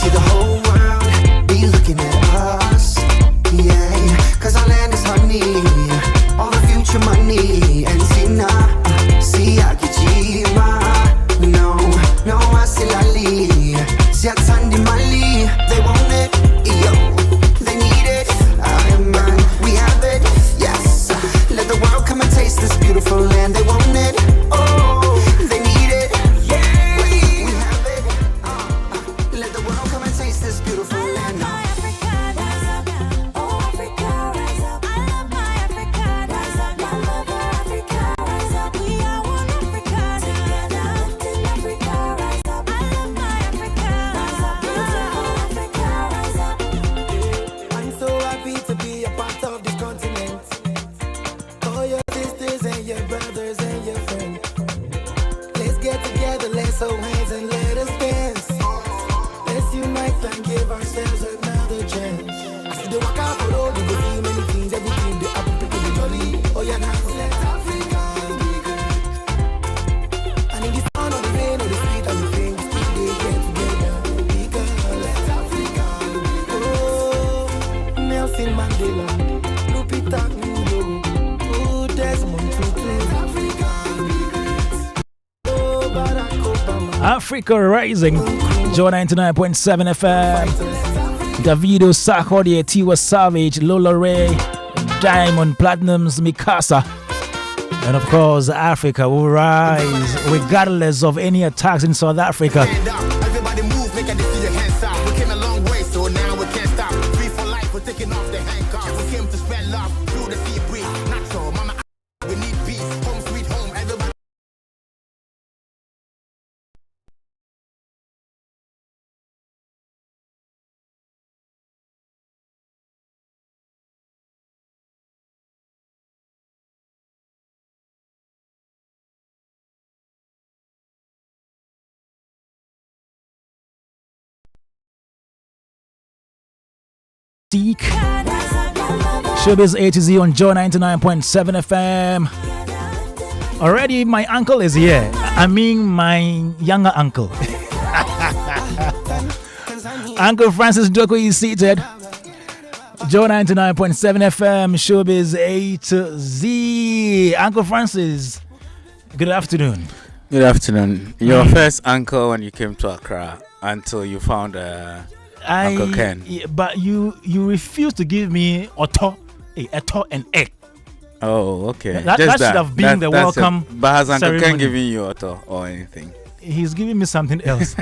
see the whole world be looking at us. Yeah, cause our land is honey, all the future money. And Sina, siya kijima. No, no asilali, siya tandi mali. They want it, yo, they need it. Man, we have it, yes. Let the world come and taste this beautiful land. They want it, oh, they need it, yeah. We have it, let the world come and taste this beautiful land. So hands and let us dance. Let's unite and give ourselves another chance. I see the walk out for all the feel many things, everything the apple pick the jolly. Oh yeah, now let Africa be good. And in the sun or the rain or the street and the pain, we still they get together. Because let Africa be good. Oh, Nelson Mandela, Lupita Nyong'o, oh Desmond Tutu, Africa be good. Oh Barack Obama. Africa Rising, Joe 99.7 FM, Davido Sarkodie, Tiwa Savage, Lola Ray, Diamond Platinums, Mikasa. And of course, Africa will rise regardless of any attacks in South Africa. Everybody move, make it see your hands up. We came a long way, so now we can't stop. Free for life, we're taking off the handcuffs. We came to spread love through the sea breeze. Natural, mama, we need peace. Home sweet home, everybody. Seek Showbiz A-Z on Joe 99.7 FM. Already my uncle is here. I mean my younger uncle. Uncle Francis Doko is seated. Joe 99.7 FM, Showbiz A-Z. Uncle Francis, good afternoon. Good afternoon. Your first uncle when you came to Accra until you found Uncle Ken. But you refused to give me Otto and egg. Oh, okay. That should have been the welcome. But has Uncle ceremony. Ken given you Otto or anything? He's giving me something else.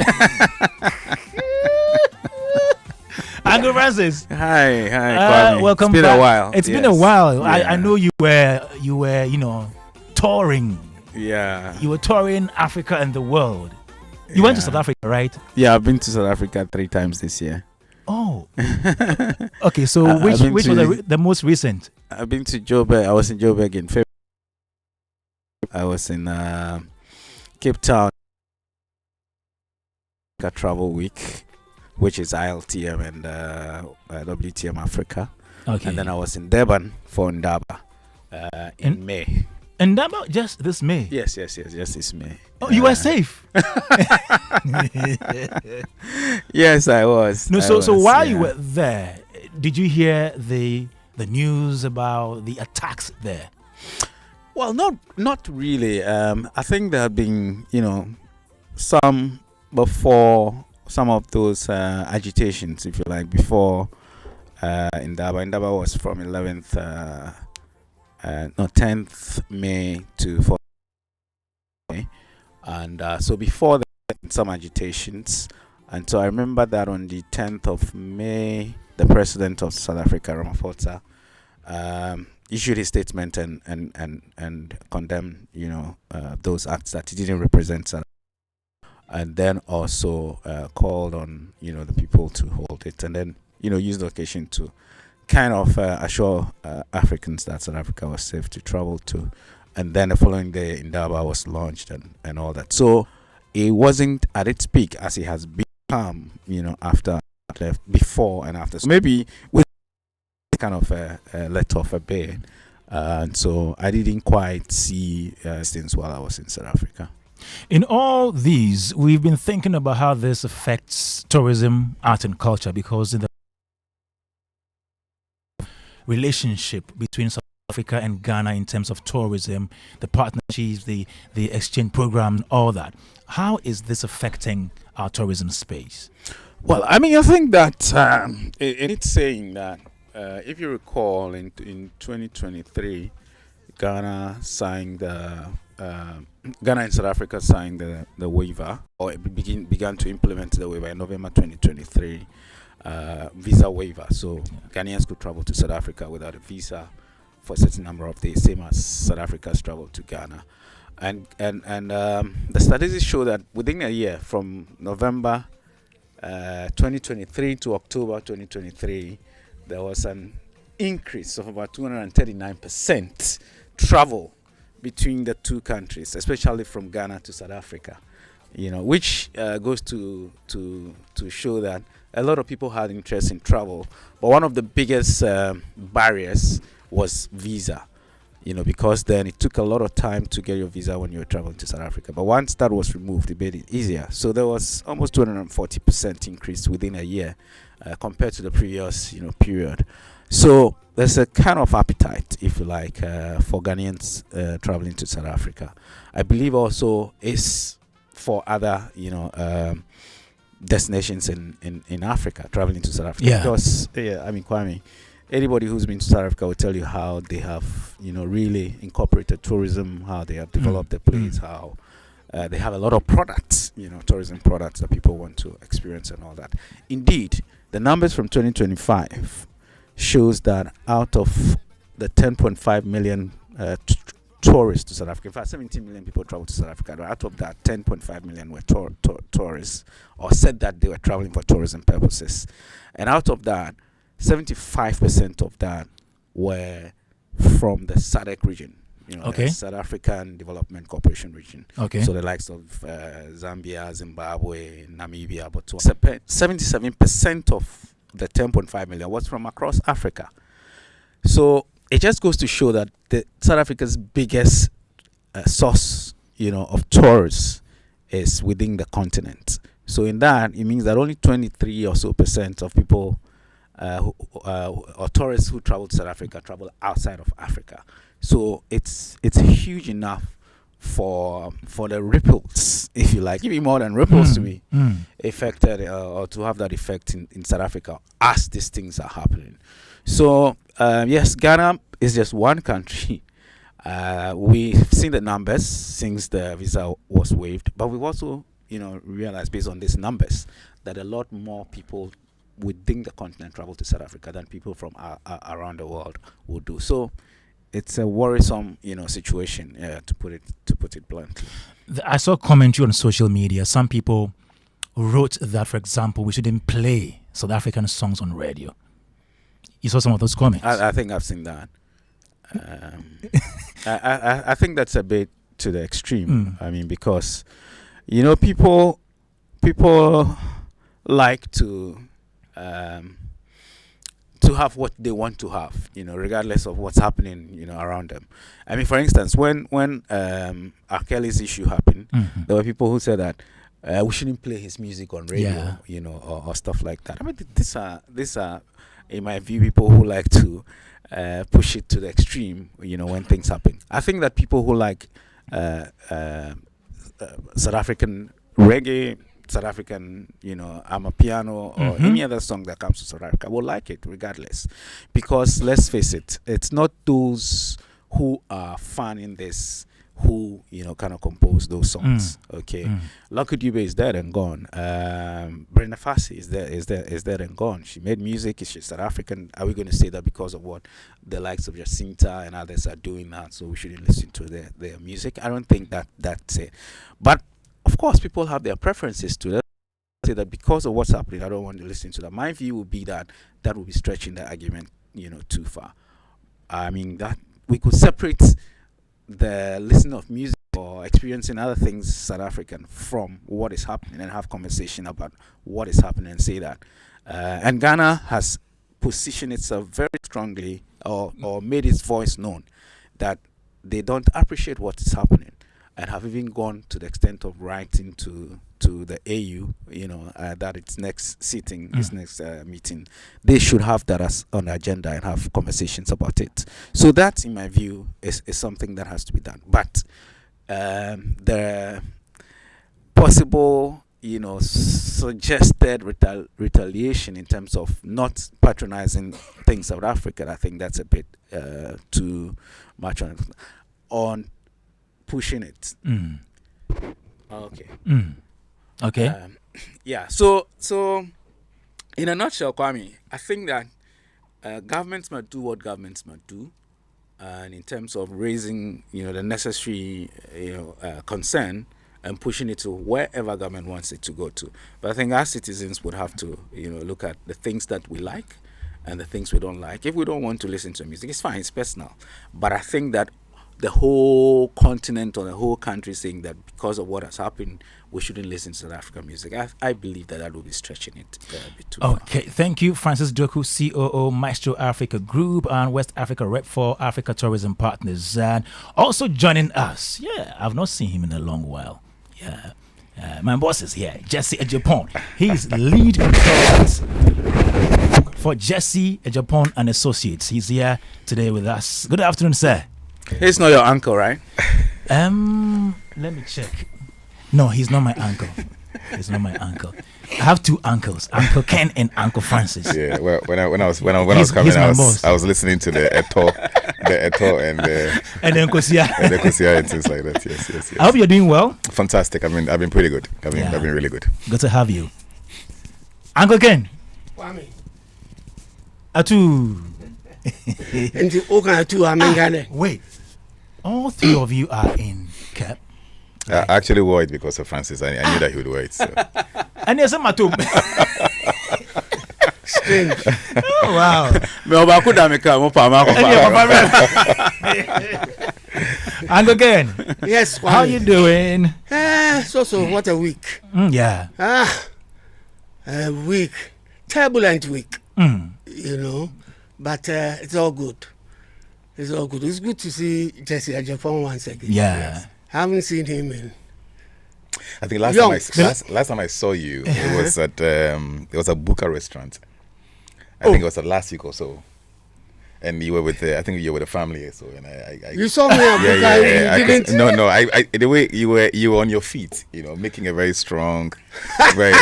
Uncle Francis. Hi, Kwame. Welcome It's been back. a while. It's been a while. Yeah. I know you were, touring. Yeah. You were touring Africa and the world. You went to South Africa, right? Yeah, I've been to South Africa 3 times this year. Oh. Okay, so which was the most recent? I've been to Joburg. I was in Joburg in February. I was in Cape Town. A travel week, which is ILTM and WTM Africa. Okay. And then I was in Durban for Ndaba in May. And that about just this May? Yes, this May. Oh, you were safe? Yes, I was. No, so while you were there, did you hear the news about the attacks there? Well, not really. I think there have been, some before some of those agitations, if you like, before Ndaba. Ndaba was from 10th May to 4th May. And so before some agitations. And so I remember that on the 10th of May, the president of South Africa, Ramaphosa, issued his statement and condemned, those acts that he didn't represent South Africa. And then also called on, the people to hold it. And then, used the occasion to kind of assure Africans that South Africa was safe to travel to. And then the following day, Ndaba was launched and all that. So it wasn't at its peak as it has become, after, before and after. So maybe we kind of let off a bit. And so I didn't quite see things while I was in South Africa. In all these, we've been thinking about how this affects tourism, art, and culture, because in the relationship between South Africa and Ghana in terms of tourism, the partnerships, the exchange program, all that. How is this affecting our tourism space? Well, I mean, I think that it's saying that if you recall, in 2023, Ghana signed Ghana and South Africa signed the waiver, or began to implement the waiver in November 2023. Visa waiver, so Ghanaians could travel to South Africa without a visa for a certain number of days, same as South Africa's travel to Ghana. And the statistics show that within a year, from November 2023 to October 2023, there was an increase of about 239% travel between the two countries, especially from Ghana to South Africa. Which goes to show that a lot of people had interest in travel, but one of the biggest barriers was visa. Because then it took a lot of time to get your visa when you were traveling to South Africa. But once that was removed, it made it easier. So there was almost 240% increase within a year compared to the previous, period. So there's a kind of appetite, if you like, for Ghanaians traveling to South Africa. I believe also is for other, destinations in Africa, traveling to South Africa. Yeah. Because, Kwame, anybody who's been to South Africa will tell you how they have, really incorporated tourism, how they have developed the place, how they have a lot of products, tourism products that people want to experience and all that. Indeed, the numbers from 2025 shows that out of the 10.5 million tourists to South Africa, in fact, 17 million people travel to South Africa. Out of that, 10.5 million were tourists, or said that they were traveling for tourism purposes. And out of that, 75% of that were from the SADC region, the South African Development Corporation region. Okay. So the likes of Zambia, Zimbabwe, Namibia, Botswana. 77% of the 10.5 million was from across Africa. So it just goes to show that South Africa's biggest source, of tourists is within the continent. So in that, it means that only 23 or so percent of people or tourists who travel to South Africa travel outside of Africa. So it's huge enough for the ripples, if you like, even more than ripples to be affected or to have that effect in South Africa as these things are happening. So yes, Ghana is just one country. We've seen the numbers since the visa was waived, but we've also realized based on these numbers that a lot more people within the continent travel to South Africa than people from around the world would do. So it's a worrisome, situation, to put it bluntly. I saw commentary on social media. Some people wrote that, for example, we shouldn't play South African songs on radio. You saw some of those comments. I think I've seen that. I think that's a bit to the extreme. I mean, because people like to have what they want to have, regardless of what's happening, around them. I mean, for instance, when R. Kelly's issue happened, there were people who said that we shouldn't play his music on radio, or stuff like that. I mean, these are, in my view, people who like to push it to the extreme, when things happen. I think that people who like South African reggae, South African, Amapiano, or any other song that comes to South Africa will like it regardless. Because let's face it, it's not those who are fanning this who, kind of compose those songs. Okay. Lucky Dube is dead and gone. Brenda Fassie is dead and gone. She made music, she's South African. Are we going to say that because of what the likes of Jacinta and others are doing now, so we shouldn't listen to their music? I don't think that's it. But of course, people have their preferences to that. Say that because of what's happening, I don't want to listen to that. My view would be that would be stretching the argument, too far. I mean, that we could separate the listening of music or experiencing other things South African from what is happening and have conversation about what is happening and say that. And Ghana has positioned itself very strongly or made its voice known that they don't appreciate what is happening. and have even gone to the extent of writing to the AU, that its next sitting, its next meeting, they should have that as on the agenda and have conversations about it. So that, in my view, is something that has to be done. But the possible, suggested retaliation in terms of not patronizing things South Africa, I think that's a bit too much on pushing it. Okay. Okay. Yeah. So in a nutshell, Kwame, I think that governments must do what governments must do, and in terms of raising, the necessary, concern and pushing it to wherever government wants it to go to. But I think our citizens would have to, look at the things that we like and the things we don't like. If we don't want to listen to music, it's fine, it's personal. But I think that the whole continent or the whole country saying that because of what has happened, we shouldn't listen to South African music. I believe that will be stretching it a bit too far. Okay, thank you, Francis Doku, COO, Maestro Africa Group and West Africa Rep for Africa Tourism Partners. And also joining us, I've not seen him in a long while. My boss is here, Jesse Ejapon. He's lead consultant for Jesse Ejapon and Associates. He's here today with us. Good afternoon, sir. He's not your uncle, right? Let me check. No, he's not my uncle. He's not my uncle. I have two uncles, Uncle Ken and Uncle Francis. Yeah, well, when I was coming, I was listening to the Eto and then Kosia and the Kosia and things like that. Yes. I hope you're doing well. Fantastic. I've been pretty good. I've been really good. Good to have you, Uncle Ken. Kwame. Atu. Wait, all three of you are in Cap. I actually wore it because of Francis. I knew that he would wear it. So. And there's a matum. Strange. Oh wow. And again. Yes. How you doing? So what a week. Yeah. A week. Turbulent week. But it's all good. It's all good. It's good to see Jesse Ejapon once again. Yeah. Yes. I haven't seen him in. I think last time I saw you, it was at it was a Buka restaurant. I think it was last week or so, and you were with I think you were with the family. So and I you saw me at Buka. No. I the way you were on your feet, making a very strong, very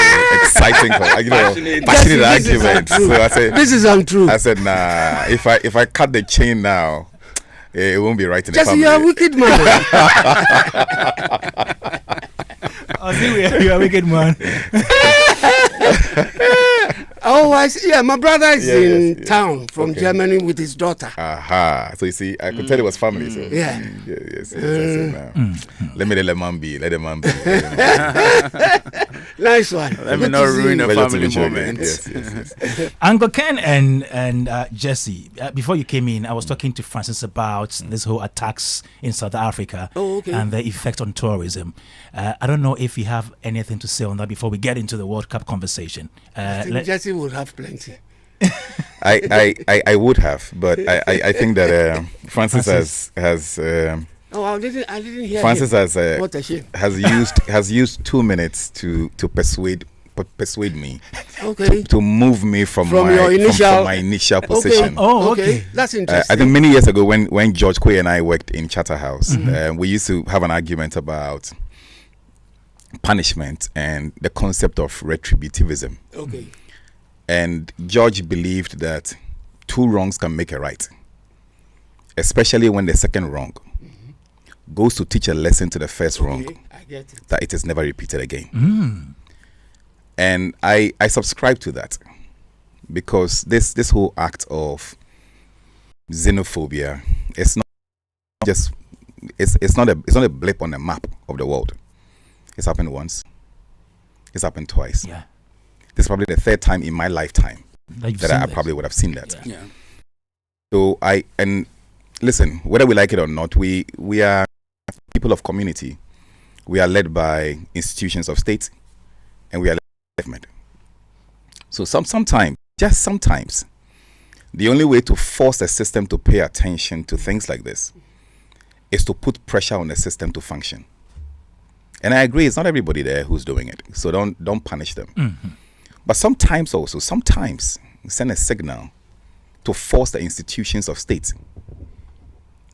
exciting, passionate argument. So I said, this is untrue. I said, nah. If I cut the chain now, it won't be right in the family. You're a wicked man. You're a wicked man. Oh, I see. Yeah, my brother is in town from Germany with his daughter. Aha. So you see, I could tell it was family. So yeah. Yes. Let the man be. Nice one. Let me not ruin a family moment. Yes. Uncle Ken and Jesse, before you came in, I was talking to Francis about this whole attacks in South Africa and the effect on tourism. I don't know if you have anything to say on that before we get into the World Cup conversation. I think Jesse would have plenty. I would have, but I think that Francis has. I didn't hear. Francis him. What a shame. has used 2 minutes to persuade me. Okay. To move me from my initial position. Okay. That's interesting. I think many years ago when George Quay and I worked in Charterhouse, we used to have an argument about punishment and the concept of retributivism. Okay. And George believed that 2 wrongs can make a right, especially when the second wrong goes to teach a lesson to the first wrong, I get it. that it is never repeated again. And I subscribe to that, because this whole act of xenophobia is not just it's not a blip on the map of the world. It's happened once. It's happened twice. Yeah. This is probably the 3rd time in my lifetime that I probably would have seen that. Yeah. So listen, whether we like it or not, we are people of community. We are led by institutions of state, and we are led by government. So sometimes, the only way to force a system to pay attention to things like this is to put pressure on the system to function. And I agree, it's not everybody there who's doing it. So don't punish them. But sometimes send a signal to force the institutions of state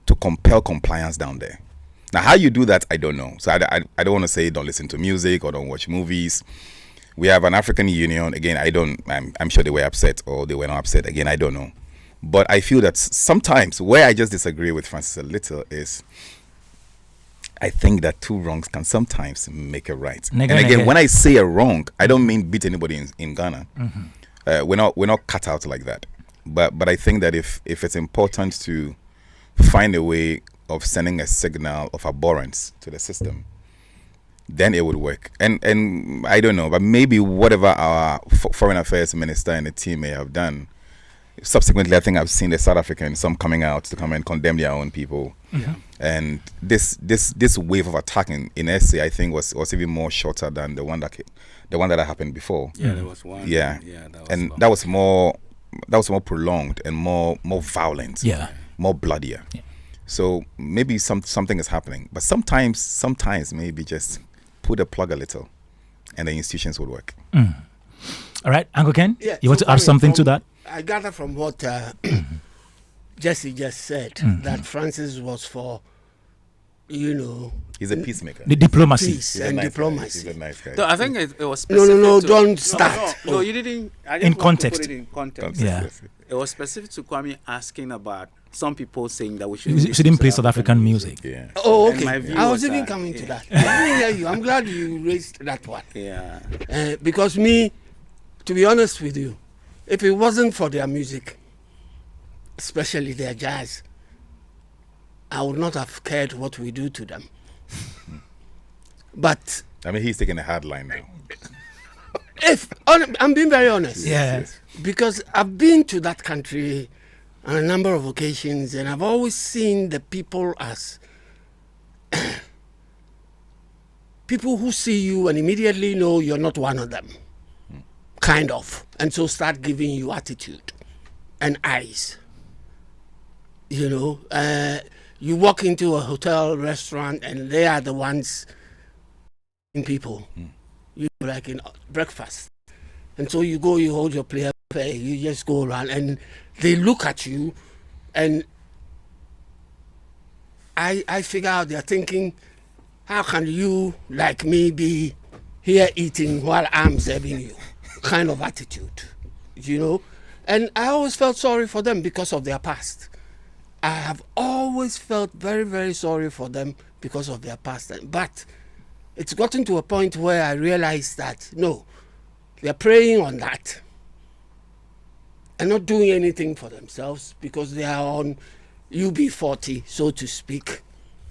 to compel compliance down there. Now, how you do that, I don't know. So I don't want to say don't listen to music or don't watch movies. We have an African Union. Again, I'm sure they were upset or they were not upset. Again, I don't know. But I feel that sometimes where I just disagree with Francis a little is I think that two wrongs can sometimes make a right. And again, when I say a wrong, I don't mean beat anybody in Ghana. We're not cut out like that. But I think that if it's important to find a way of sending a signal of abhorrence to the system, then it would work. And I don't know, but maybe whatever our foreign affairs minister and the team may have done, subsequently I think I've seen the South Africans, some coming out to come and condemn their own people. And this wave of attacking in SA, I think was even more shorter than the one that happened before. Yeah, there was one. That was more prolonged and more violent. More bloodier. So maybe something is happening, but sometimes maybe just put the plug a little, and the institutions would work. All right, Uncle Ken, you want to add something to that? I gather from what Jesse just said that Francis was for, he's a peacemaker. The diplomacy. Peace and diplomacy. He's a nice guy. No, I think it was specific. No, don't start. No, you didn't. I In didn't want to context. put it in context. Yeah. It was specific to Kwame asking about some people saying that we shouldn't, Shouldn't play South African music. Yeah. Oh, And my okay. view I was was even that, coming to that. I didn't hear you. I'm glad you raised that one. Yeah. Because me, to be honest with you, if it wasn't for their music, especially their jazz, I would not have cared what we do to them. But I mean, he's taking a hard line now. I'm being very honest. Yes. Because I've been to that country on a number of occasions, and I've always seen the people as people who see you and immediately know you're not one of them, kind of, and so start giving you attitude and eyes. You walk into a hotel, restaurant, and they are the ones in people. Like in breakfast. And so you go, you hold your plate, you just go around, and they look at you, and I figure out they're thinking, how can you, like me, be here eating while I'm serving you? Kind of attitude, And I always felt sorry for them because of their past. I have always felt very, very sorry for them because of their past. But it's gotten to a point where I realized that, no, they're preying on that and not doing anything for themselves because they are on UB40, so to speak,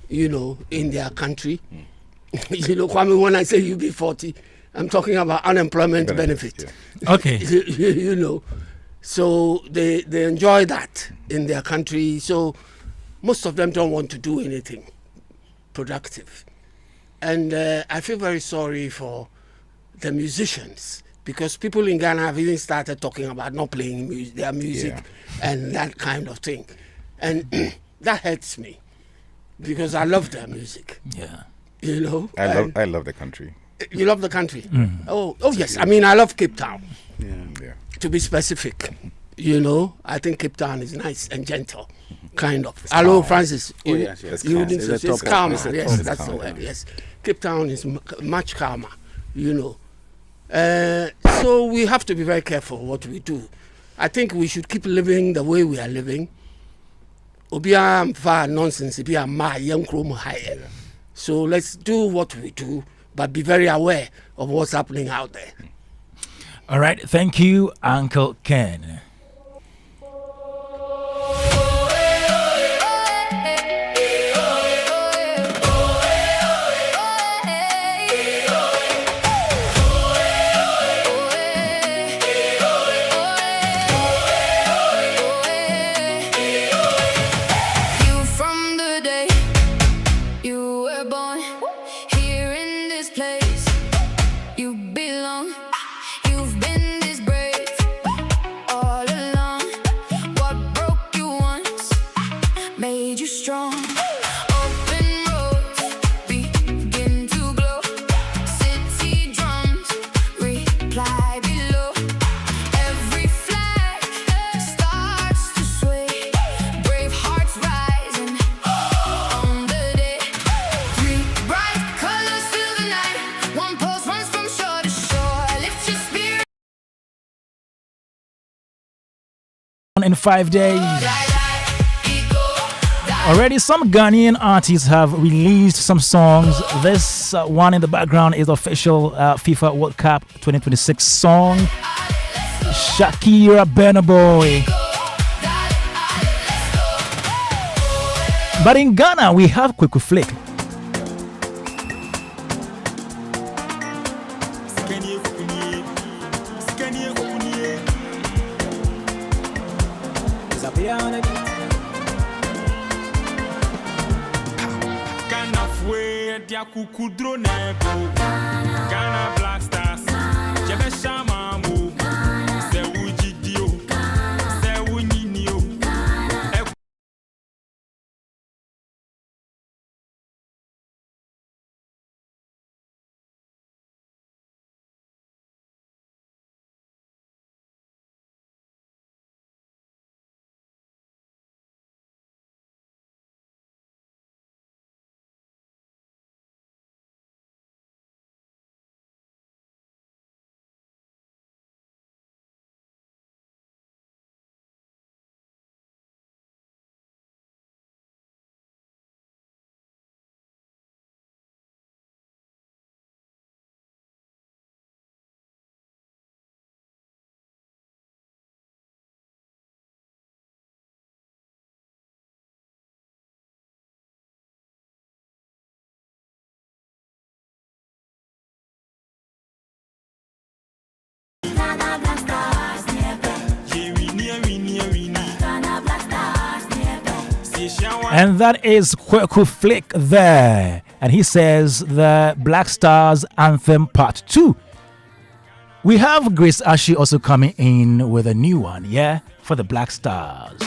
in their country. Kwame, when I say UB40, I'm talking about unemployment benefit. Yeah. Okay. So they enjoy that in their country. So most of them don't want to do anything productive. And I feel very sorry for the musicians because people in Ghana have even started talking about not playing their music and that kind of thing. And that hurts me because I love their music. Yeah. I love the country. You love the country? Oh yes. I mean, I love Cape Town. Yeah. To be specific, I think Cape Town is nice and gentle, kind of. Hello, Francis. Yes. It's It's calmer. calm. Yes, that's the word. Yes, Cape Town is much calmer. So we have to be very careful what we do. I think we should keep living the way we are living. Nonsense. So let's do what we do, but be very aware of what's happening out there. All right. Thank you, Uncle Ken. You've been this brave all in 5 days. Already some Ghanaian artists have released some songs. This one in the background is official FIFA World Cup 2026 song, Shakira Burna Boy. But in Ghana we have Kweku Flick. Kukudro nebo Ghana Black Stars Jebe Shamamu Se ujidio Se unyinio And that is Kweku Flick there. And he says the Black Stars Anthem Part 2. We have Grace Ashley also coming in with a new one, yeah, for the Black Stars.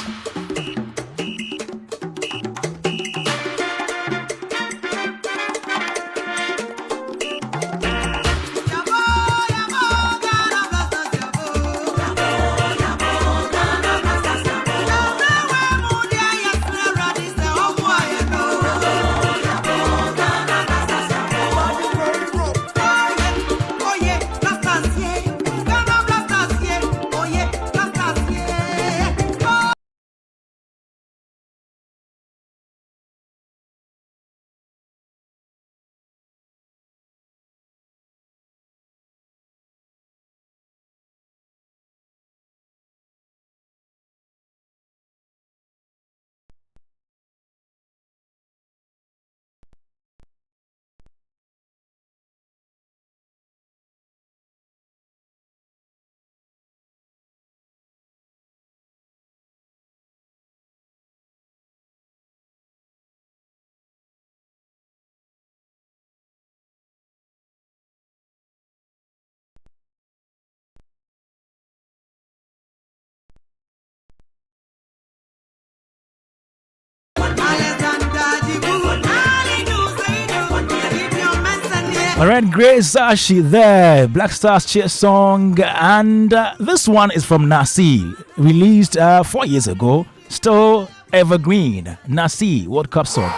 Alright, Grace Ashley there, Black Stars cheer song, and this one is from Nasi, released 4 years ago, still evergreen. Nasi World Cup song.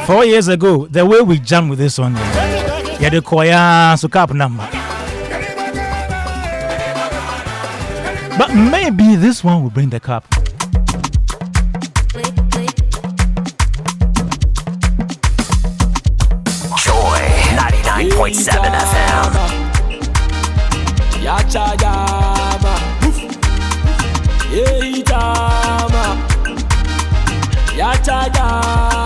4 years ago, the way we jammed with this one, yeah, the Koya so cap number. But maybe this one will bring the cup. Joy 99.7 FM. Yacha Yama. Yama. Yacha Yama.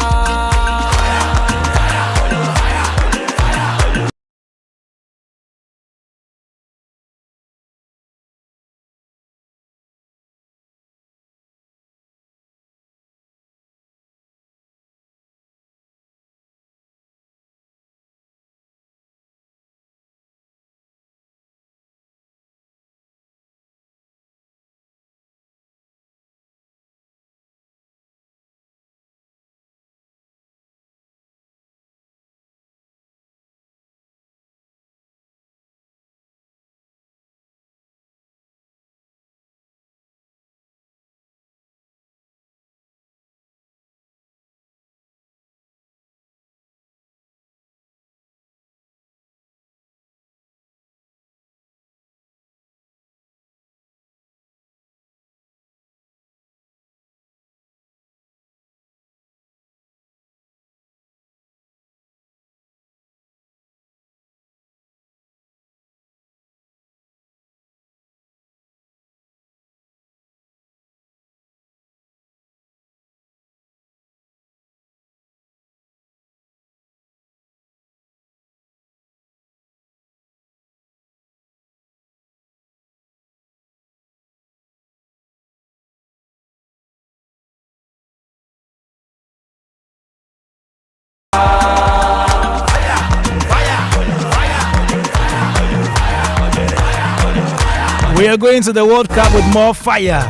We are going to the World Cup with more fire.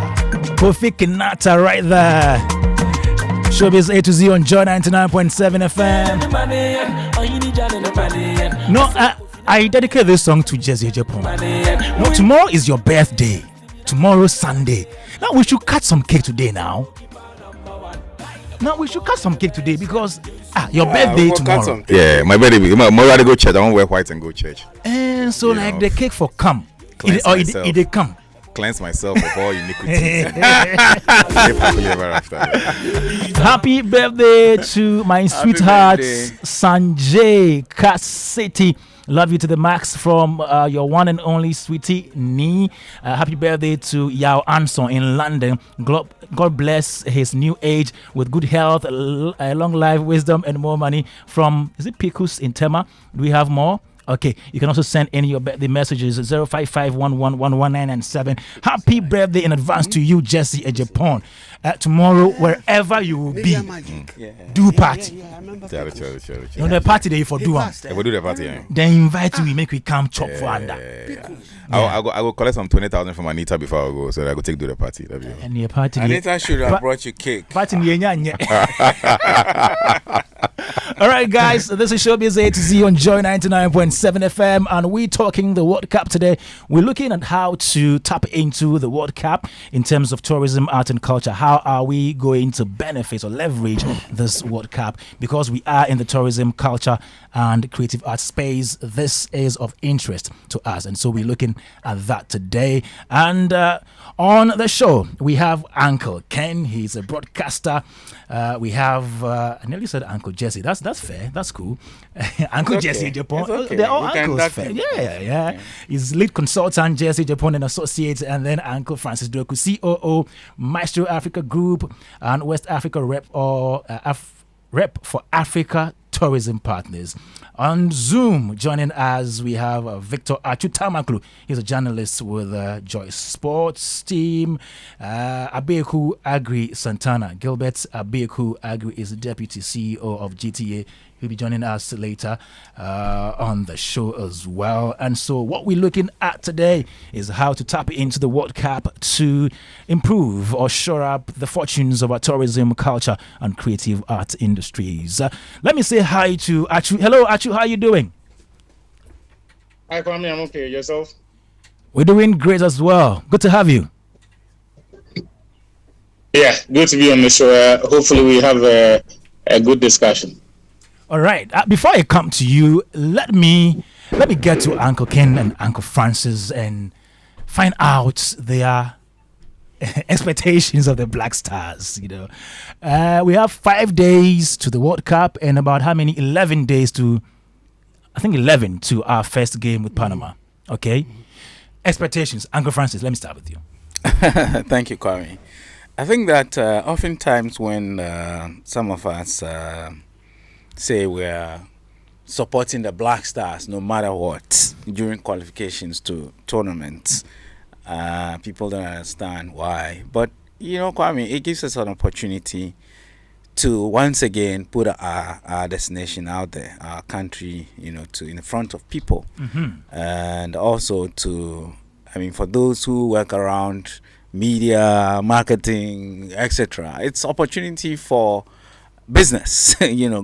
Kofi Kinata right there. Showbiz A-Z on Joy 99.7 FM. No, I dedicate this song to Jesse Japan. No, tomorrow is your birthday. Tomorrow's Sunday. Now we should cut some cake today now. Now we should cut some cake today because your birthday tomorrow. Yeah, my birthday. My rather go church. I won't wear white and go church. And so like the cake for come. It they come. Cleanse myself of all iniquities. Happy birthday to my sweetheart Sanjay City. Love you to the max from your one and only sweetie Nee. Happy birthday to Yao Anson in London. God bless his new age with good health, long life, wisdom, and more money. From is it Picus in Tema? Do we have more? Okay, you can also send in your birthday messages 0551111997. Happy birthday in advance to you, Jesse Ejapon. Tomorrow, wherever you will be, do party. You know the party that you for do. If we do the party, then invite me, make we come chop for under. I will collect some 20,000 from Anita before I go, so that I go take do the party. And your party. Anita should have brought you cake. Party All right, guys, this is Showbiz A-Z on Joy 99.7 FM, and we're talking the World Cup today. We're looking at how to tap into the World Cup in terms of tourism, art, and culture. How are we going to benefit or leverage this World Cup? Because we are in the tourism, culture, and creative art space, this is of interest to us, and so we're looking at that today. And on the show, we have Uncle Ken. He's a broadcaster. We have I nearly said Uncle Jesse. That's fair. That's cool. Uncle Jesse Japan. Okay. They're all uncles. Fair. Yeah. He's lead consultant Jesse Japan and Associates, and then Uncle Francis Doku, COO, Maestro Africa Group, and West Africa rep for Africa Tourism Partners. On Zoom, joining us, we have Victor Achutamaklu. He's a journalist with Joy Sports team. Abeku Agri Santana. Gilbert Abeku Agri is the deputy CEO of GTA. He'll be joining us later on the show as well. And so what we're looking at today is how to tap into the World Cup to improve or shore up the fortunes of our tourism, culture, and creative art industries. Let me say hi to Achu. Hello, Achu. How are you doing? Hi, Kwame. I'm okay. Yourself? We're doing great as well. Good to have you. Yeah, good to be on the show. Hopefully we have a good discussion. All right. Before I come to you, let me get to Uncle Ken and Uncle Francis and find out their expectations of the Black Stars. We have 5 days to the World Cup and about how many? 11 days to, I think 11 to our first game with Panama. Okay. Expectations. Uncle Francis, let me start with you. Thank you, Kwame. I think that oftentimes when some of us say we're supporting the Black Stars no matter what during qualifications to tournaments, people don't understand why. But, Kwame, it gives us an opportunity to once again put our destination out there, our country, to in front of people. And also for those who work around media, marketing, etc., it's opportunity for business,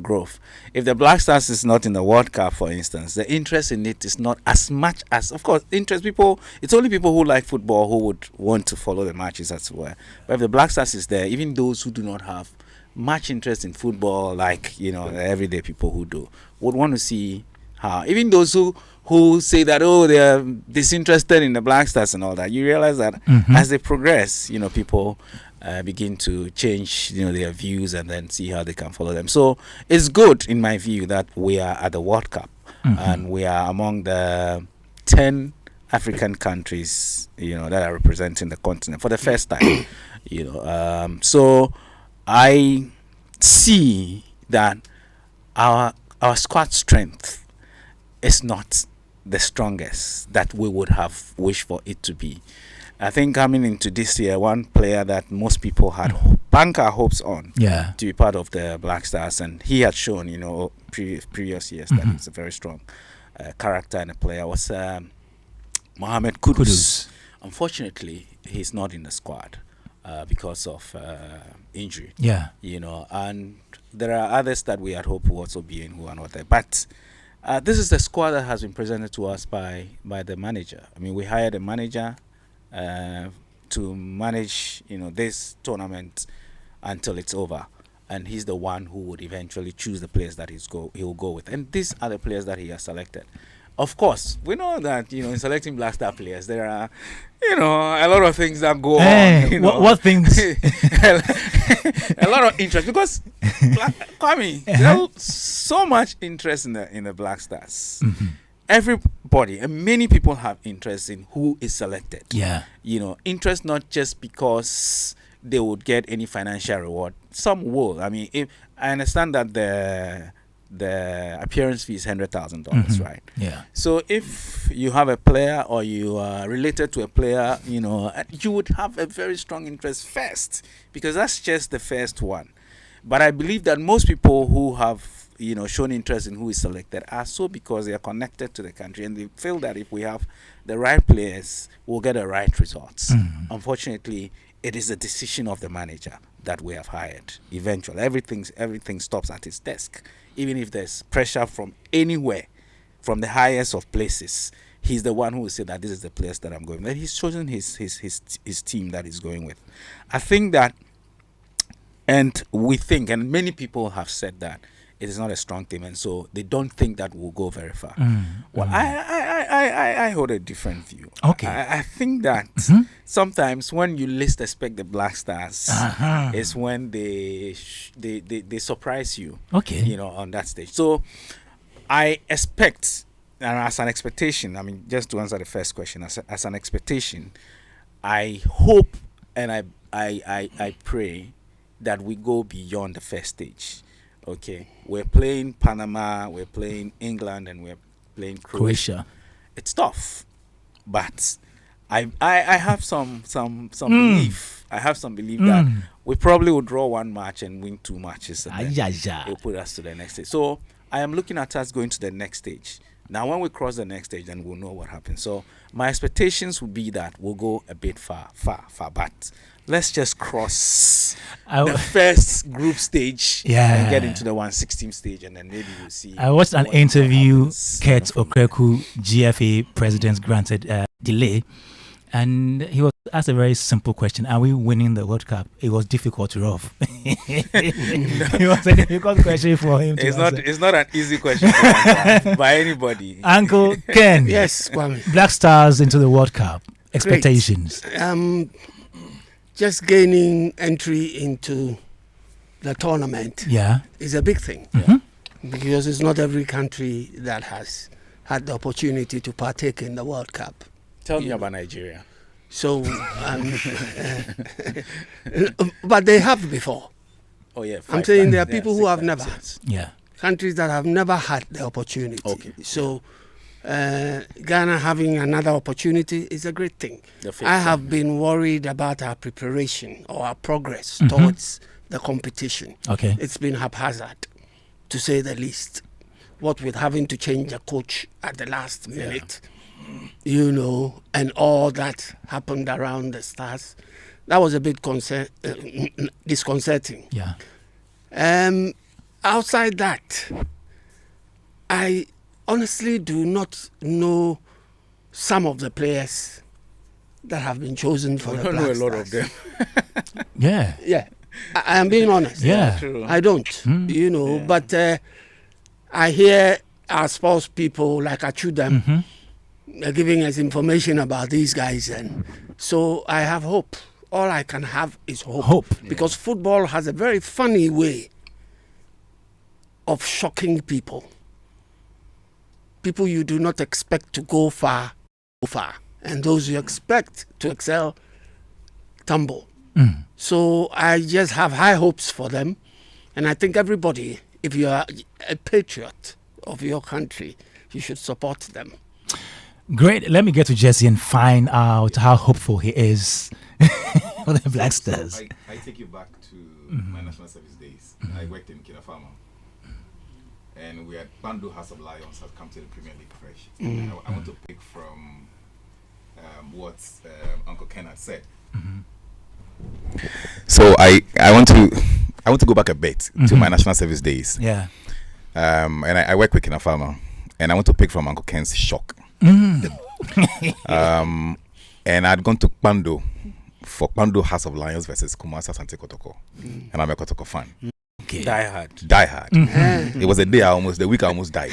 growth. If the Black Stars is not in the World Cup, for instance, the interest in it is not as much as, of course, it's only people who like football who would want to follow the matches as well. But if the Black Stars is there, even those who do not have much interest in football, like, the everyday people who do, would want to see how, even those who say that, they are disinterested in the Black Stars and all that, you realize that as they progress, people begin to change, their views and then see how they can follow them. So it's good, in my view, that we are at the World Cup and we are among the 10 African countries, that are representing the continent for the first time. So I see that our squad strength is not the strongest that we would have wished for it to be. I think coming into this year, one player that most people had bank our hopes on to be part of the Black Stars, and he had shown, previous years that he's a very strong character and a player, was Mohamed Kudus. Unfortunately, he's not in the squad because of injury. And there are others that we had hoped would also be in who are not there. But this is the squad that has been presented to us by the manager. We hired a manager to manage, this tournament until it's over, and he's the one who would eventually choose the players that he'll go with, and these are the players that he has selected. Of course, we know that in selecting Black Star players, there are a lot of things that go on. What things? A lot of interest, because there's so much interest in the Black Stars. Everybody and many people have interest in who is selected. Interest not just because they would get any financial reward. Some will. If I understand that the appearance fee is $100,000, right? So if you have a player or you are related to a player, you would have a very strong interest first, because that's just the first one. But I believe that most people who have shown interest in who is selected are so because they are connected to the country, and they feel that if we have the right players, we'll get the right results. Unfortunately, it is a decision of the manager that we have hired. Eventually, everything stops at his desk. Even if there's pressure from anywhere, from the highest of places, he's the one who will say that this is the place that I'm going with. He's chosen his team that he's going with. I think that, and we think, and many people have said that it is not a strong team, and so they don't think that we'll go very far. Well, I hold a different view. I think that sometimes when you least expect the Black Stars is when they surprise you. On that stage. So I expect, and as an expectation, just to answer the first question, as an expectation, I hope and I pray that we go beyond the first stage. We're playing Panama, we're playing England, and we're playing Croatia. It's tough, but I have some belief. I have some belief that we probably will draw one match and win two matches, and then it'll put us to the next stage. So I am looking at us going to the next stage. Now, when we cross the next stage, then we'll know what happens. So my expectations would be that we'll go a bit far, but let's just cross the first group stage and get into the 1/16 stage, and then maybe we'll see. I watched an interview Kurt Okreku, GFA president, granted delay, and he was Ask a very simple question. Are we winning the World Cup? It was difficult to rough. It was a difficult question for him to answer. It's not an easy question to answer by anybody. Uncle Ken. Yes, Kwame. Black Stars into the World Cup. Expectations. Just gaining entry into the tournament is a big thing. Because it's not every country that has had the opportunity to partake in the World Cup. Tell me about Nigeria. So, but they have before. Oh yeah, I'm saying there are people who have never. Yeah. Countries that have never had the opportunity. Okay. So, Ghana having another opportunity is a great thing. I have been worried about our preparation or our progress towards the competition. Okay. It's been haphazard, to say the least. What with having to change a coach at the last minute, you know, and all that happened around the Stars, that was a bit disconcerting. Yeah. Outside that, I honestly do not know some of the players that have been chosen for the Black know a Stars. lot of them. Yeah. Yeah, I am being honest. Yeah. I don't, you know, but I hear our sports people like Achudem giving us information about these guys, and so I have hope. All I can have is hope. Because football has a very funny way of shocking people. People you do not expect to go far, and those you expect to excel, tumble. So I just have high hopes for them, and I think everybody, if you are a patriot of your country, you should support them. Great. Let me get to Jesse and find out how hopeful he is for the Black Stars. I take you back to my national service days. I worked in Kinafama. And we had Bandu House of Lions had come to the Premier League fresh. And I want to pick from what Uncle Ken had said. So I want to go back a bit to my national service days. Yeah. And I work with Kinafama, and I want to pick from Uncle Ken's shock. And I'd gone to Kpando for Kpando House of Lions versus Kumasi Asante Kotoko, and I'm a Kotoko fan. Okay. Die hard. It was the week I almost died.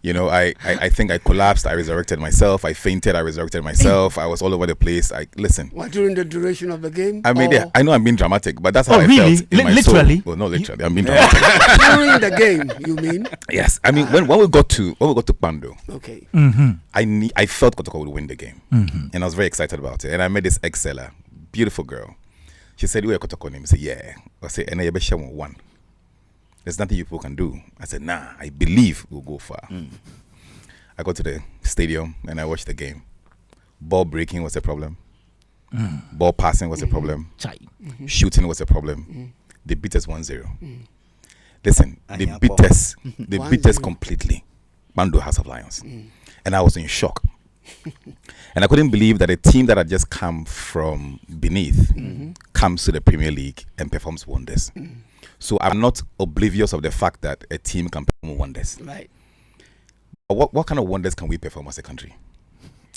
You know, I think I collapsed. I resurrected myself. I fainted. I resurrected myself. I was all over the place. Listen. What, during the duration of the game? I mean, I know I'm being dramatic, but that's how I really? felt in my Literally? soul. Well, not literally. I'm being dramatic. During the game, you mean? Yes. I mean, when we got to Pando, Okay. I felt Kotoko would win the game, and I was very excited about it. And I met this ex-seller, beautiful girl. She said, "Where Kotoko name?" I said, "Yeah." I said, "And I won. There's nothing you people can do." I said, "Nah, I believe we'll go far." I got to the stadium and I watched the game. Ball breaking was a problem. Ball passing was a problem. Shooting was a problem. They beat us 1-0. Listen, they beat us completely. Bandu House of Lions. And I was in shock. And I couldn't believe that a team that had just come from beneath comes to the Premier League and performs wonders. So I'm not oblivious of the fact that a team can perform wonders. Right. But what kind of wonders can we perform as a country,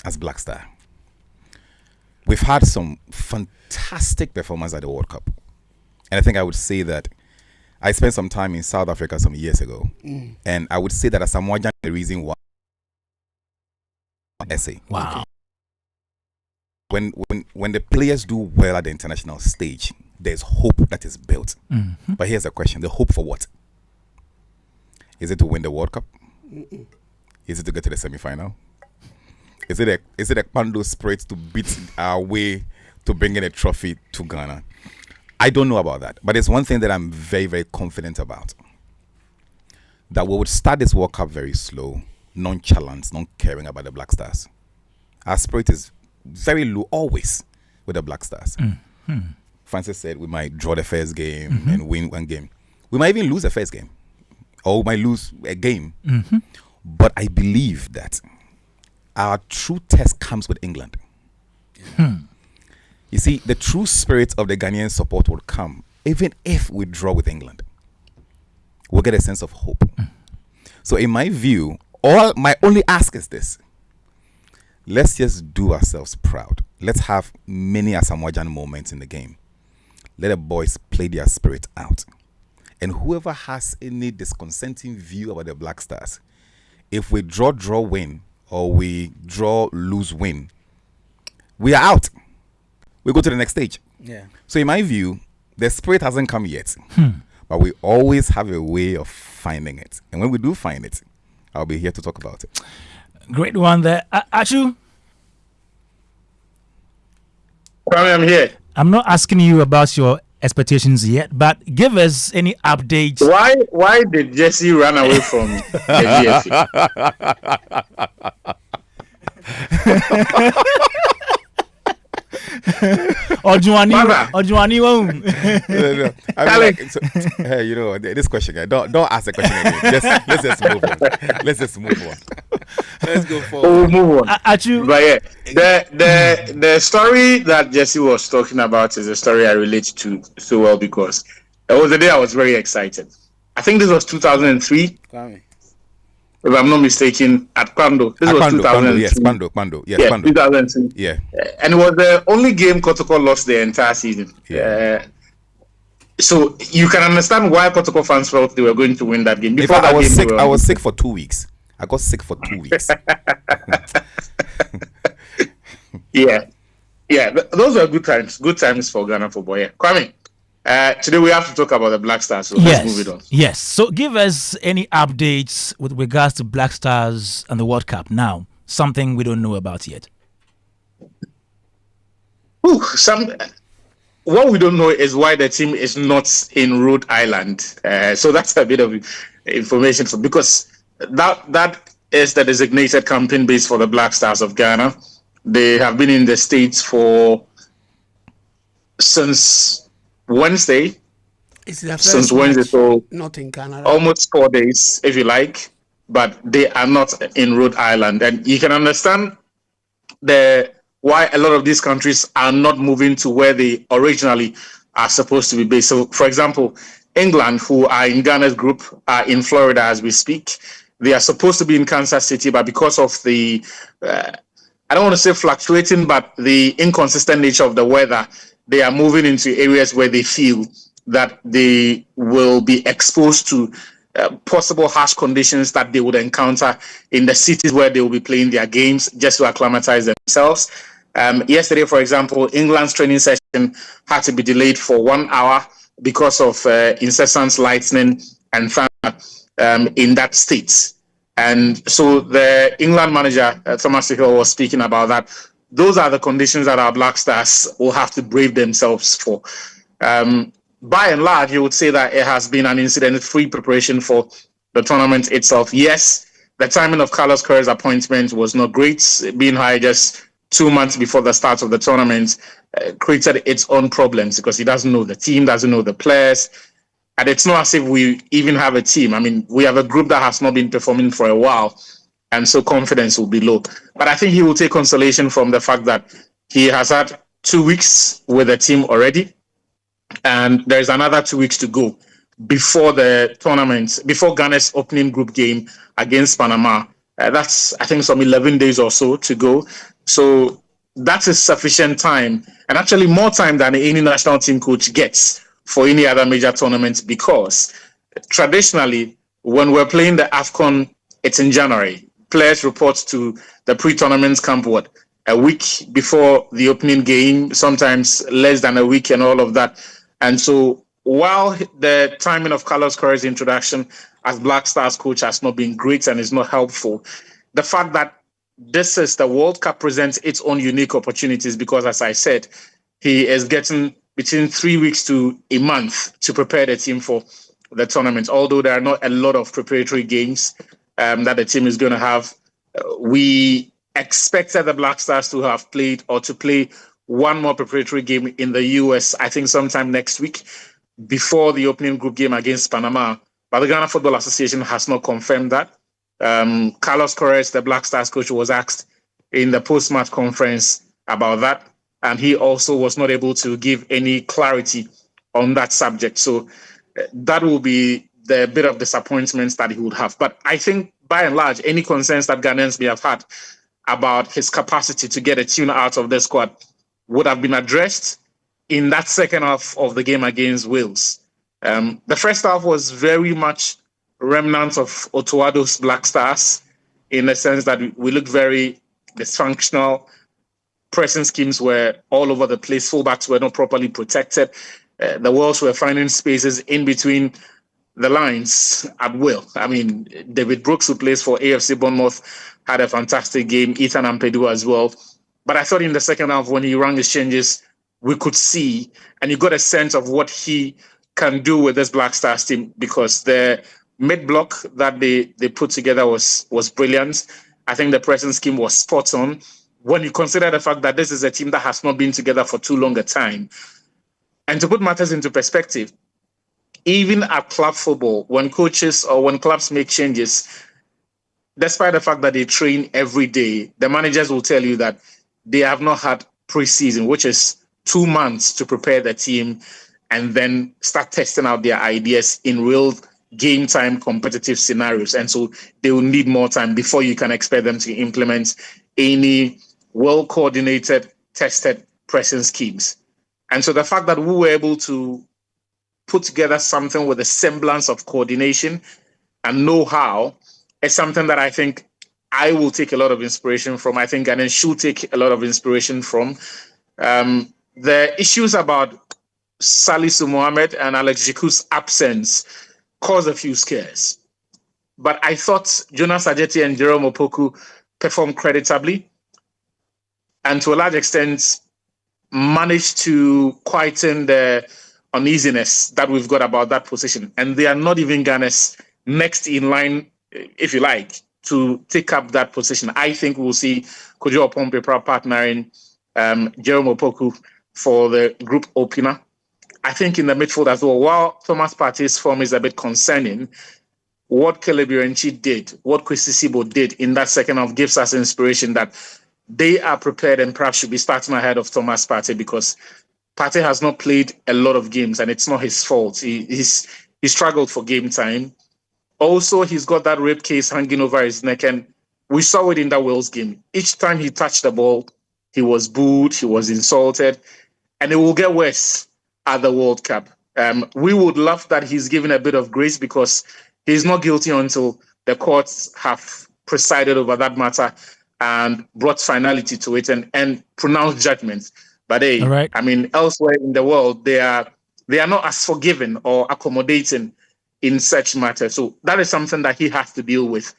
as Black Star? We've had some fantastic performance at the World Cup. And I think I would say that I spent some time in South Africa some years ago. And I would say that as Samoa, the reason why essay. Wow. When the players do well at the international stage, there's hope that is built. But here's the question: the hope for what? Is it to win the World Cup? Is it to get to the semi-final? Is it a Pando spirit to beat our way to bring in a trophy to Ghana? I don't know about that, but it's one thing that I'm very, very confident about. That we would start this World Cup very slow, nonchalant, not caring about the Black Stars. Our spirit is very low always with the Black Stars. Francis said we might draw the first game and win one game. We might even lose the first game, or we might lose a game. But I believe that our true test comes with England. You see, the true spirit of the Ghanaian support will come even if we draw with England. We'll get a sense of hope. So in my view, my only ask is this: let's just do ourselves proud. Let's have many Asamoah moments in the game. Let the boys play their spirit out. And whoever has any disconcerting view about the Black Stars, if we draw, win, or we draw, lose, win, we are out. We go to the next stage. Yeah. So in my view, the spirit hasn't come yet. But we always have a way of finding it. And when we do find it, I'll be here to talk about it. Great one there. Achu? Kwame, I'm here. I'm not asking you about your expectations yet, but give us any updates. Why did Jesse run away from the GFA? Ojuani won't. No. I mean, hey, you know, this question, guy. Don't ask the question again. Let's just move on. Let's go forward. We'll move on. Achu. But yeah, the story that Jesse was talking about is a story I relate to so well because it was the day I was very excited. I think this was 2003. Kwame. If I'm not mistaken, at Kwando. This was 2003. Yes, Kwando. Yes, Yeah, Kwando. 2003. Yeah. And it was the only game Kotoko lost the entire season. Yeah. So you can understand why Kotoko fans felt they were going to win that game. In fact, I was sick for 2 weeks. I got sick for 2 weeks. Yeah. Those were good times. Good times for Ghana football. Yeah. Kwame, today we have to talk about the Black Stars. So let's move it on. Yes. So give us any updates with regards to Black Stars and the World Cup now. Something we don't know about yet. What we don't know is why the team is not in Rhode Island. So that's a bit of information because that is the designated camping base for the Black Stars of Ghana. They have been in the States since Wednesday. It's their Since first Wednesday, match, so not in Canada. almost 4 days, if you like, but they are not in Rhode Island. And you can understand why a lot of these countries are not moving to where they originally are supposed to be based. So, for example, England, who are in Ghana's group, are in Florida as we speak. They are supposed to be in Kansas City, but because of the, I don't want to say fluctuating, but the inconsistent nature of the weather, they are moving into areas where they feel that they will be exposed to possible harsh conditions that they would encounter in the cities where they will be playing their games just to acclimatize themselves. Yesterday, for example, England's training session had to be delayed for 1 hour because of incessant lightning and thunder in that state. And so the England manager, Thomas Tuchel, was speaking about that. Those are the conditions that our Black Stars will have to brave themselves for. By and large, you would say that it has been an incident-free preparation for the tournament itself. Yes, the timing of Carlos Queiroz' appointment was not great. Being hired just 2 months before the start of the tournament created its own problems because he doesn't know the team, doesn't know the players. And it's not as if we even have a team. I mean, we have a group that has not been performing for a while, and so confidence will be low. But I think he will take consolation from the fact that he has had 2 weeks with the team already, and there's another 2 weeks to go before the tournament, before Ghana's opening group game against Panama. That's, I think, some 11 days or so to go. So that is sufficient time, and actually more time than any national team coach gets for any other major tournament, because traditionally, when we're playing the AFCON, it's in January. Players report to the pre-tournament camp, a week before the opening game, sometimes less than a week and all of that. And so while the timing of Carlos Queiroz' introduction as Black Stars coach has not been great and is not helpful, the fact that this is the World Cup presents its own unique opportunities because, as I said, he is getting between 3 weeks to a month to prepare the team for the tournament. Although there are not a lot of preparatory games that the team is going to have, we expected the Black Stars to have played or to play one more preparatory game in the US, I think sometime next week, before the opening group game against Panama. But the Ghana Football Association has not confirmed that. Carlos Queiroz, the Black Stars coach, was asked in the post-match conference about that, and he also was not able to give any clarity on that subject. So that will be the bit of disappointments that he would have. But I think, by and large, any concerns that Ghanaians may have had about his capacity to get a tune out of the squad would have been addressed in that second half of the game against Wales. The first half was very much remnants of Otuado's Black Stars, in the sense that we looked very dysfunctional. Pressing schemes were all over the place. Fullbacks were not properly protected. The Wales were finding spaces in between the lines at will. I mean, David Brooks, who plays for AFC Bournemouth, had a fantastic game. Ethan Ampadu as well. But I thought in the second half, when he ran his changes, we could see, and you got a sense of what he can do with this Black Stars team, because the mid-block that they put together was brilliant. I think the pressing scheme was spot on. When you consider the fact that this is a team that has not been together for too long a time. And to put matters into perspective, even at club football, when coaches or when clubs make changes, despite the fact that they train every day, the managers will tell you that they have not had pre-season, which is 2 months to prepare the team and then start testing out their ideas in real game time competitive scenarios. And so they will need more time before you can expect them to implement any well-coordinated, tested pressing schemes. And so the fact that we were able to put together something with a semblance of coordination and know-how is something that I think I will take a lot of inspiration from. I think Ghanaians should take a lot of inspiration from. The issues about Salisu Mohammed and Alex Jiku's absence caused a few scares. But I thought Jonas Ajeti and Jerome Opoku performed creditably and to a large extent managed to quieten the uneasiness that we've got about that position. And they are not even Ghana's next in line, if you like, to take up that position. I think we'll see Kojo Opompepra partnering Jerome Opoku for the group opener. I think in the midfield as well, while Thomas Partey's form is a bit concerning, what Caleb Irenchi did, what Kwesi Sibo did in that second half gives us inspiration that they are prepared and perhaps should be starting ahead of Thomas Partey, because Partey has not played a lot of games and it's not his fault. He struggled for game time. Also, he's got that rape case hanging over his neck, and we saw it in that Wales game. Each time he touched the ball, he was booed, he was insulted, and it will get worse at the World Cup. We would love that he's given a bit of grace, because he's not guilty until the courts have presided over that matter and brought finality to it and pronounced judgment. But hey, right. I mean, elsewhere in the world, they are not as forgiving or accommodating in such matters. So that is something that he has to deal with.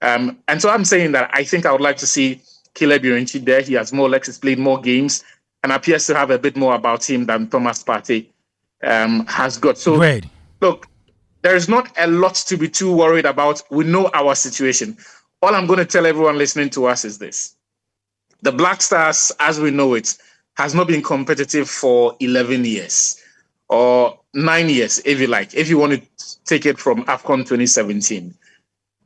And so I'm saying that I think I would like to see Caleb Irenchi there. He has more legs, he's played more games, and appears to have a bit more about him than Thomas Partey has got. So, Great. Look, there's not a lot to be too worried about. We know our situation. All I'm going to tell everyone listening to us is this. The Black Stars, as we know it, has not been competitive for 11 years or 9 years, if you like, if you want to take it from AFCON 2017.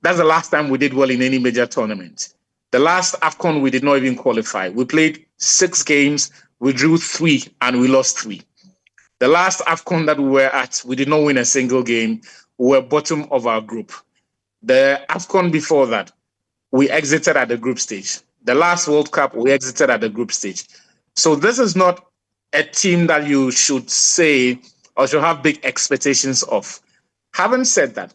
That's the last time we did well in any major tournament. The last AFCON, we did not even qualify. We played 6 games, we drew 3, and we lost 3. The last AFCON that we were at, we did not win a single game. We were bottom of our group. The AFCON before that, we exited at the group stage. The last World Cup, we exited at the group stage. So this is not a team that you should say or should have big expectations of. Having said that,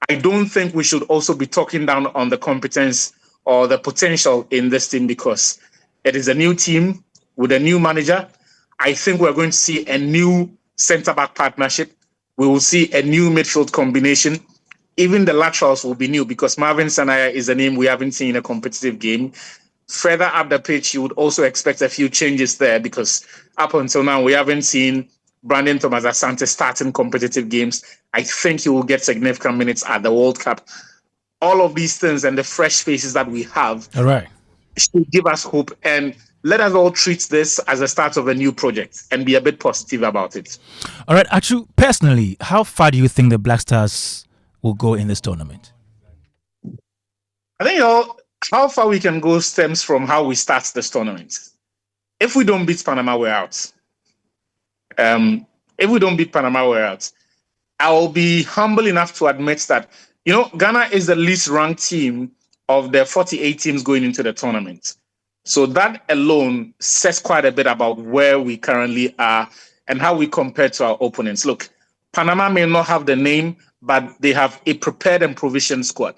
I don't think we should also be talking down on the competence or the potential in this team, because it is a new team with a new manager. I think we're going to see a new centre-back partnership. We will see a new midfield combination. Even the laterals will be new, because Marvin Sanaya is a name we haven't seen in a competitive game. Further up the pitch, you would also expect a few changes there, because up until now, we haven't seen Brandon Thomas Asante starting competitive games. I think he will get significant minutes at the World Cup. All of these things and the fresh faces that we have should give us hope, and let us all treat this as a start of a new project and be a bit positive about it. All right, Achu, personally, how far do you think the Black Stars will go in this tournament? I think how far we can go stems from how we start this tournament. If we don't beat Panama, we're out. If we don't beat Panama, we're out. I will be humble enough to admit that, Ghana is the least ranked team of the 48 teams going into the tournament. So that alone says quite a bit about where we currently are and how we compare to our opponents. Look, Panama may not have the name, but they have a prepared and provisioned squad.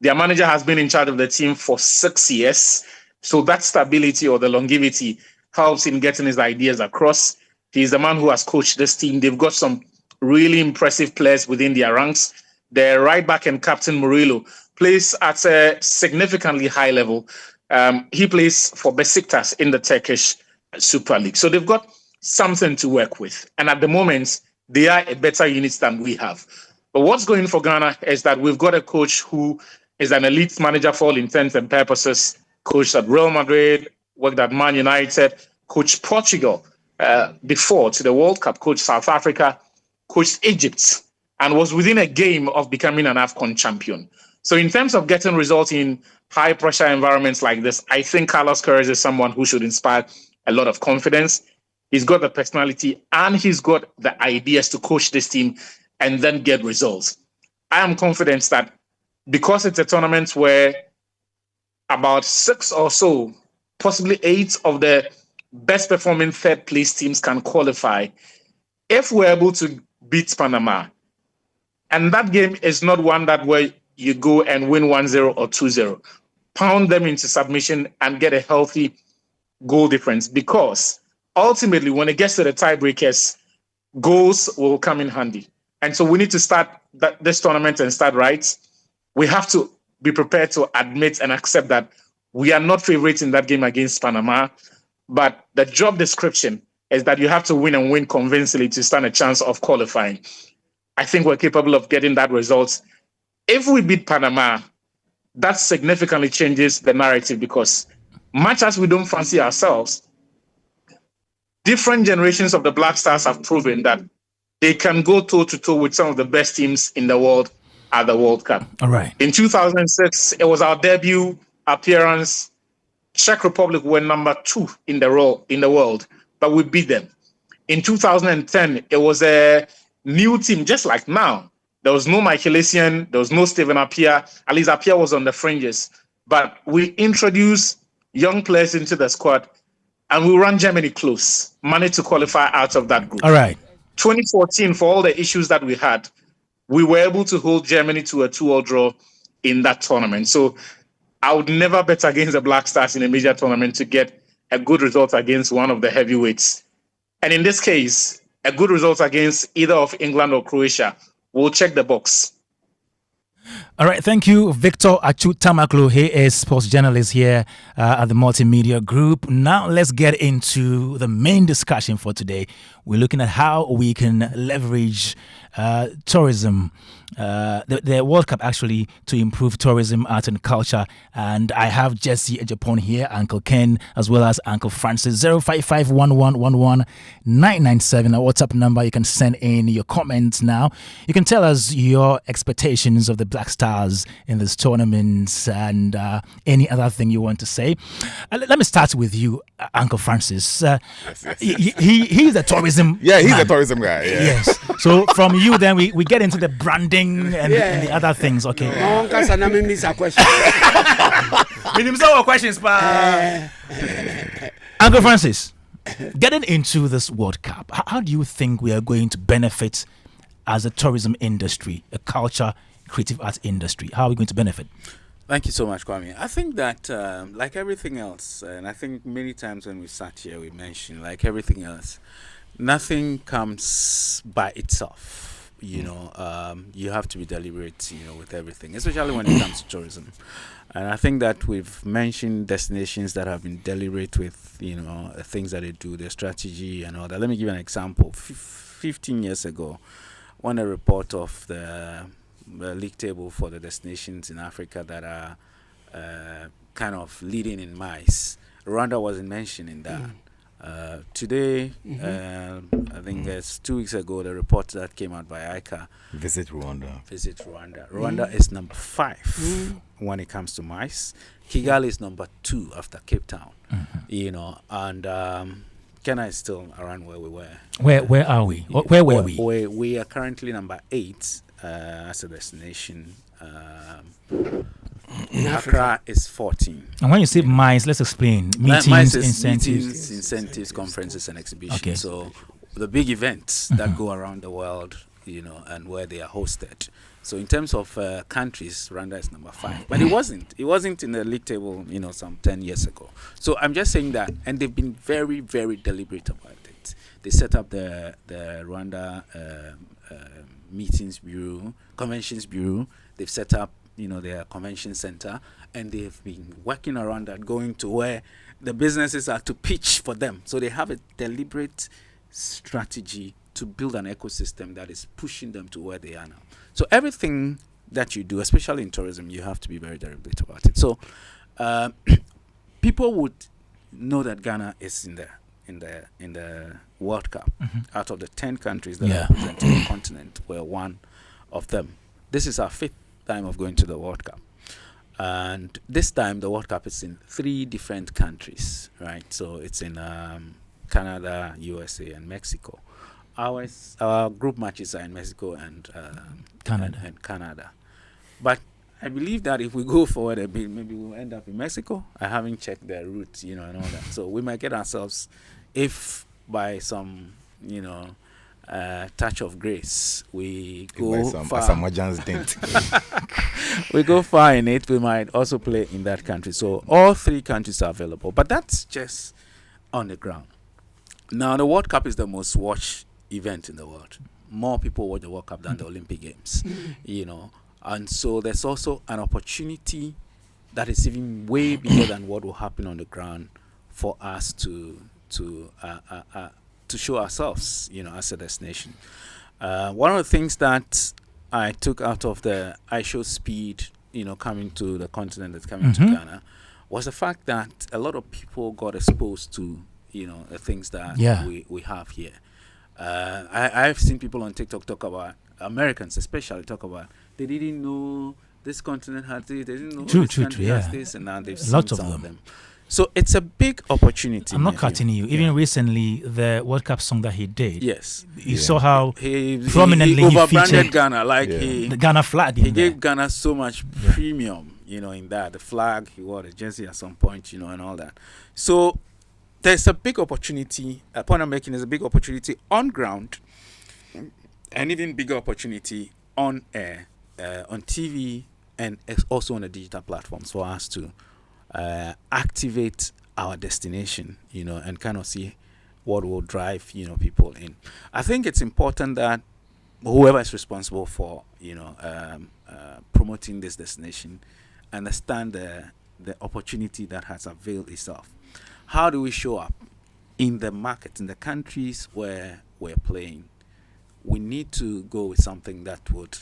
Their manager has been in charge of the team for 6 years. So that stability or the longevity helps in getting his ideas across. He's the man who has coached this team. They've got some really impressive players within their ranks. Their right back and captain Murillo plays at a significantly high level. He plays for Besiktas in the Turkish Super League. So they've got something to work with. And at the moment, they are a better unit than we have. But what's going for Ghana is that we've got a coach who is an elite manager for all intents and purposes, coached at Real Madrid, worked at Man United, coached Portugal before to the World Cup, coached South Africa, coached Egypt, and was within a game of becoming an AFCON champion. So in terms of getting results in high-pressure environments like this, I think Carlos Queiroz is someone who should inspire a lot of confidence. He's got the personality and he's got the ideas to coach this team and then get results. I am confident that because it's a tournament where about 6 or so, possibly 8 of the best performing third place teams can qualify, if we're able to beat Panama, and that game is not one that where you go and win 1-0 or 2-0, pound them into submission and get a healthy goal difference, because ultimately when it gets to the tiebreakers, goals will come in handy. And so we need to start this tournament and start right. We have to be prepared to admit and accept that we are not favorites in that game against Panama, but the job description is that you have to win and win convincingly to stand a chance of qualifying. I think we're capable of getting that result. If we beat Panama, that significantly changes the narrative, because much as we don't fancy ourselves, different generations of the Black Stars have proven that they can go toe-to-toe with some of the best teams in the world at the World Cup. All right. In 2006, it was our debut appearance. Czech Republic were number 2 in the world, but we beat them. In 2010, it was a new team, just like now. There was no Michael Essien, there was no Steven Appiah. At least Appiah was on the fringes. But we introduced young players into the squad, and we ran Germany close, managed to qualify out of that group. All right. 2014, for all the issues that we had, we were able to hold Germany to a 2-2 draw in that tournament. So I would never bet against the Black Stars in a major tournament to get a good result against one of the heavyweights. And in this case, a good result against either of England or Croatia will check the box. All right, thank you, Victor Achu Tamaklo. He is sports journalist here at the Multimedia Group. Now let's get into the main discussion for today. We're looking at how we can leverage tourism, the World Cup actually, to improve tourism, art and culture. And I have Jesse Ejapon here, Uncle Ken, as well as Uncle Francis. 0551111 our WhatsApp number. You can send in your comments now. You can tell us your expectations of the Black Stars in this tournament and any other thing you want to say. Let me start with you, Uncle Francis. He's a tourism Yeah, he's man. a tourism guy. Yeah. Yes. So from you, then we get into the branding and the other things. Okay. No, because I never miss a question. Minimum questions, pa. Uncle Francis, getting into this World Cup, how do you think we are going to benefit as a tourism industry, a culture, creative arts industry? How are we going to benefit? Thank you so much, Kwame. I think that, like everything else, and I think many times when we sat here, we mentioned, like everything else, nothing comes by itself. You have to be deliberate, with everything, especially when it comes to tourism. And I think that we've mentioned destinations that have been deliberate with, things that they do, their strategy and all that. Let me give you an example. 15 years ago, when a report of the league table for the destinations in Africa that are kind of leading in mice, Rwanda wasn't mentioned in that. Today, I think it's 2 weeks ago, the report that came out by ICA. Visit Rwanda. Rwanda is number 5 when it comes to mice. Kigali is number 2 after Cape Town. And Kenya is still around where we were. Where are we? Where were we? We are currently number 8 as a destination. in Africa. Accra is 14. And when you say MICE, let's explain. MICE Meetings, is incentives. meetings, incentives, conferences, and exhibitions. Okay. So the big events that go around the world, and where they are hosted. So in terms of countries, Rwanda is number 5. But it wasn't. It wasn't in the league table, some 10 years ago. So I'm just saying that, and they've been very, very deliberate about it. They set up the Rwanda Meetings Bureau, Conventions Bureau. They've set up, their convention center, and they've been working around that, going to where the businesses are to pitch for them. So they have a deliberate strategy to build an ecosystem that is pushing them to where they are now. So everything that you do, especially in tourism, you have to be very deliberate about it. So people would know that Ghana is in the World Cup. Out of the 10 countries that are representing the continent, we're one of them. This is our 5th time of going to the World Cup. And this time the World Cup is in 3 different countries, right? So it's in Canada, USA, and Mexico. Our group matches are in Mexico and Canada. But I believe that if we go forward a bit, maybe we'll end up in Mexico. I haven't checked their routes, and all that. So we might get ourselves, if by some, touch of grace, we go far. We go far in it. We might also play in that country. So all 3 countries are available, but that's just on the ground. Now the World Cup is the most watched event in the world. More people watch the World Cup than the Olympic Games, and so there's also an opportunity that is even way bigger than what will happen on the ground for us to show ourselves, as a destination. One of the things that I took out of the iShow Speed, coming to the continent, that's coming to Ghana, was the fact that a lot of people got exposed to, the things that we have here. I've seen people on TikTok talk about, Americans especially talk about, they didn't know this continent had this, they didn't know this country has this, and now they've seen some of them. So it's a big opportunity. I'm not cutting you. Even recently, the World Cup song that he did. Yes. You saw how he prominently he featured Ghana, the Ghana flag. He gave Ghana so much premium, in that. The flag, he wore the jersey at some point, and all that. So there's a big opportunity. A point I'm making is a big opportunity on ground, and even bigger opportunity on air, on TV, and also on the digital platforms for us to activate our destination, and kind of see what will drive, people in. I think it's important that whoever is responsible for, promoting this destination, understand the opportunity that has availed itself. How do we show up in the market, in the countries where we're playing? We need to go with something that would,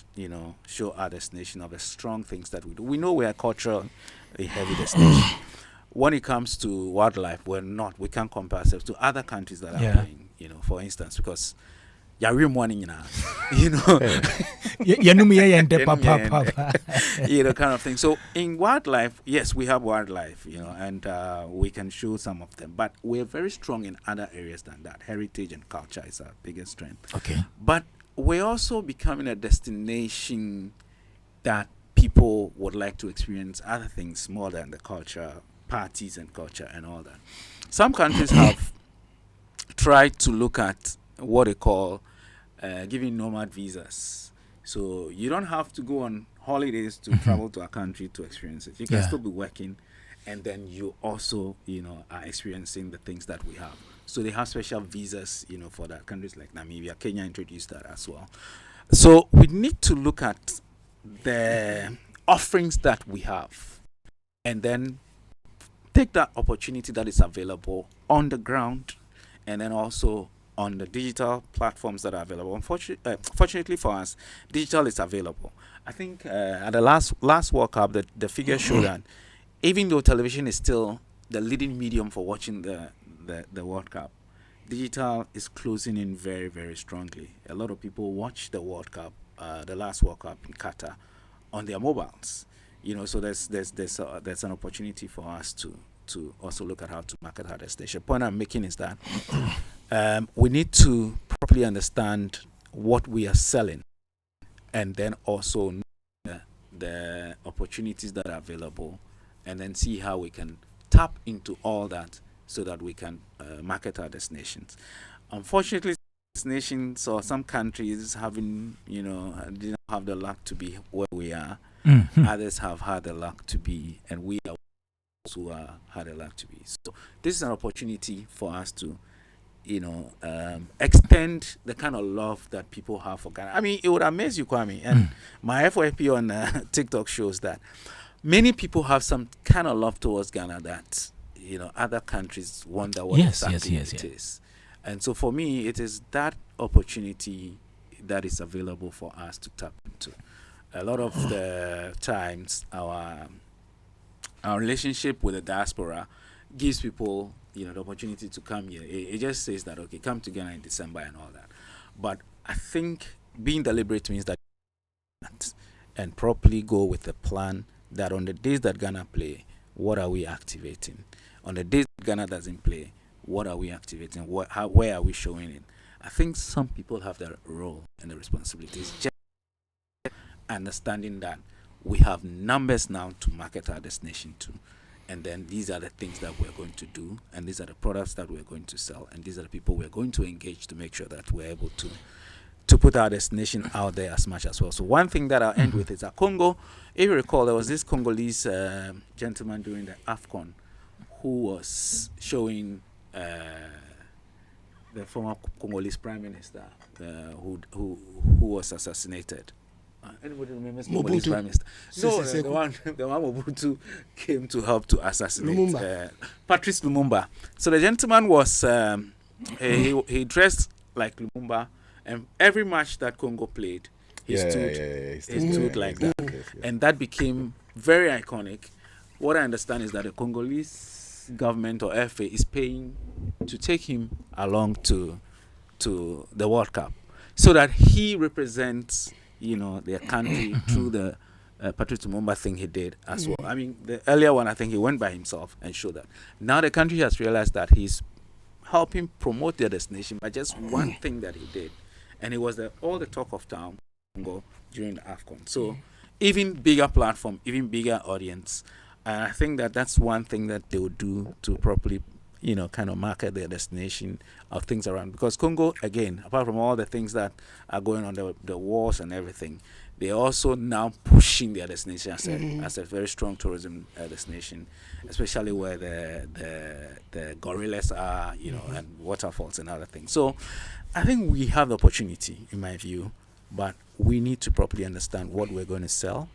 show our destination of the strong things that we do. We know we are culturally heavy destination. When it comes to wildlife, we can't compare ourselves to other countries that are playing, for instance, because kind of thing. So in wildlife, yes, we have wildlife, and we can show some of them, but we're very strong in other areas than that. Heritage and culture is our biggest strength. Okay. But we're also becoming a destination that people would like to experience other things more than the culture, parties and culture and all that. Some countries have tried to look at what they call giving nomad visas. So you don't have to go on holidays to travel to a country to experience it. You can still be working, and then you also, are experiencing the things that we have. So they have special visas, for that. Countries like Namibia, Kenya introduced that as well. So we need to look at the offerings that we have, and then take that opportunity that is available on the ground, and then also on the digital platforms that are available. Fortunately for us, digital is available. I think at the last World Cup, the figures show that even though television is still the leading medium for watching the World Cup, digital is closing in very, very strongly. A lot of people watch the World Cup, the last World Cup in Qatar, on their mobiles. So there's an opportunity for us to also look at how to market our destination. The point I'm making is that we need to properly understand what we are selling, and then also know the opportunities that are available, and then see how we can tap into all that so that we can market our destinations. Unfortunately, destinations or some countries having, didn't have the luck to be where we are. Others have had the luck to be, and we are who had the luck to be. So this is an opportunity for us to, extend the kind of love that people have for Ghana. I mean, it would amaze you, Kwame, and my FYP on TikTok shows that many people have some kind of love towards Ghana that, other countries wonder what exactly it is. And so for me, it is that opportunity that is available for us to tap into. A lot of the times, our relationship with the diaspora gives people, the opportunity to come here. It just says that, okay, come to Ghana in December and all that. But I think being deliberate means that and properly go with the plan that on the days that Ghana play, what are we activating? On the days that Ghana doesn't play, what are we activating? Where are we showing it? I think some people have the role and the responsibilities. Just understanding that we have numbers now to market our destination to, and then these are the things that we're going to do, and these are the products that we're going to sell, and these are the people we're going to engage to make sure that we're able to put our destination out there as much as well. So one thing that I'll end with is Congo. If you recall, there was this Congolese gentleman during the AFCON who was showing the former Congolese prime minister who was assassinated. Anybody remembers Congolese prime minister? No, the one Mobutu came to help to assassinate Patrice Lumumba. So the gentleman was he dressed like Lumumba, and every match that Congo played, he stood like that, and that became very iconic. What I understand is that the Congolese government or FA is paying to take him along to the World Cup, so that he represents their country through the Patrice Lumumba thing he did as well. I mean, the earlier one, I think he went by himself and showed that. Now the country has realized that he's helping promote their destination by just one thing that he did, and it was all the talk of town during the AFCON. So even bigger platform, even bigger audience. And I think that that's one thing that they would do to properly, kind of market their destination of things around. Because Congo, again, apart from all the things that are going on, the wars and everything, they're also now pushing their destination as a very strong tourism destination, especially where the gorillas are, and waterfalls and other things. So I think we have the opportunity, in my view, but we need to properly understand what we're going to sell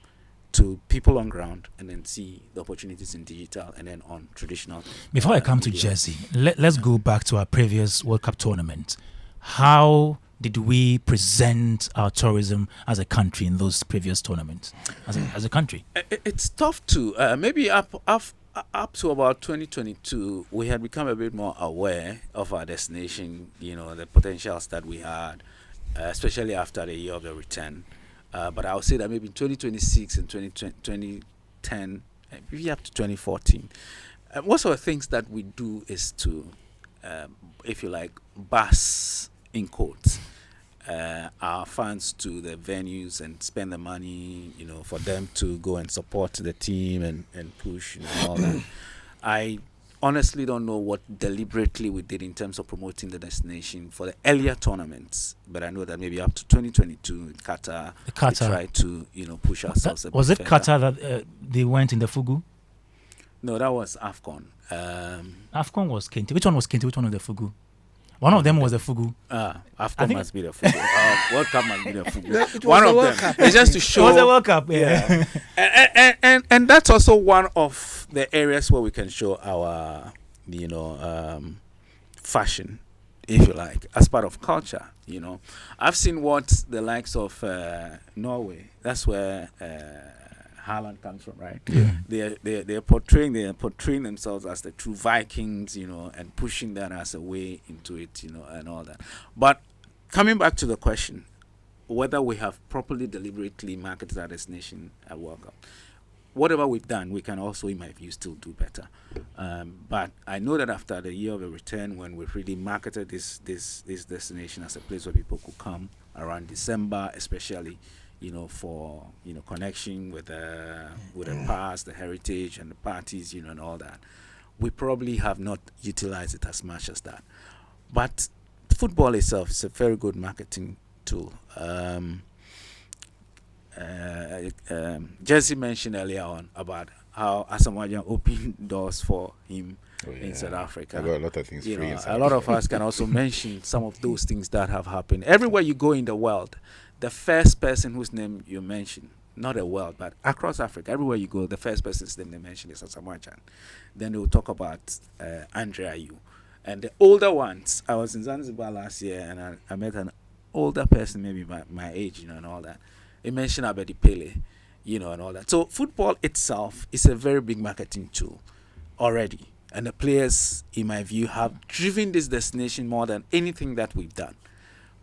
to people on ground, and then see the opportunities in digital and then on traditional. Before I come to Jesse, let's go back to our previous World Cup tournament. How did we present our tourism as a country in those previous tournaments? As a country, it's tough to maybe up to about 2022, we had become a bit more aware of our destination. The potentials that we had, especially after the year of the return. But I would say that maybe in 2026 and 2010, maybe up to 2014, most of the things that we do is to, if you like, bus, in quotes, our fans to the venues and spend the money, for them to go and support the team and push and all that. I honestly don't know what deliberately we did in terms of promoting the destination for the earlier tournaments, but I know that maybe up to 2022 in Qatar, we tried to push ourselves a bit. Was it further. Qatar that they went in the Fugu? No, that was AFCON. AFCON was Kente. Which one was Kente? Which one was the Fugu? One of them was the Fugu. AFCON must be the Fugu. World Cup must be the Fugu. It was One the of World them. Cup, It It's just to was show. the World Cup, yeah. And that's also one of the areas where we can show our, fashion, if you like, as part of culture. I've seen what the likes of Norway. That's where Haaland comes from, right? Yeah. They're portraying themselves as the true Vikings, and pushing that as a way into it, and all that. But coming back to the question, whether we have properly, deliberately marketed our destination at World Cup, whatever we've done, we can also, in my view, still do better. But I know that after the year of the return, when we've really marketed this destination as a place where people could come around December, especially, for connection with the past, the heritage, and the parties, and all that. We probably have not utilized it as much as that. But football itself is a very good marketing tool. Jesse mentioned earlier on about how Asamoah opened doors for him in South Africa. I got a lot of things free in South a lot of us can also mention some of those things that have happened. Everywhere you go in the world, the first person whose name you mention, not the world, but across Africa, everywhere you go, the first person's name they mention is Asamoah Gyan. Then they will talk about Andre Ayew. And the older ones, I was in Zanzibar last year, and I met an older person, maybe my age, and all that. He mentioned Abedi Pele, and all that. So football itself is a very big marketing tool already. And the players, in my view, have driven this destination more than anything that we've done.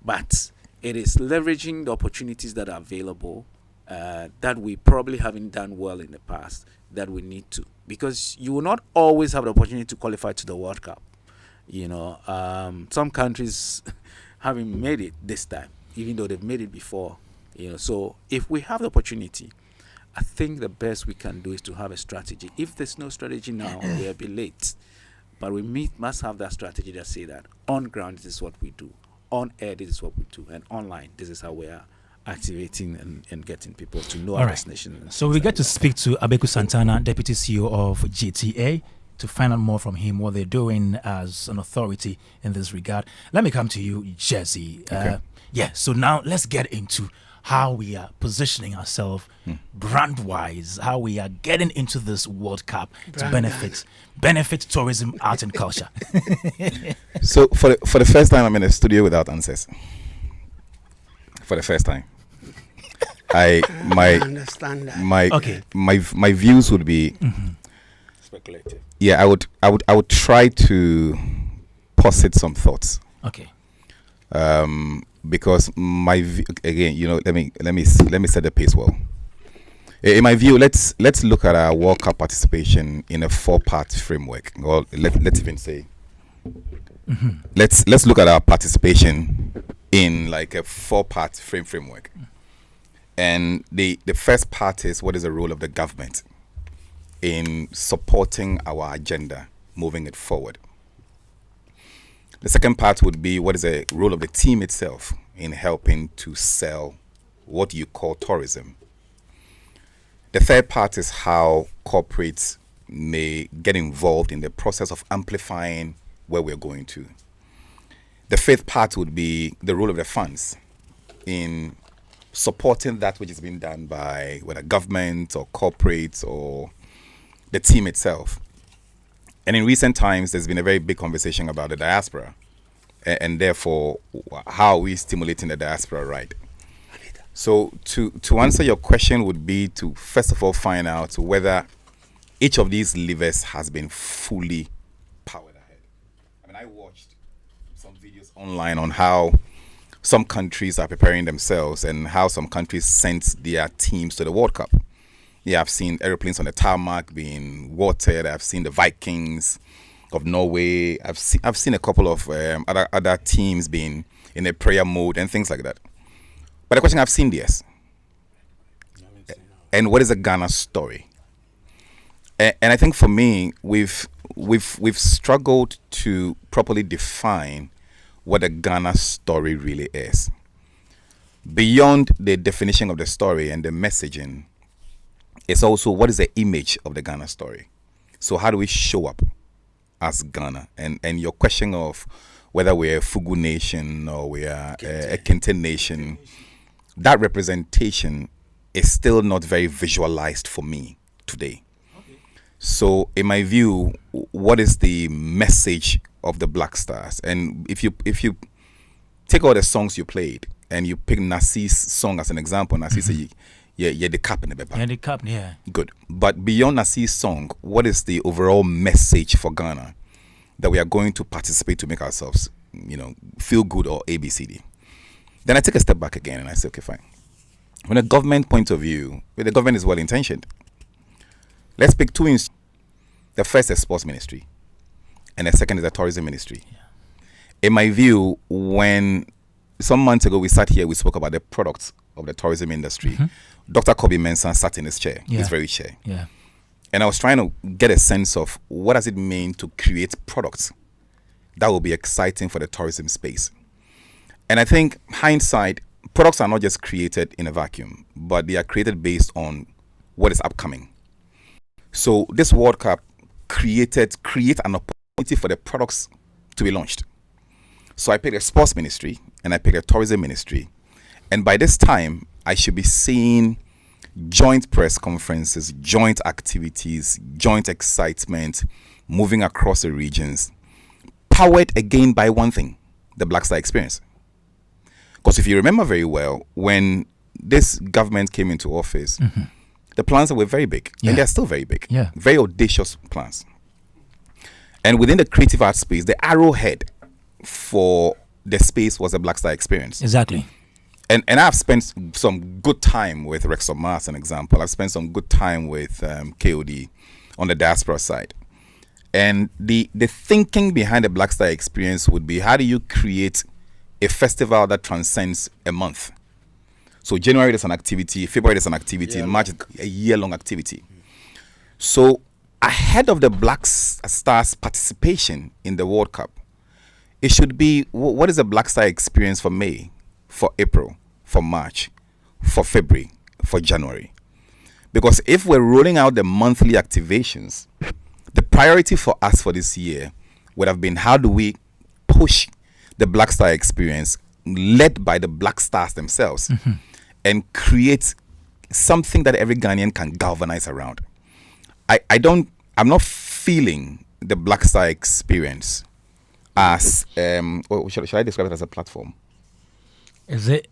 But it is leveraging the opportunities that are available that we probably haven't done well in the past that we need to. Because you will not always have the opportunity to qualify to the World Cup. Some countries haven't made it this time, even though they've made it before. So if we have the opportunity, I think the best we can do is to have a strategy. If there's no strategy now, we'll be late. But we must have that strategy that say that on ground, this is what we do. On air, this is what we do. And online, this is how we are activating and getting people to know our destination. So we get to speak to Abeku Santana, Deputy CEO of GTA, to find out more from him, what they're doing as an authority in this regard. Let me come to you, Jesse. Okay. So now let's get into how we are positioning ourselves brand-wise, how we are getting into this World Cup to benefit tourism, art, and culture. So for the first time, I'm in a studio without answers. For the first time, I understand that. my views would be speculative. Yeah, I would try to posit some thoughts. Okay. Because again, let me set the pace well. In my view, let's look at our World Cup participation in a 4-part framework. Or let's even say, let's look at our participation in like a 4-part framework. And the first part is, what is the role of the government in supporting our agenda, moving it forward. The second part would be, what is the role of the team itself in helping to sell what you call tourism. The third part is how corporates may get involved in the process of amplifying where we're going to. The fifth part would be the role of the funds in supporting that which is being done by whether government or corporates or the team itself. And in recent times, there's been a very big conversation about the diaspora, and therefore, how are we stimulating the diaspora, right? So to answer your question would be to first of all find out whether each of these levers has been fully powered ahead. I mean, I watched some videos online on how some countries are preparing themselves and how some countries sent their teams to the World Cup. Yeah, I've seen airplanes on the tarmac being watered. I've seen the Vikings of Norway. I've seen a couple of other teams being in a prayer mode and things like that. But the question, I've seen this. And what is a Ghana story? And I think for me, we've struggled to properly define what a Ghana story really is. Beyond the definition of the story and the messaging, it's also what is the image of the Ghana story. So how do we show up as Ghana? And your question of whether we're a Fugu nation or we are a Kente nation, that representation is still not very visualized for me today. Okay. So in my view, what is the message of the Black Stars? And if you take all the songs you played and you pick Nasi's song as an example, Nasi say, yeah, the cap in the paper. Yeah, the cap, yeah. Good. But beyond Nasi's song, what is the overall message for Ghana that we are going to participate to make ourselves, feel good or ABCD? Then I take a step back again and I say, okay, fine. From a government point of view, the government is well-intentioned. Let's pick two institutions. The first is sports ministry, and the second is the tourism ministry. Yeah. In my view, when some months ago, we sat here, we spoke about the products of the tourism industry. Dr. Kobe Mensah sat in his chair, his very chair. Yeah. And I was trying to get a sense of what does it mean to create products that will be exciting for the tourism space. And I think hindsight, products are not just created in a vacuum, but they are created based on what is upcoming. So this World Cup create an opportunity for the products to be launched. So I picked a sports ministry and I picked a tourism ministry. And by this time, I should be seeing joint press conferences, joint activities, joint excitement moving across the regions, powered again by one thing, the Black Star Experience. Because if you remember very well, when this government came into office, the plans were very big, and they're still very big, very audacious plans. And within the creative art space, the arrowhead for the space was the Black Star Experience. Exactly. And I've spent some good time with Rexomar, as an example. I've spent some good time with KOD on the diaspora side. And the thinking behind the Black Star Experience would be, how do you create a festival that transcends a month? So January there's an activity, February there's an activity, March a year-long activity. So ahead of the Black Stars participation in the World Cup, it should be, what is the Black Star Experience for May, for April, for March, for February, for January? Because if we're rolling out the monthly activations, the priority for us for this year would have been, how do we push the Black Star Experience led by the Black Stars themselves and create something that every Ghanaian can galvanize around? I'm not feeling the Black Star Experience as should I describe it as a platform? Is it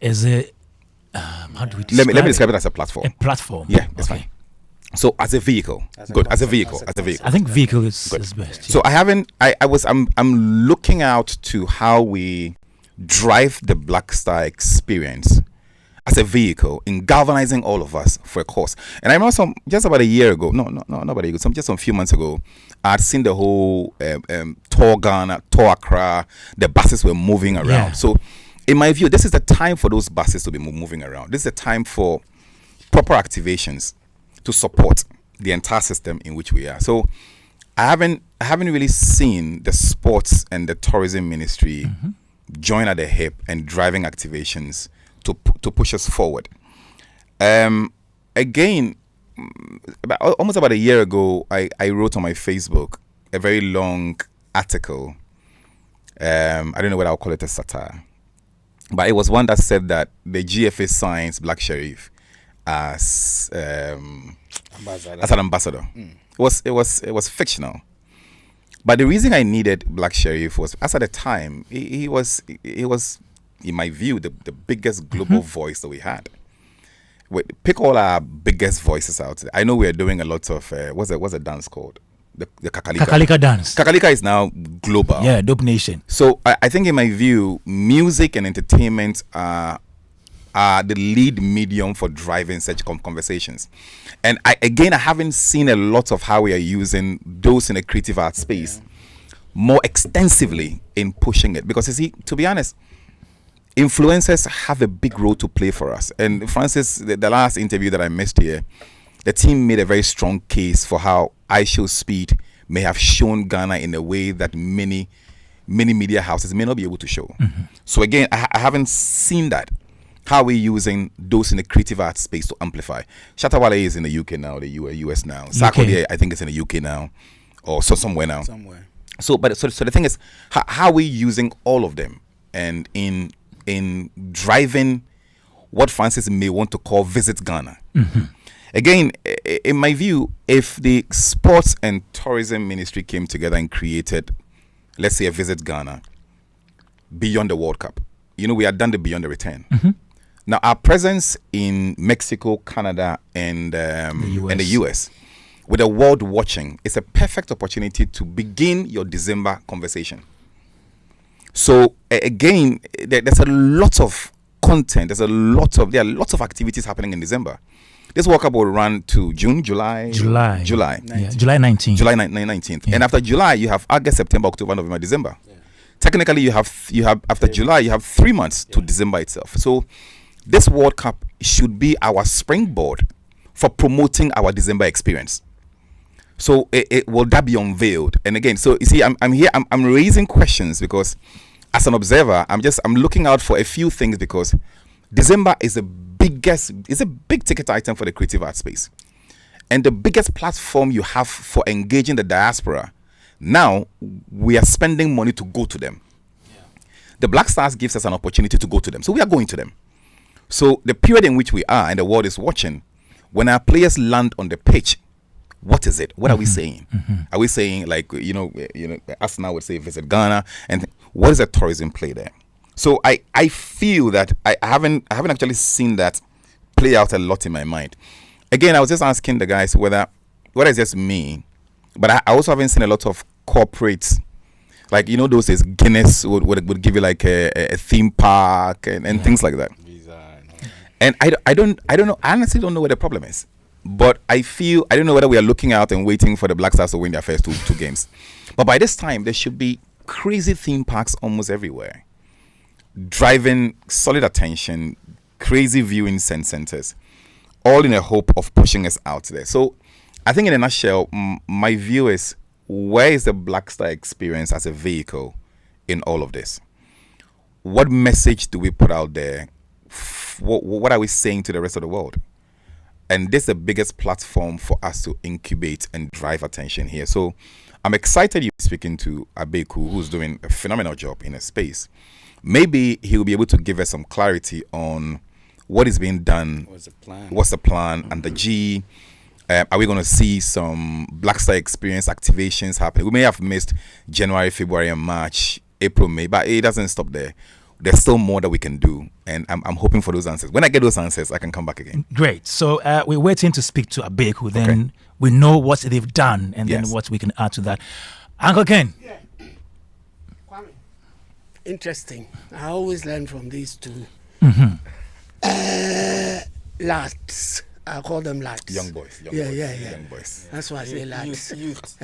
how do we describe let me describe it as a platform. A platform. Yeah, that's fine. So as a vehicle, as a vehicle. I think vehicle is best. So I'm looking out to how we drive the Black Star Experience as a vehicle in galvanizing all of us for a cause. And I remember just about a year ago, not about a year ago, just a few months ago, I'd seen the whole Tour Ghana, Tour Accra, the buses were moving around. Yeah. So in my view, this is the time for those buses to be moving around. This is the time for proper activations to support the entire system in which we are. So I haven't really seen the sports and the tourism ministry join at the hip and driving activations to push us forward. Again, almost about a year ago, I wrote on my Facebook a very long article. I don't know whether I'll call it a satire, but it was one that said that the GFA signs Black Sheriff as an ambassador. It was fictional, but the reason I needed Black Sheriff was, as at the time, he was in my view the biggest global voice that we had. Pick all our biggest voices out. I know we are doing a lot of what's the dance called? The Kakalika dance. Kakalika is now global. Yeah, dope nation. So I think in my view, music and entertainment are the lead medium for driving such conversations. And I haven't seen a lot of how we are using those in the creative art space more extensively in pushing it. Because you see, to be honest, influencers have a big role to play for us. And Francis, the last interview that I missed here, the team made a very strong case for how iShowSpeed may have shown Ghana in a way that many media houses may not be able to show. So again, I haven't seen that. How are we using those in the creative art space to amplify? Shatawale is in the UK now, the US now. Sarkodie, I think, is in the UK now, or so somewhere now. So the thing is, how are we using all of them, and in driving what Francis may want to call Visit Ghana? Again, in my view, if the sports and tourism ministry came together and created, let's say, a Visit Ghana beyond the World Cup, we had done the beyond the return. Now, our presence in Mexico, Canada, and the US, with the world watching, is a perfect opportunity to begin your December conversation. So again, there's a lot of content. There are lots of activities happening in December. This World Cup will run to July 19th. July 19th. And after July, you have August, September, October, November, December. technically you have after July you have 3 months to December itself. So this World Cup should be our springboard for promoting our December experience. So will that be unveiled? And again, so you see, I'm here. I'm raising questions because, as an observer, I'm looking out for a few things because December is a big ticket item for the creative art space, and the biggest platform you have for engaging the diaspora. Now we are spending money to go to them. The Black Stars gives us an opportunity to go to them, so we are going to them. So the period in which we are and the world is watching, when our players land on the pitch, what is it? What are we saying? Are we saying, like, us now would say visit Ghana, and what is the tourism play there? So I feel that I haven't actually seen that play out a lot in my mind. Again, I was just asking the guys whether it's just me, but I also haven't seen a lot of corporates, like, those days Guinness would give you like a theme park and things like that. And I don't know. I honestly don't know where the problem is. But I don't know whether we are looking out and waiting for the Black Stars to win their first two games. But by this time, there should be crazy theme parks almost everywhere, driving solid attention, crazy viewing centers, all in a hope of pushing us out there. So I think in a nutshell, my view is, where is the Black Star experience as a vehicle in all of this? What message do we put out there? What are we saying to the rest of the world? And this is the biggest platform for us to incubate and drive attention here. So I'm excited you're speaking to Abeku, who's doing a phenomenal job in a space. Maybe he'll be able to give us some clarity on what is being done. What's the plan? And the G. Are we going to see some Black Star experience activations happen? We may have missed January, February, and March, April, May, but it doesn't stop there. There's still more that we can do, and I'm hoping for those answers. When I get those answers, I can come back again. Great. So we're waiting to speak to Abeku. Then we know what they've done, and then what we can add to that. Uncle Ken. Yeah. Kwame. Interesting. I always learn from these two lads. I call them lads. Young boys. Young boys. That's why I say lads. Youth.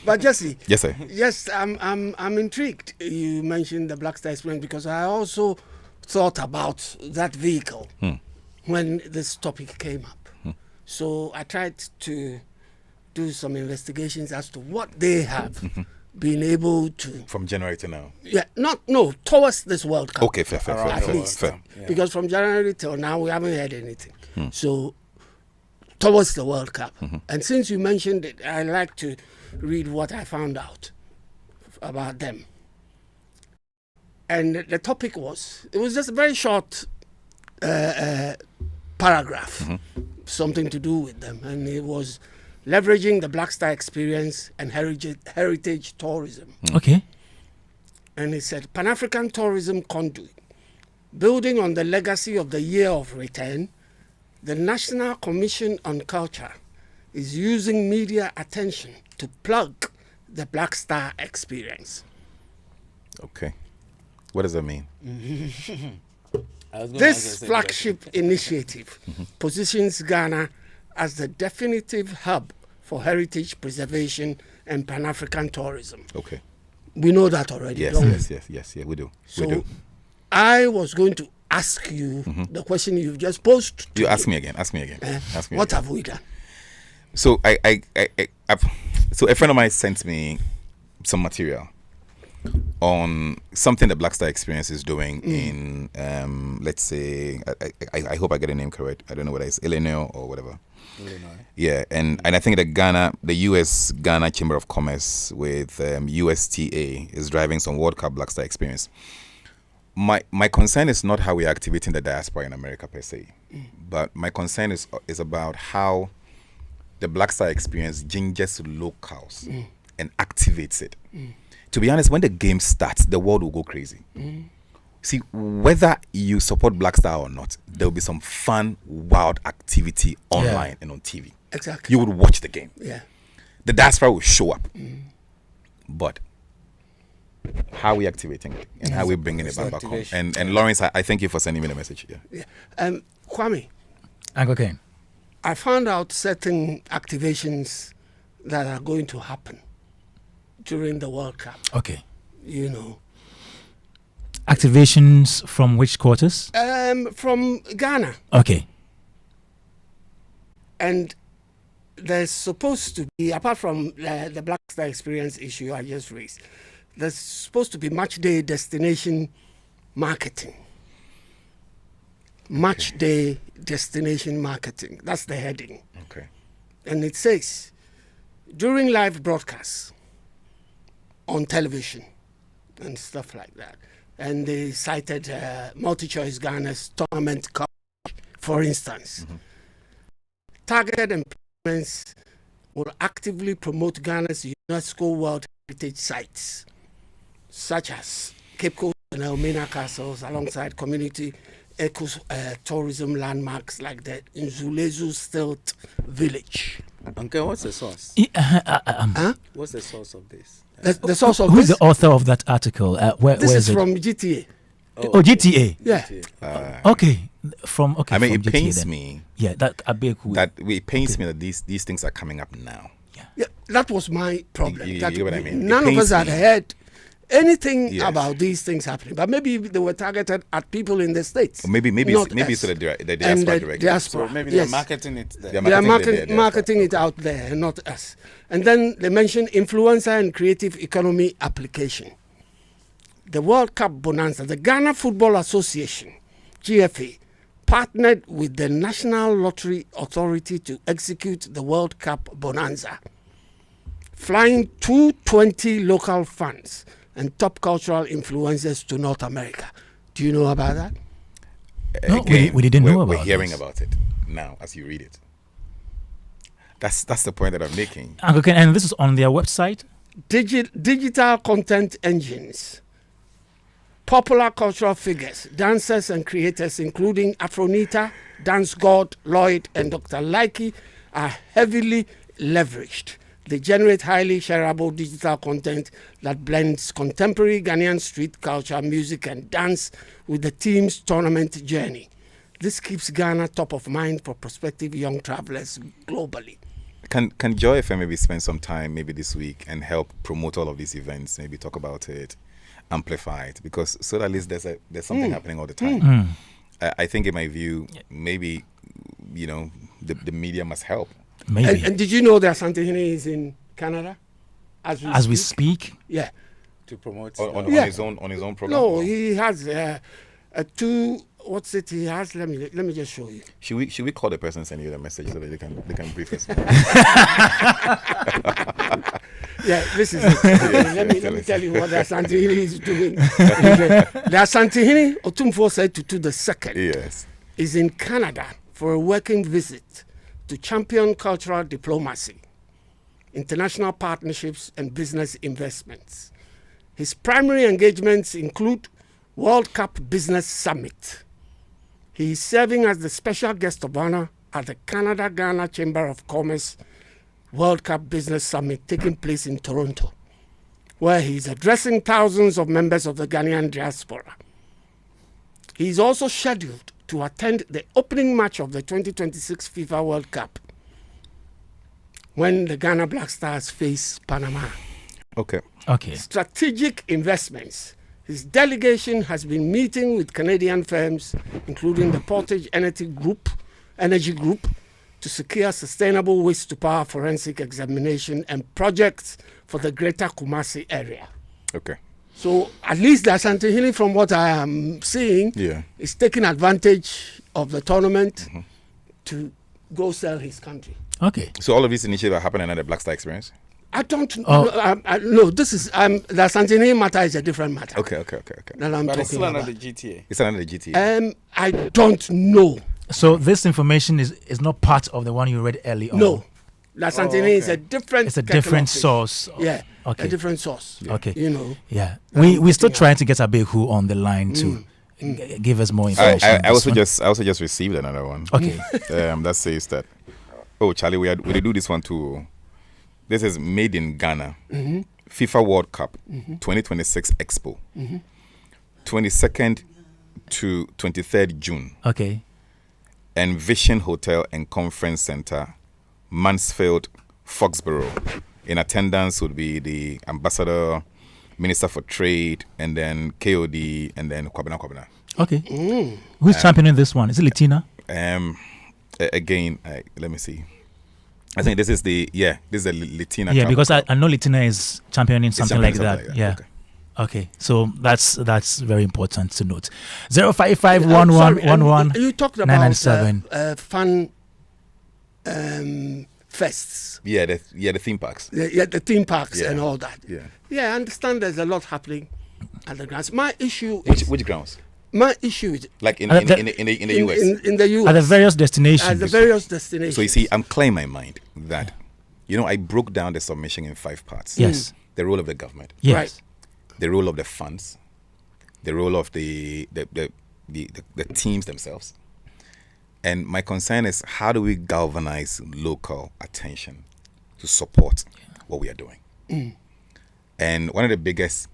But Jesse, yes, sir. Yes, I'm intrigued. You mentioned the Black Star experience because I also thought about that vehicle when this topic came up. So I tried to do some investigations as to what they have been able to. From January to now. Yeah, towards this World Cup. Okay, fair. At least, fair. Because from January till now we haven't heard anything. So towards the World Cup, and since you mentioned it, I like to read what I found out about them. And the topic was just a very short paragraph, something to do with them, and it was leveraging the Black Star experience and heritage tourism. Okay. And it said, Pan-African tourism conduit. Building on the legacy of the Year of Return, the National Commission on Culture is using media attention to plug the Black Star experience. Okay. What does that mean? This flagship initiative positions Ghana as the definitive hub for heritage preservation and Pan-African tourism. Okay. We know that already. Yes, we do. So I was going to ask you the question you've just posed. You ask me again. What have we done? So so a friend of mine sent me some material on something the Black Star Experience is doing in let's say I hope I get the name correct. I don't know whether it's Illinois or whatever. Illinois. Yeah, and I think the US Ghana Chamber of Commerce with USTA is driving some World Cup Black Star Experience. My concern is not how we are activating the diaspora in America per se, but my concern is about how the Black Star Experience gingers locals and activates it. To be honest, when the game starts, the world will go crazy. See, whether you support Black Star or not, there will be some fun, wild activity online and on TV. Exactly. You would watch the game. Yeah. The diaspora will show up. But how are we activating it and how are we bringing it back home? And Lawrence, I thank you for sending me the message. Kwame. Okay. I found out certain activations that are going to happen during the World Cup. Okay. You know, Activations from which quarters? from Ghana, Okay. and there's supposed to be, apart from the Black Star Experience issue I just raised, there's supposed to be match day destination marketing. Match day destination marketing. That's the heading. Okay. And it says, during live broadcasts on television and stuff like that. And they cited MultiChoice Ghana's tournament coverage, for instance. Targeted employments will actively promote Ghana's UNESCO World Heritage sites, such as Cape Coast and Elmina castles, alongside community eco-tourism landmarks like the Nzulezu Stilt Village. Uncle, what's the source? Huh? What's the source of this? The source of Who's this? the author of that article? Where This is it? from GTA. Oh, GTA. Yeah. Okay. I mean, from it GTA pains then. me Yeah, that Abeku. that it pains me that these things are coming up now. Yeah, that was my problem. You that get what I mean? It None of pains us had me. heard anything Yes. about these things happening, but maybe they were targeted at people in the States. Or maybe not it's us. the diaspora And the directly. diaspora. So maybe yes. they're marketing it there. They are marketing marketing it out there, and not us. And then they mentioned influencer and creative economy application. The World Cup Bonanza, the Ghana Football Association, GFA, partnered with the National Lottery Authority to execute the World Cup Bonanza, flying 220 local fans and top cultural influencers to North America. Do you know about that? No, we didn't know We're about hearing this. about it now as you read it. That's the point that I'm making. Uncle Ken, and this is on their website? Digital content engines, popular cultural figures, dancers and creators, including Afronita, Dance God, Lloyd, and Dr. Likey, are heavily leveraged. They generate highly shareable digital content that blends contemporary Ghanaian street culture, music, and dance with the team's tournament journey. This keeps Ghana top of mind for prospective young travelers globally. Can Joy FM maybe spend some time maybe this week and help promote all of these events? Maybe talk about it, amplify it, because so that at least there's something happening all the time. I think in my view, maybe the media must help. Maybe. And did you know that Santihini is in Canada As we speak? Yeah. To promote on Yeah. his own program. No, he has two. What's it? He has. Let me just show you. Should we call the person sending you the message so that they can brief us? Yeah, this is it. let me tell you what the Santihini is doing. The Santihini Otumfo said to the second Yes. is in Canada for a working visit to champion cultural diplomacy, international partnerships, and business investments. His primary engagements include World Cup Business Summit. He is serving as the special guest of honor at the Canada-Ghana Chamber of Commerce World Cup Business Summit taking place in Toronto, where he is addressing thousands of members of the Ghanaian diaspora. He is also scheduled to attend the opening match of the 2026 FIFA World Cup when the Ghana Black Stars face Panama. Okay. Strategic investments. His delegation has been meeting with Canadian firms, including the Portage Energy Group, to secure sustainable waste-to-power forensic examination and projects for the Greater Kumasi area. Okay. So at least the Santihini, from what I am seeing, is taking advantage of the tournament to go sell his country. Okay. So all of these initiatives are happening at the Black Star Experience? I don't know. No, this is the Santihini matter is a different matter. Okay. That I'm But it's still talking under about. the GTA. It's under the GTA. I don't know. So this information is not part of the one you read early on? No. La Santini is okay. a different. It's a kettle different of fish. source. Yeah. Okay. A different source. Okay. You know. Yeah. We're still trying to get Abeku on the line to give us more information. I also just received another one. Okay. That says that. Oh, Charlie, we do this one too. This is made in Ghana. FIFA World Cup 2026 Expo. 22nd to 23rd June. Okay. And Vision Hotel and Conference Center, Mansfield, Foxborough. In attendance would be the ambassador, minister for trade, and then KOD, and then Kwabena. Okay. Who's championing this one? Is it Latina? Again, let me see. I think this is the Latina. Yeah, because I know Latina is championing something like that. Yeah. Okay. So that's very important to note. 0551111. You talked about fun fests. Yeah, the theme parks. The theme parks and all that. Yeah, I understand there's a lot happening at the grounds. My issue is which grounds? My issue is like in the US. In the US. At the various destinations. So you see, I'm clearing my mind that I broke down the submission in 5 parts. Yes. The role of the government. Yes. Right. The role of the funds, the role of the teams themselves. And my concern is, how do we galvanize local attention to support what we are doing? And one of the biggest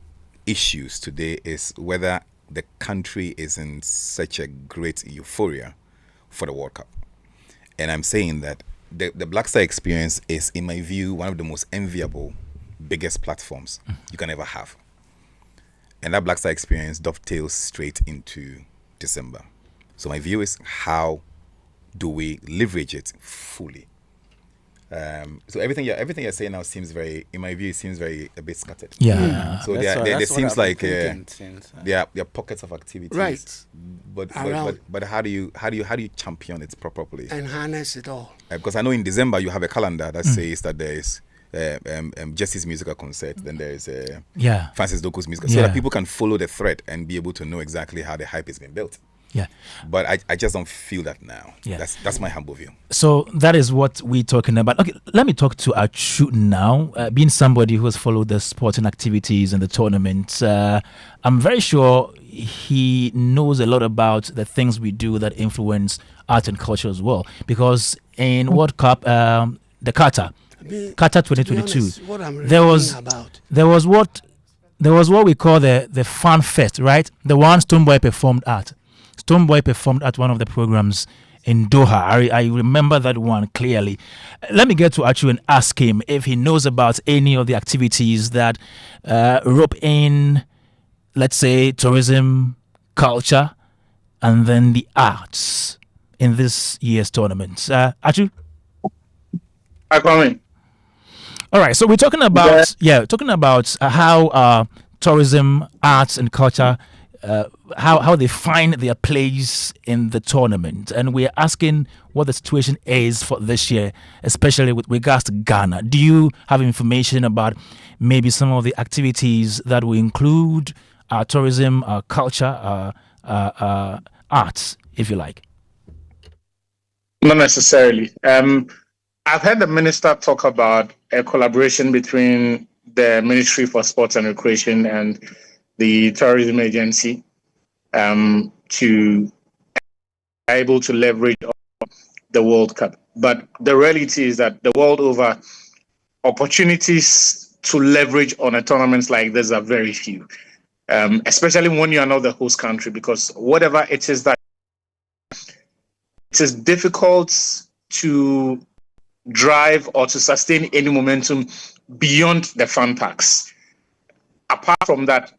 issues today is whether the country is in such a great euphoria for the World Cup. And I'm saying that the Black Star experience is, in my view, one of the most enviable, biggest platforms you can ever have. And that Black Star experience dovetails straight into December. So my view is, how do we leverage it fully? So everything you're saying now seems very, in my view, a bit scattered. Yeah. So there seems like there are pockets of activities. Right. But how do you champion it properly and harness it all? Because I know in December you have a calendar that says that there is Jesse's musical concert, then there is Francis Doku's musical, so that people can follow the thread and be able to know exactly how the hype has been built. Yeah. But I just don't feel that now. Yeah. That's my humble view. So that is what we're talking about. Okay, let me talk to Achu now. Being somebody who has followed the sporting activities and the tournament, I'm very sure he knows a lot about the things we do that influence art and culture as well. Because in World Cup, the Qatar 2022, there was what we call the fan fest, right? The one Stonebwoy performed at. Stonebwoy performed at one of the programs in Doha. I remember that one clearly. Let me get to Achu and ask him if he knows about any of the activities that rope in, let's say, tourism, culture, and then the arts in this year's tournament. Achu? Hi, Kwame. All right, so we're talking about how tourism, arts, and culture, how they find their place in the tournament, and we're asking what the situation is for this year, especially with regards to Ghana. Do you have information about maybe some of the activities that will include tourism, culture, arts, if you like? Not necessarily. I've heard the minister talk about a collaboration between the Ministry for Sports and Recreation and the Tourism Agency to be able to leverage the World Cup. But the reality is that the world over, opportunities to leverage on a tournament like this are very few, especially when you are not the host country, because whatever it is that it is difficult to drive or to sustain any momentum beyond the fun packs. Apart from that,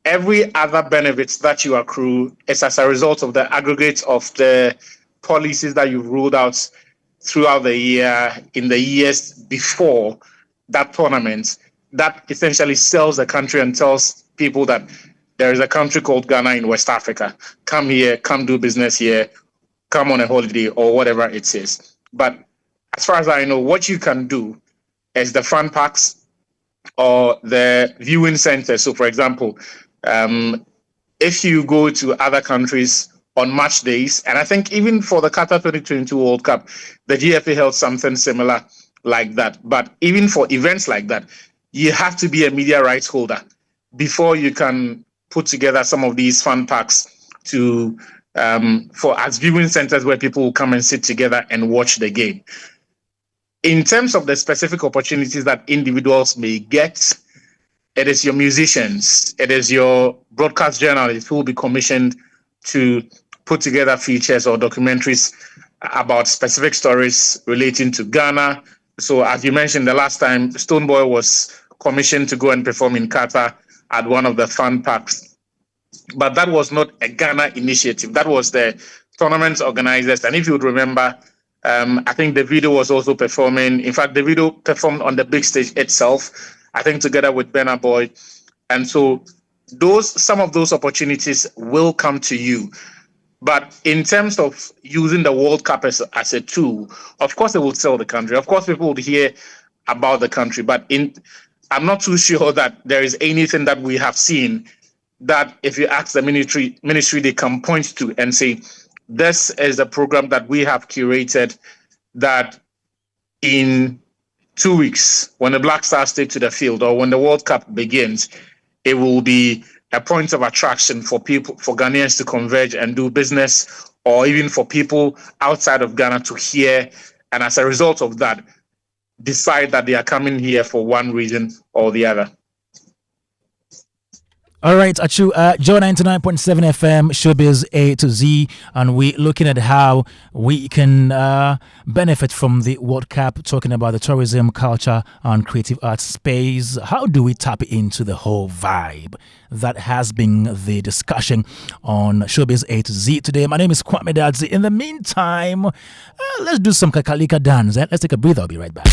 every other benefits that you accrue is as a result of the aggregate of the policies that you've rolled out throughout the year, in the years before that tournament, that essentially sells the country and tells people that there is a country called Ghana in West Africa. Come here, come do business here, come on a holiday, or whatever it is. But as far as I know, what you can do is the fun packs or the viewing centers. So, for example, if you go to other countries on match days, and I think even for the Qatar 2022 World Cup, the GFA held something similar like that. But even for events like that, you have to be a media rights holder before you can put together some of these fun packs to for as viewing centers where people will come and sit together and watch the game. In terms of the specific opportunities that individuals may get, it is your musicians, it is your broadcast journalists who will be commissioned to put together features or documentaries about specific stories relating to Ghana, So as you mentioned the last time, Stoneboy was commissioned to go and perform in Qatar at one of the fun parks. But that was not a Ghana initiative. That was the tournament's organizers. And if you would remember, I think Davido was also performing. In fact, Davido performed on the big stage itself, I think together with Burna Boy. And so some of those opportunities will come to you. But in terms of using the World Cup as a tool, of course it will sell the country. Of course people would hear about the country. But I'm not too sure that there is anything that we have seen that if you ask the ministry, they can point to and say, this is a program that we have curated that in 2 weeks, when the Black Stars take to the field or when the World Cup begins, it will be a point of attraction for people, for Ghanaians to converge and do business, or even for people outside of Ghana to hear, and as a result of that, decide that they are coming here for one reason or the other. All right, Achu, Joe 99.7 FM, Showbiz A to Z, and we're looking at how we can benefit from the World Cup, talking about the tourism, culture, and creative arts space. How do we tap into the whole vibe? That has been the discussion on Showbiz A to Z today. My name is Kwame Dadzie. In the meantime, let's do some kakalika dance. Let's take a breather. I'll be right back.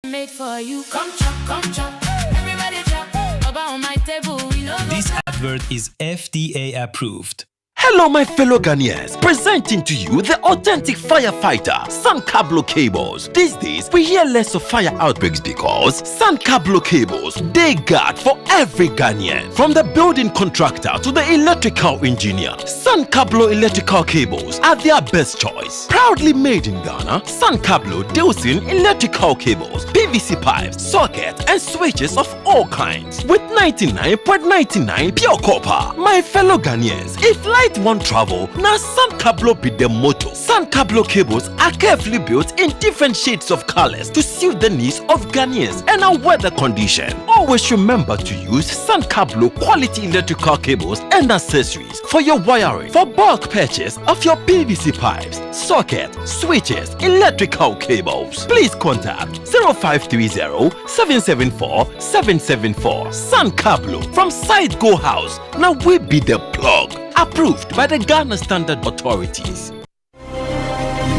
Made for you. Come chop. Everybody chop. About on my table, we know. This advert is FDA approved. Hello, my fellow Ghanaians. Presenting to you the authentic firefighter, Sun Cablo Cables. These days, we hear less of fire outbreaks because Sun Cablo Cables, they guard for every Ghanaian. From the building contractor to the electrical engineer, Sun San Cablo electrical cables are their best choice. Proudly made in Ghana, San Cablo deals in electrical cables, PVC pipes, sockets, and switches of all kinds with 99.99 pure copper. My fellow Ghanaians, if light won't travel, now San Cablo be the motto. San Cablo cables are carefully built in different shades of colors to suit the needs of Ghanaians and our weather condition. Always remember to use San Cablo quality electrical cables and accessories for your wiring. For bulk purchase of your PVC pipes, socket, switches, electrical cables, please contact 0530-774-774. San Cablo from Side Go House. Now we be the plug. Approved by the Ghana Standard Authorities.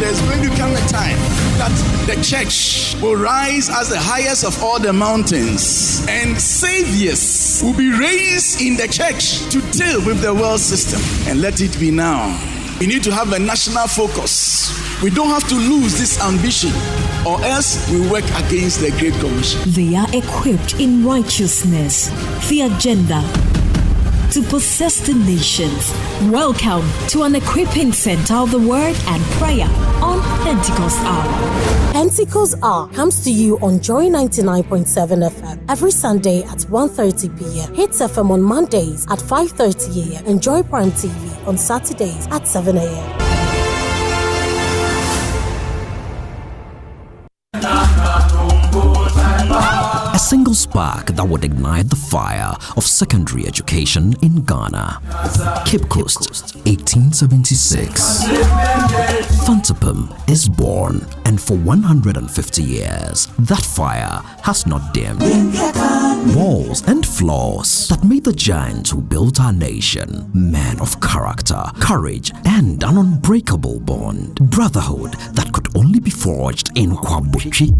There's going to come a time that the church will rise as the highest of all the mountains, and saviors will be raised in the church to deal with the world system. And let it be now. We need to have a national focus. We don't have to lose this ambition, or else we work against the Great Commission. They are equipped in righteousness, the agenda to possess the nations. Welcome to an equipping center of the word and prayer on Pentecost Hour. Pentecost Hour comes to you on Joy 99.7 FM every Sunday at 1:30 p.m. Hits FM on Mondays at 5:30 a.m. and Joy Prime TV on Saturdays at 7 a.m. A single spark that would ignite the fire of secondary education in Ghana. Cape Coast, 1876. Fantapum is born, and for 150 years, that fire has not dimmed. Walls and floors that made the giants who built our nation men of character, courage, and an unbreakable bond. Brotherhood that could only be forged in Kwabuchi.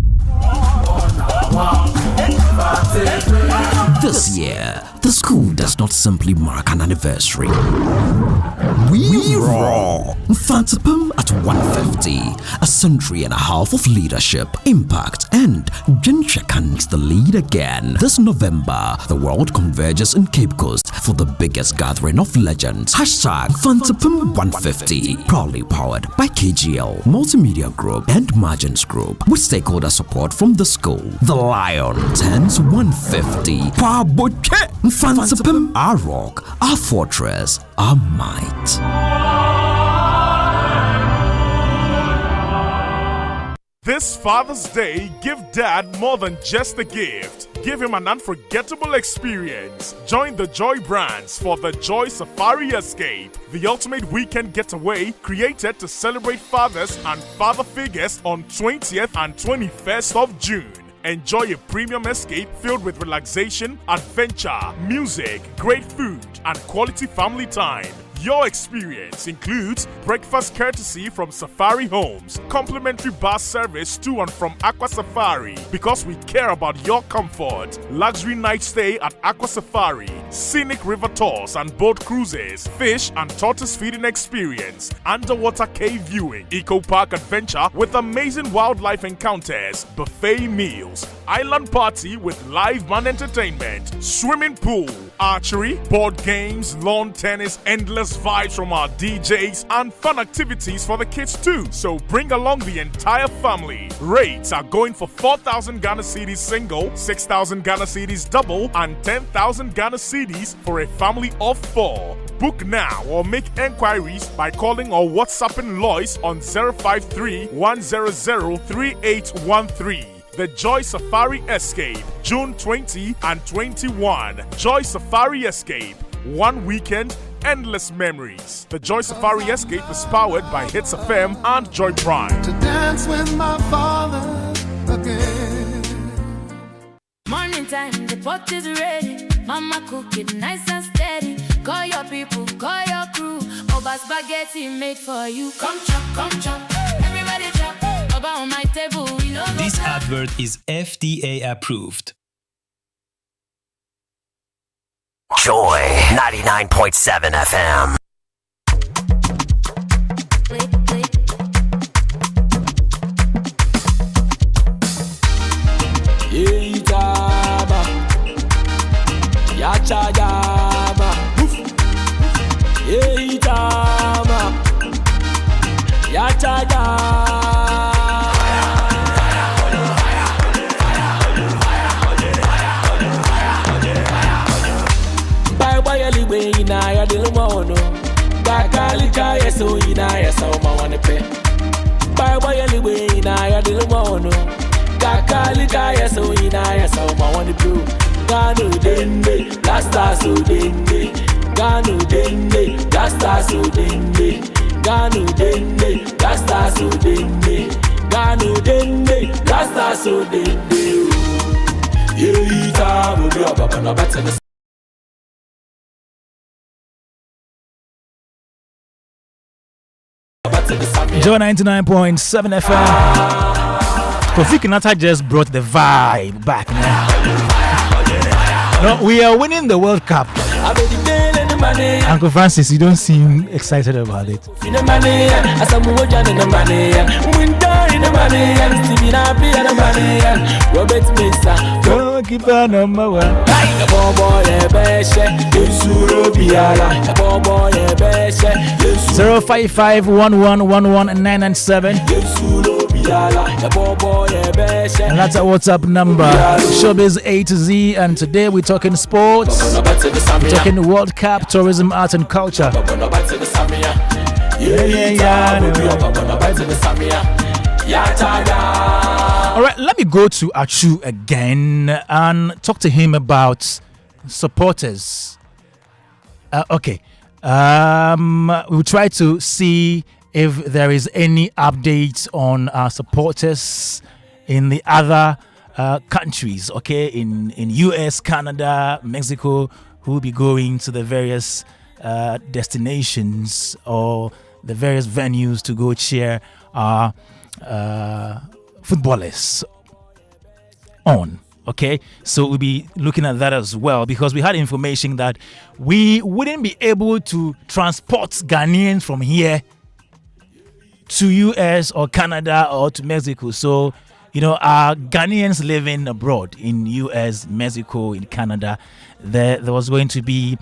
This year, the school does not simply mark an anniversary. We roar! Fantapum at 150, a century and a half of leadership, impact, and Jinchakan is the lead again. This November, the world converges in Cape Coast for the biggest gathering of legends. Hashtag Fantapum 150, proudly powered by KGL, Multimedia Group, and Margins Group, with stakeholder support from the school. The Lion turns 150. Kwabuche! Fantapum, our rock, our fortress, our might. This Father's Day, give Dad more than just a gift. Give him an unforgettable experience. Join the Joy brands for the Joy Safari Escape, the ultimate weekend getaway created to celebrate fathers and father figures on 20th and 21st of June. Enjoy a premium escape filled with relaxation, adventure, music, great food, and quality family time. Your experience includes breakfast courtesy from Safari Homes, complimentary bus service to and from Aqua Safari because we care about your comfort, luxury night stay at Aqua Safari, scenic river tours and boat cruises, fish and tortoise feeding experience, underwater cave viewing, eco park adventure with amazing wildlife encounters, buffet meals, island party with live band entertainment, swimming pool, archery, board games, lawn tennis, endless vibes from our DJs, and fun activities for the kids too. So bring along the entire family. Rates are going for 4,000 Ghana cedis single, 6,000 Ghana cedis double, and 10,000 Ghana cedis for a family of 4. Book now or make enquiries by calling or WhatsApping Lois on 053 100 3813. The Joy Safari Escape, June 20 and 21. Joy Safari Escape, one weekend, endless memories. The Joy Safari Escape is powered by Hits FM and Joy Prime. To dance with my father again. Morning time, the pot is ready. Mama cook it nice and steady. Call your people, call your crew. Oba spaghetti made for you. Come chop, everybody chop. Oba on my table, we know. This advert is FDA approved. Joy 99.7 FM. Yitaba, Yachayaba, Yitaba. Ya chaga. Bye bye anyway, na ya dilumono. Kakali kaya so ina ya so ma wane pe. Bye bye anyway, na ya dilumono. Kakali kaya so ina ya so ma wane pe. Ganu dende, lasta so dende. Ganu dende, lasta so dende. Ganu dende, lasta so dende. Ganu dende, lasta so dende. Yelita, we go up and better. Joe 99.7 FM. Kofi Kinata just brought the vibe back, man. No, we are winning the World Cup. Uncle Francis, you don't seem excited about it. Goalkeeper number one. 05511119997. And that's our WhatsApp number. Showbiz A-Z, and today we're talking sports. We're talking World Cup, tourism, art and culture. Alright, let me go to Achu again and talk to him about supporters. Okay. We'll try to see if there is any updates on our supporters in the other countries, okay, in US, Canada, Mexico, who will be going to the various destinations or the various venues to go cheer our footballers on. Okay, so we'll be looking at that as well, because we had information that we wouldn't be able to transport Ghanaians from here to US or Canada or to Mexico. So, you know, our Ghanaians living abroad in US, Mexico, in Canada, there was going to be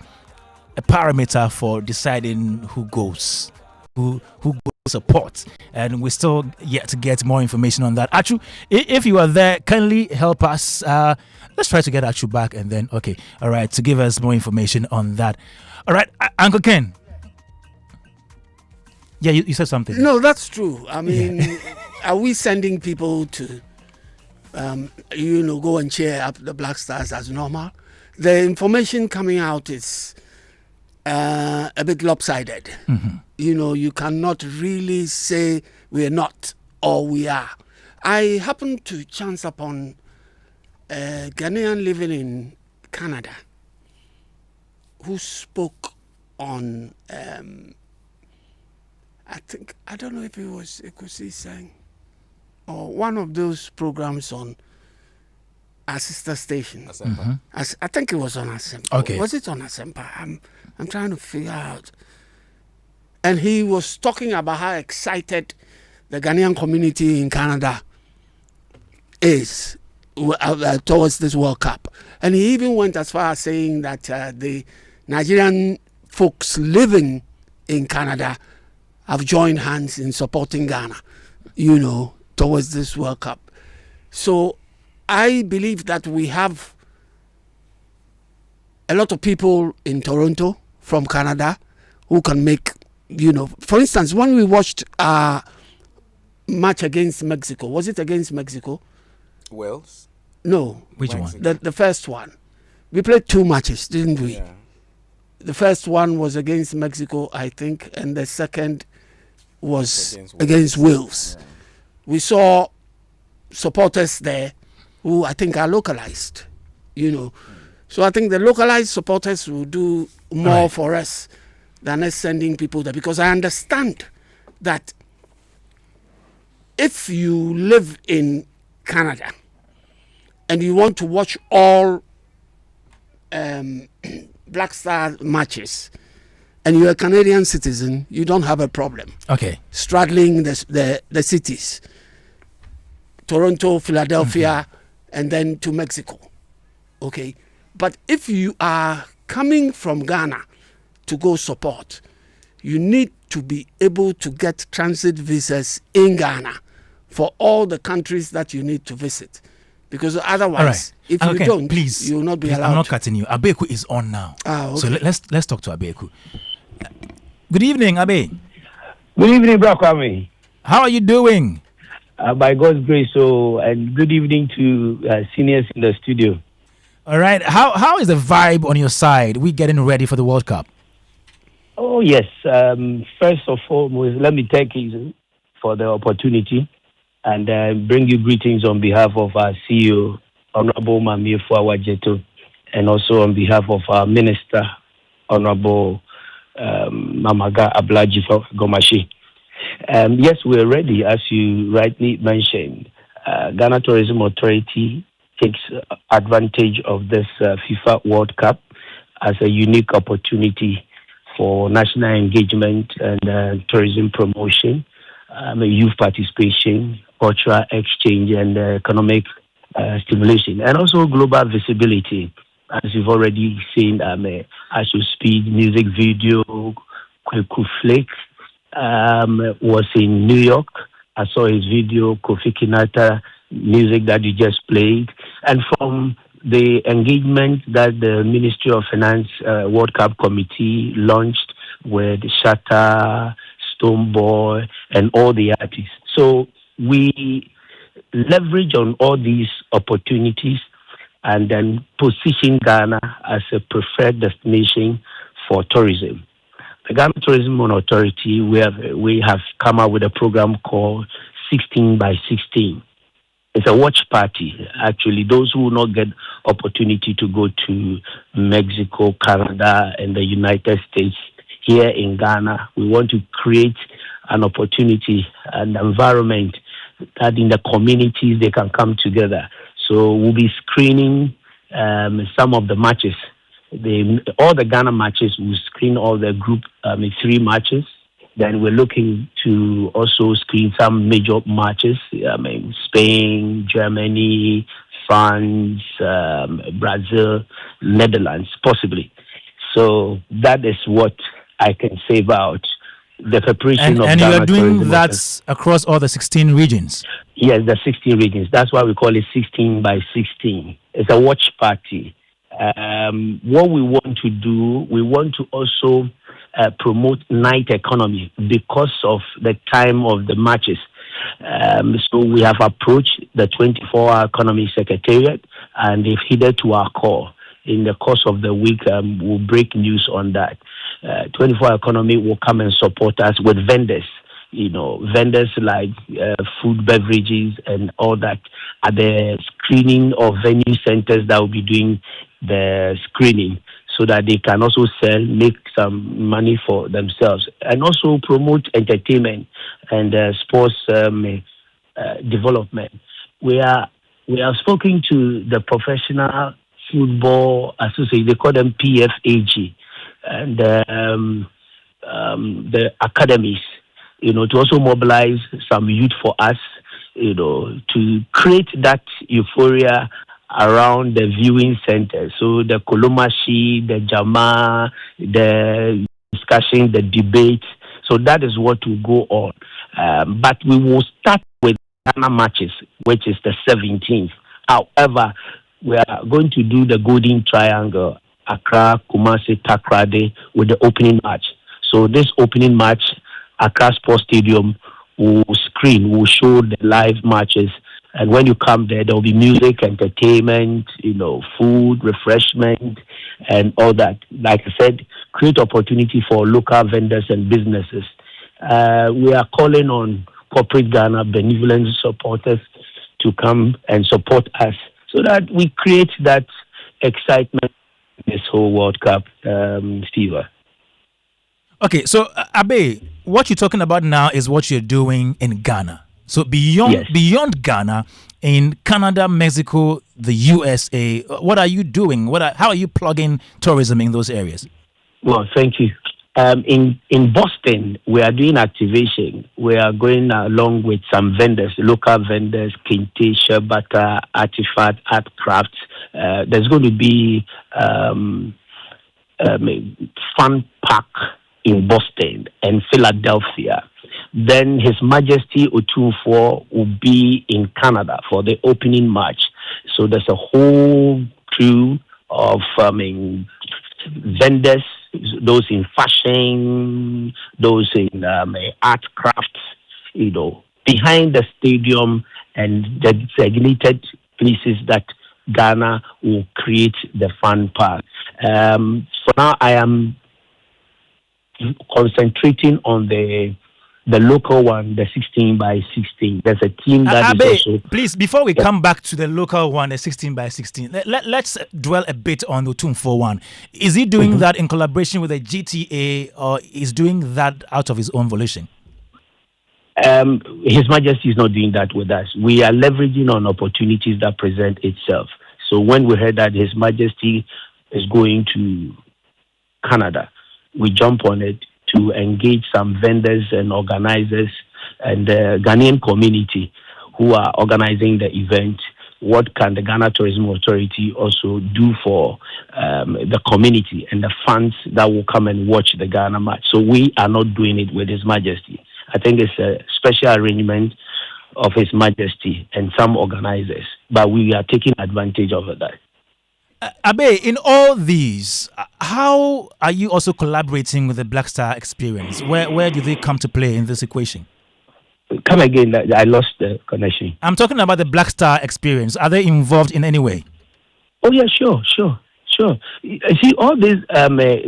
a parameter for deciding who goes, who goes support, and we're still yet to get more information on that. Achu, if you are there, kindly help us. Let's try to get Achu back, and then all right, to give us more information on that. All right, Uncle Ken. Yeah, you said something. No, that's true. I mean, are we sending people to, go and cheer up the Black Stars as normal? The information coming out is a bit lopsided. Mm-hmm. You know, you cannot really say we're not or we are. I happened to chance upon a Ghanaian living in Canada who spoke on, I don't know if it was Ekusi sang or one of those programs on our sister station. Mm-hmm. I think it was on Asempa. Okay. Was it on Asempa? I'm trying to figure out. And he was talking about how excited the Ghanaian community in Canada is towards this World Cup. And he even went as far as saying that the Nigerian folks living in Canada have joined hands in supporting Ghana, towards this World Cup. So I believe that we have a lot of people in Toronto from Canada who can make, for instance, when we watched our match against Mexico, was it against Mexico? Wales? No. Which one? The first one. We played 2 matches, didn't we? Yeah. The first one was against Mexico, I think, and the second was against Wales. Yeah. We saw supporters there who I think are localized, So I think the localized supporters will do more for us than us sending people there, because I understand that if you live in Canada and you want to watch all Black Star matches and you're a Canadian citizen, you don't have a problem. Okay. Straddling the cities, Toronto, Philadelphia, and then to Mexico. Okay. But if you are coming from Ghana to go support, you need to be able to get transit visas in Ghana for all the countries that you need to visit. Because otherwise, if you don't, please, you will not be allowed. I'm not cutting you. Abeku is on now. Okay. So let's talk to Abeku. Good evening, Abe. Good evening, Bro Kwame. How are you doing? By God's grace, and good evening to seniors in the studio. All right. How is the vibe on your side? We getting ready for the World Cup? Oh yes. First of all, let me thank you for the opportunity and bring you greetings on behalf of our CEO, Honorable Mamie Fuawajeto, and also on behalf of our Minister, Honorable Mamaga Ablaji Gomashi. Yes, we're ready, as you rightly mentioned. Ghana Tourism Authority takes advantage of this FIFA World Cup as a unique opportunity for national engagement and tourism promotion, youth participation, cultural exchange, and economic stimulation, and also global visibility. As you've already seen, as you speak, music video, Kweku Flake was in New York. I saw his video, Kofi Kinata, music that you just played. And from the engagement that the Ministry of Finance World Cup Committee launched with Shatta, Stoneboy, and all the artists. So we leverage on all these opportunities and then position Ghana as a preferred destination for tourism. The Ghana Tourism Authority, we have come up with a program called 16 by 16. It's a watch party. Actually, those who will not get opportunity to go to Mexico, Canada, and the United States, here in Ghana, we want to create an opportunity, an environment that in the communities they can come together. So we'll be screening some of the matches. All the Ghana matches, we'll screen all the group 3 matches. Then we're looking to also screen some major matches. Spain, Germany, France, Brazil, Netherlands, possibly. So that is what I can say about the preparation of And Ghana you are doing tourism. that across all the 16 regions? Yes, the 16 regions. That's why we call it 16 by 16. It's a watch party. What we want to do, we want to also promote night economy because of the time of the matches. So we have approached the 24-hour economy secretariat and they've heeded to our call. In the course of the week, we'll break news on that. 24-hour economy will come and support us with vendors. Vendors like food, beverages, and all that at the screening of venue centers that will be doing the screening so that they can also sell, make some money for themselves, and also promote entertainment and sports development. We have spoken to the Professional Football Association, they call them PFAG, and the academies, to also mobilize some youth for us, to create that euphoria around the viewing center. So the Kolomashi, the Jama, the discussion, the debate. So that is what will go on. But we will start with Ghana matches, which is the 17th. However, we are going to do the Golden Triangle, Accra, Kumasi, Takrade, with the opening match. So this opening match, Accra Sports Stadium will show the live matches. And when you come there will be music, entertainment, food, refreshment, and all that. Like I said, create opportunity for local vendors and businesses. We are calling on corporate Ghana benevolent supporters to come and support us so that we create that excitement in this whole World Cup, Steve. Okay, so Abe, what you're talking about now is what you're doing in Ghana. So beyond Ghana, in Canada, Mexico, the USA, what are you doing? How are you plugging tourism in those areas? Well, thank you. In Boston, we are doing activation. We are going along with some vendors, local vendors, Kinte, Sherbata, Artifact, Art Crafts. There's going to be fun park in Boston and Philadelphia. Then His Majesty Otumfuo will be in Canada for the opening match. So there's a whole crew of vendors, those in fashion, those in art crafts, behind the stadium and the designated places that Ghana will create the fun park. For now, I am concentrating on the local one, the 16 by 16. There's a team that Abe, is also... Please, before we come back to the local one, the 16 by 16, let's dwell a bit on the Otumfuo one. Is he doing that in collaboration with the GTA, or is doing that out of his own volition? His Majesty is not doing that with us. We are leveraging on opportunities that present itself. So when we heard that His Majesty is going to Canada, we jump on it to engage some vendors and organizers and the Ghanaian community who are organizing the event. What can the Ghana Tourism Authority also do for the community and the fans that will come and watch the Ghana match? So we are not doing it with His Majesty. I think it's a special arrangement of His Majesty and some organizers, but we are taking advantage of that. Abe, in all these, how are you also collaborating with the Black Star Experience? Where do they come to play in this equation? Come again, I lost the connection. I'm talking about the Black Star Experience. Are they involved in any way? Oh, yeah, sure. See, all this,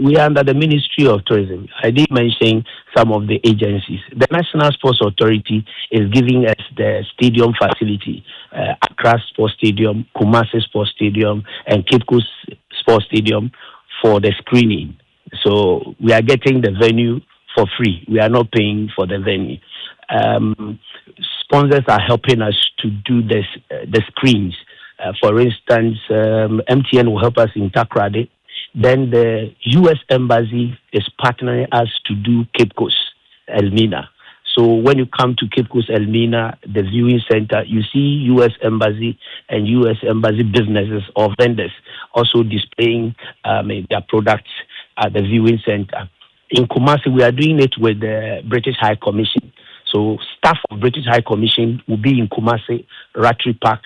we are under the Ministry of Tourism. I did mention some of the agencies. The National Sports Authority is giving us the stadium facility, Accra Sports Stadium, Kumasi Sports Stadium, and Cape Coast Sports Stadium for the screening. So we are getting the venue for free. We are not paying for the venue. Sponsors are helping us to do this, the screens. For instance, MTN will help us in Takoradi. Then the U.S. Embassy is partnering us to do Cape Coast, Elmina. So when you come to Cape Coast, Elmina, the viewing center, you see U.S. Embassy and U.S. Embassy businesses or vendors also displaying their products at the viewing center. In Kumasi, we are doing it with the British High Commission. So staff of British High Commission will be in Kumasi, Ratri Park,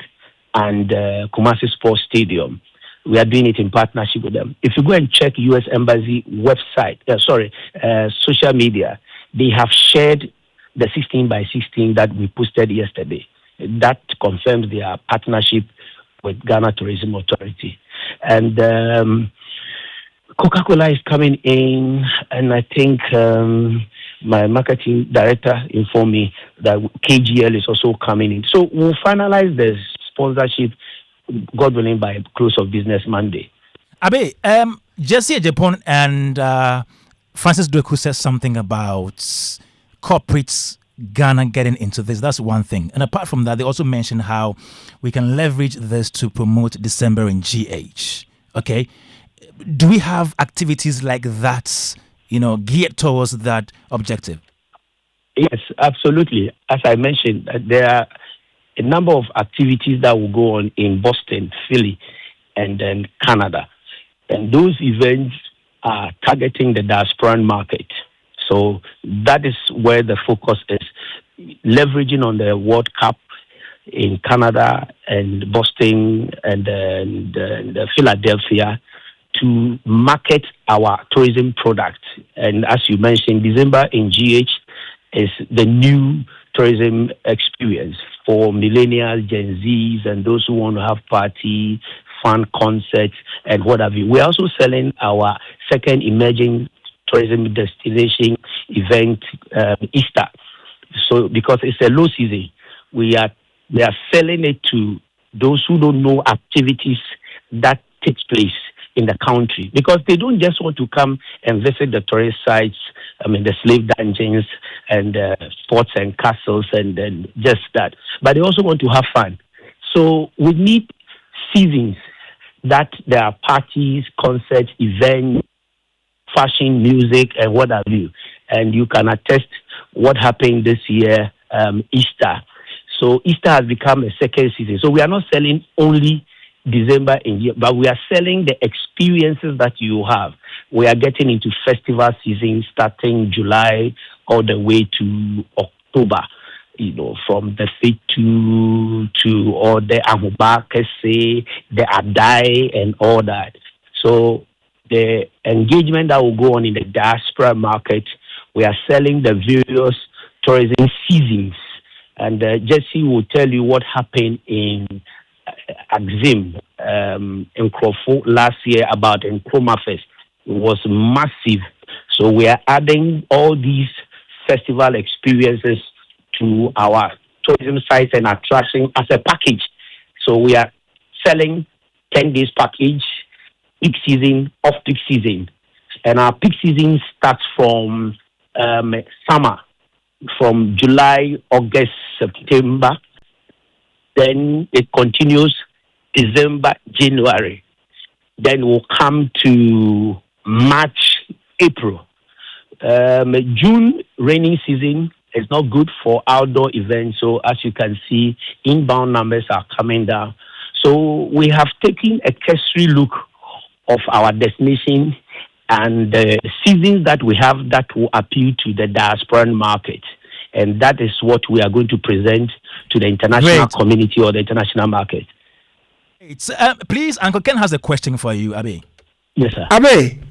and Kumasi Sports Stadium. We are doing it in partnership with them. If you go and check U.S. Embassy website, social media, they have shared the 16 by 16 that we posted yesterday. That confirms their partnership with Ghana Tourism Authority. And Coca-Cola is coming in, and I think my marketing director informed me that KGL is also coming in. So we'll finalize this sponsorship, God willing, by close of business Monday. Abe, Jesse Japan and Francis Dweku says something about corporates Ghana getting into this. That's one thing. And apart from that, they also mentioned how we can leverage this to promote December in GH. Okay. Do we have activities like that, geared towards that objective? Yes, absolutely. As I mentioned, there are a number of activities that will go on in Boston, Philly, and then Canada. And those events are targeting the diasporan market. So that is where the focus is, leveraging on the World Cup in Canada and Boston and the Philadelphia to market our tourism product. And as you mentioned, December in GH is the new tourism experience for millennials, Gen Zs, and those who want to have party, fun concerts, and what have you. We're also selling our second emerging tourism destination event, Easter. So because it's a low season, we are selling it to those who don't know activities that takes place in the country, because they don't just want to come and visit the tourist sites, the slave dungeons and forts and castles and just that, but they also want to have fun. So we need seasons that there are parties, concerts, events, fashion, music, and what have you. And you can attest what happened this year, Easter. So Easter has become a second season. So we are not selling only December in year, but we are selling the experiences that you have. We are getting into festival season starting July all the way to October. You know, from the Fit to all the Ahubakese, the Adai, and all that. So the engagement that will go on in the diaspora market, we are selling the various tourism seasons. And Jesse will tell you what happened in Axim in Crawford last year about Nkrumah Fest. It was massive. So we are adding all these festival experiences to our tourism sites and attractions as a package. So we are selling 10 days package, peak season, off-peak season. And our peak season starts from summer, from July, August, September. Then it continues December, January. Then we'll come to March, April. June, rainy season, is not good for outdoor events. So as you can see, inbound numbers are coming down. So we have taken a cursory look of our destination and the seasons that we have that will appeal to the diaspora market. And that is what we are going to present to the international community or the international market. It's, please, Uncle Ken has a question for you, Abe. Yes, sir. Abe.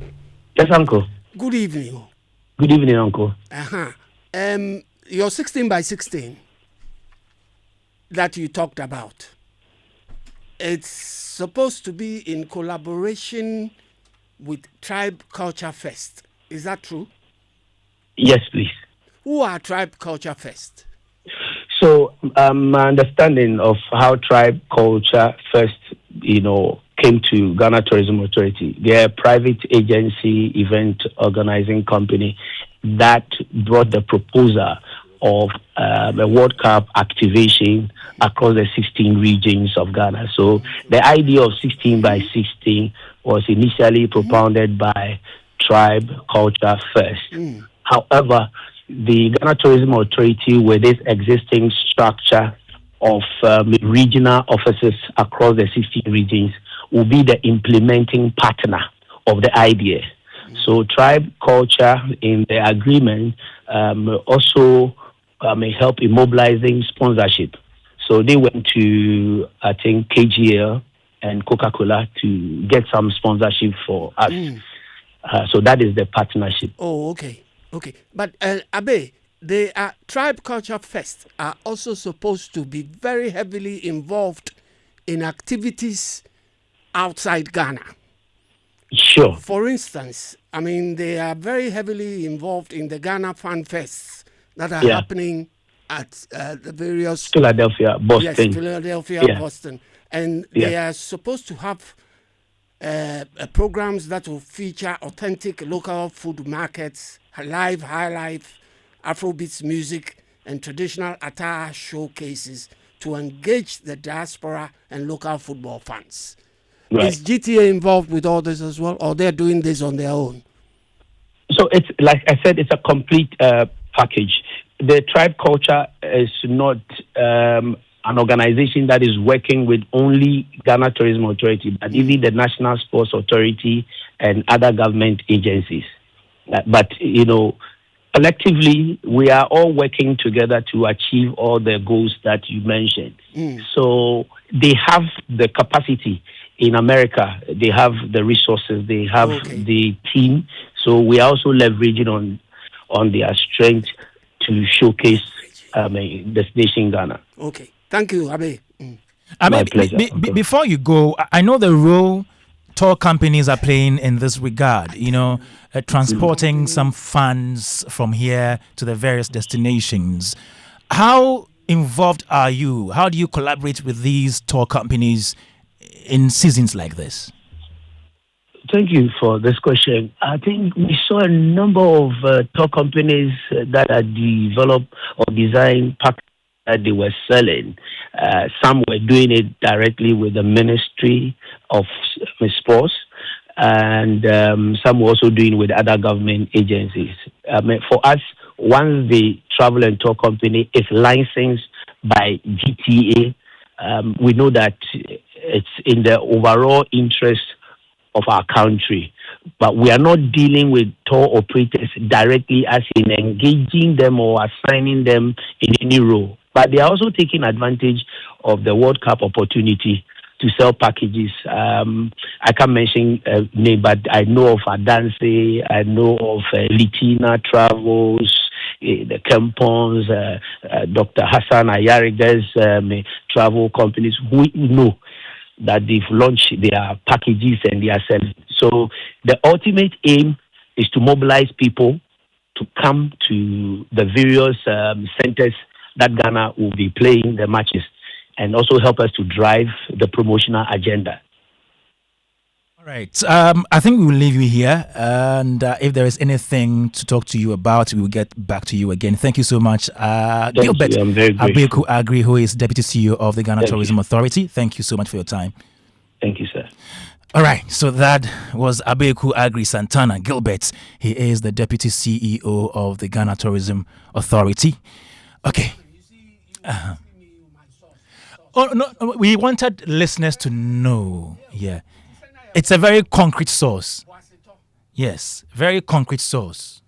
Yes, Uncle. Good evening. Good evening, Uncle. Your 16 by 16 that you talked about, it's supposed to be in collaboration with Tribe Culture Fest. Is that true? Yes, please. Who are Tribe Culture Fest? So my understanding of how Tribe Culture Fest, came to Ghana Tourism Authority. They're a private agency, event organizing company that brought the proposal of a World Cup activation across the 16 regions of Ghana. So the idea of 16 by 16 was initially propounded by Tribe Culture Fest. However, the Ghana Tourism Authority, with its existing structure of regional offices across the 16 regions, will be the implementing partner of the idea. So Tribe Culture in the agreement also may help in mobilizing sponsorship. So they went to, I think, KGL and Coca-Cola to get some sponsorship for us. So that is the partnership. Oh, okay. Okay. But Abe, the Tribe Culture Fest are also supposed to be very heavily involved in activities outside Ghana. Sure. For instance, I mean, they are very heavily involved in the Ghana Fan Fests that are happening at the various... Philadelphia, Boston. Yes, Philadelphia, Boston. And they are supposed to have programs that will feature authentic local food markets, high life, Afrobeats music, and traditional attire showcases to engage the diaspora and local football fans. Right. Is GTA involved with all this as well, or they're doing this on their own? So it's, like I said, it's a complete package. The Tribe Culture is not an organization that is working with only Ghana Tourism Authority, but even the National Sports Authority and other government agencies. But, collectively, we are all working together to achieve all the goals that you mentioned. So they have the capacity. In America, they have the resources, they have the team. So we are also leveraging on their strength to showcase destination Ghana. Okay. Thank you, Abe. My pleasure. Before you go, I know the role tour companies are playing in this regard, transporting some funds from here to the various destinations. How involved are you? How do you collaborate with these tour companies in seasons like this? Thank you for this question. I think we saw a number of tour companies that are developed or designed packages that they were selling. Some were doing it directly with the Ministry of Sports, and some were also doing with other government agencies. For us, once the travel and tour company is licensed by GTA, we know that it's in the overall interest of our country. But we are not dealing with tour operators directly as in engaging them or assigning them in any role. But they are also taking advantage of the World Cup opportunity to sell packages. I can't mention name, but I know of Adanse, I know of Litina Travels, the Kempons, Dr. Hassan Ayariga's travel companies. We know that they've launched their packages and they are selling. So the ultimate aim is to mobilize people to come to the various centers that Ghana will be playing the matches, and also help us to drive the promotional agenda. All right. I think we will leave you here. And if there is anything to talk to you about, we will get back to you again. Thank you so much. Gilbert Abeku Agri, who is Deputy CEO of the Ghana Tourism Authority. Thank you so much for your time. Thank you, sir. All right. So that was Abeku Agri Santana Gilbert. He is the Deputy CEO of the Ghana Tourism Authority. Okay. Oh no, we wanted listeners to know. Yeah, it's a very concrete source. Yes, very concrete source.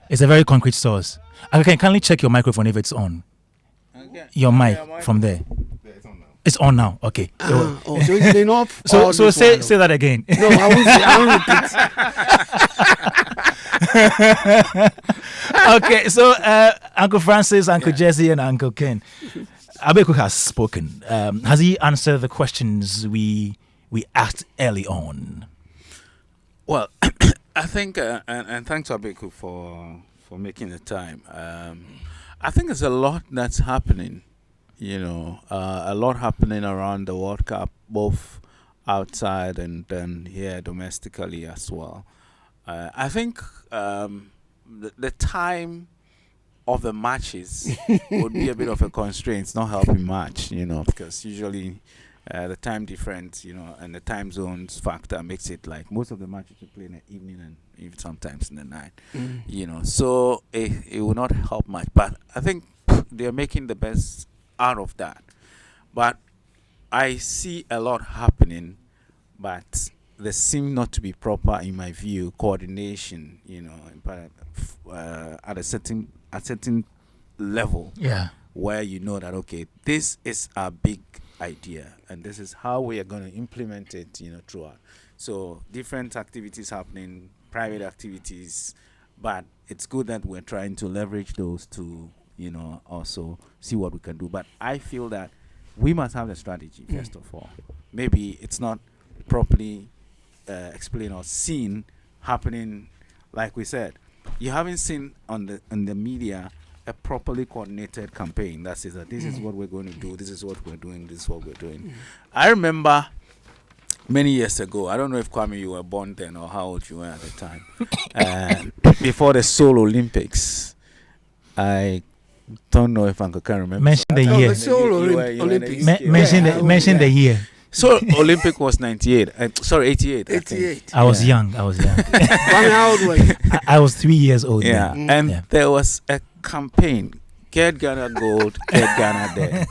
It's a very concrete source. Okay, kindly check your microphone if it's on. Your mic from there. It's on now. Okay. So it's been off. So say that again. No, I won't repeat. Okay, so Uncle Francis, Uncle Jesse, and Uncle Ken. Abeku has spoken. Has he answered the questions we asked early on? Well, I think, and thanks Abeku for making the time. I think there's a lot that's happening. A lot happening around the World Cup, both outside and then here domestically as well. I think the time of the matches would be a bit of a constraint. It's not helping much, because usually the time difference, and the time zones factor makes it like most of the matches you play in the evening and even sometimes in the night, so it will not help much. But I think they're making the best out of that. But I see a lot happening, but there seem not to be proper, in my view, coordination, at a certain level, where that okay, this is our big idea and this is how we are going to implement it, throughout. So different activities happening, private activities, but it's good that we're trying to leverage those to, also see what we can do. But I feel that we must have a strategy first of all. Maybe it's not properly explained or seen happening. Like we said, you haven't seen on the media a properly coordinated campaign that says that this is what we're going to do, this is what we're doing, this is what we're doing. I remember many years ago, I don't know if Kwame you were born then or how old you were at the time, before the Seoul Olympics. I don't know if Uncle can remember. Mention the year. The Seoul Olympics. Mention the year. So Olympic was 98. Sorry, 88. 88. I was young. How old were you? I was 3 years old. Yeah, and there was a campaign. Get Ghana gold, get Ghana there.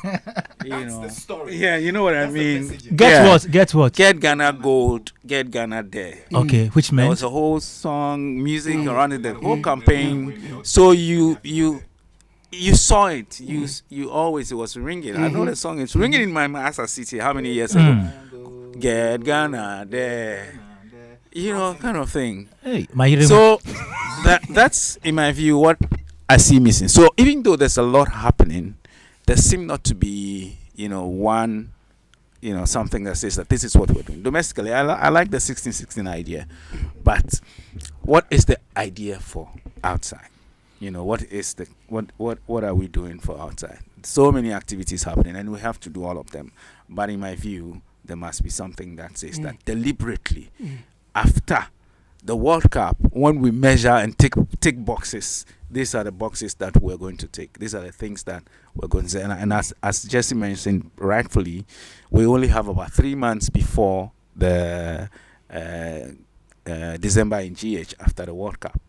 That's the story. Yeah, you know what I mean. Get what? Get Ghana gold, get Ghana there. Okay, which meant there was a whole song, music around it, the whole campaign. So you saw it. You always, it was ringing. I know the song. It's ringing in my mind as I sit here. How many years ago? Get Ghana there. Kind of thing. Hey, so that's in my view what I see missing. So even though there's a lot happening, there seem not to be one something that says that this is what we're doing domestically. I like the 16-16 idea, but what is the idea for outside? What is the what are we doing for outside? So many activities happening and we have to do all of them. But in my view, there must be something that says that deliberately after the World Cup, when we measure and tick boxes, these are the boxes that we're going to take. These are the things that we're going to say. And as Jesse mentioned rightfully, we only have about 3 months before the December in GH after the World Cup.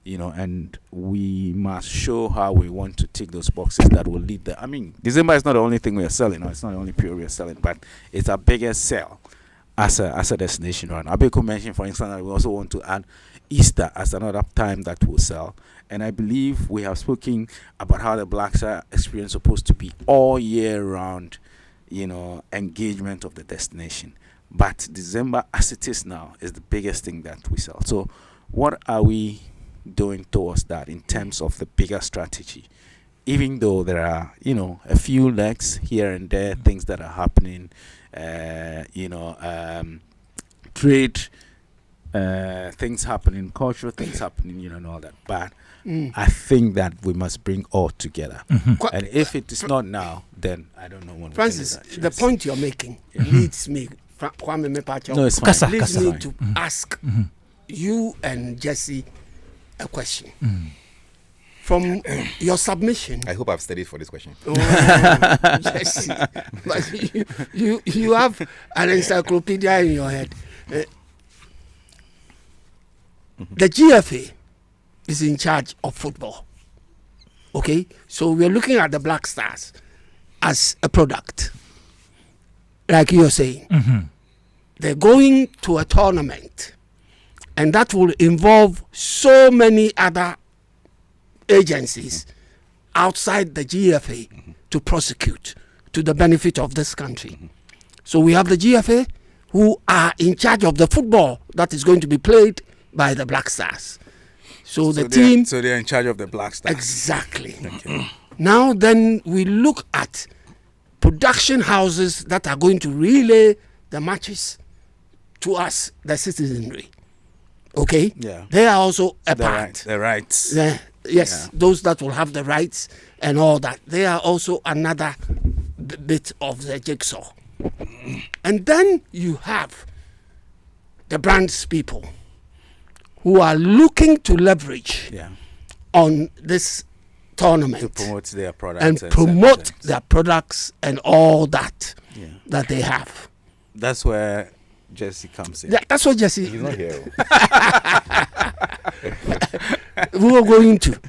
and we must show how we want to tick those boxes that will lead the. I mean, December is not the only thing we are selling, or it's not the only period we are selling, but it's our biggest sale as a destination. Right? Abeko mentioned, for instance, that we also want to add Easter as another time that will sell. And I believe we have spoken about how the Black Star experience is supposed to be all year round, engagement of the destination. But December, as it is now, is the biggest thing that we sell. So what are we doing towards that in terms of the bigger strategy? Even though there are, a few legs here and there, things that are happening, trade things happening, cultural things happening, and all that. But I think that we must bring all together. And if it is not now, then I don't know when. Francis, the point you're making leads me, Kwame Mepacho, no, it's fine. leads me to ask you and Jesse a question. From your submission. I hope I've studied for this question. Oh, Jesse, but you have an encyclopedia in your head. The GFA is in charge of football. Okay? So we're looking at the Black Stars as a product. Like you're saying. They're going to a tournament. And that will involve so many other agencies outside the GFA to prosecute to the benefit of this country. So we have the GFA who are in charge of the football that is going to be played by the Black Stars. So the team... So they're in charge of the Black Stars. Exactly. Okay. Now then we look at production houses that are going to relay the matches to us, the citizenry. Okay? Yeah. They are also a part. The rights. Yes, those that will have the rights and all that. They are also another bit of the jigsaw. And then you have the brands people who are looking to leverage on this tournament to promote their products and promote their products and all that that they have. That's where Jesse comes in. Yeah, that's what Jesse. He's not here. We were going to.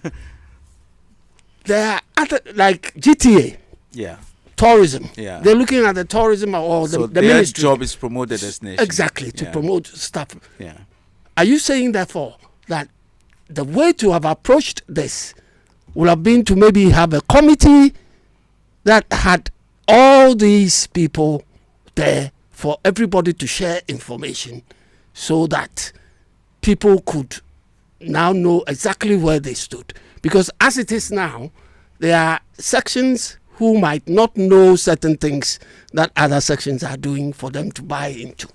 There are other, like GTA. Yeah. Tourism. Yeah. They're looking at the tourism or the their ministry. job is promote the destination. Exactly, to promote stuff. Yeah. Are you saying, therefore, that the way to have approached this would have been to maybe have a committee that had all these people there for everybody to share information so that people could now know exactly where they stood? Because as it is now, there are sections who might not know certain things that other sections are doing for them to buy into.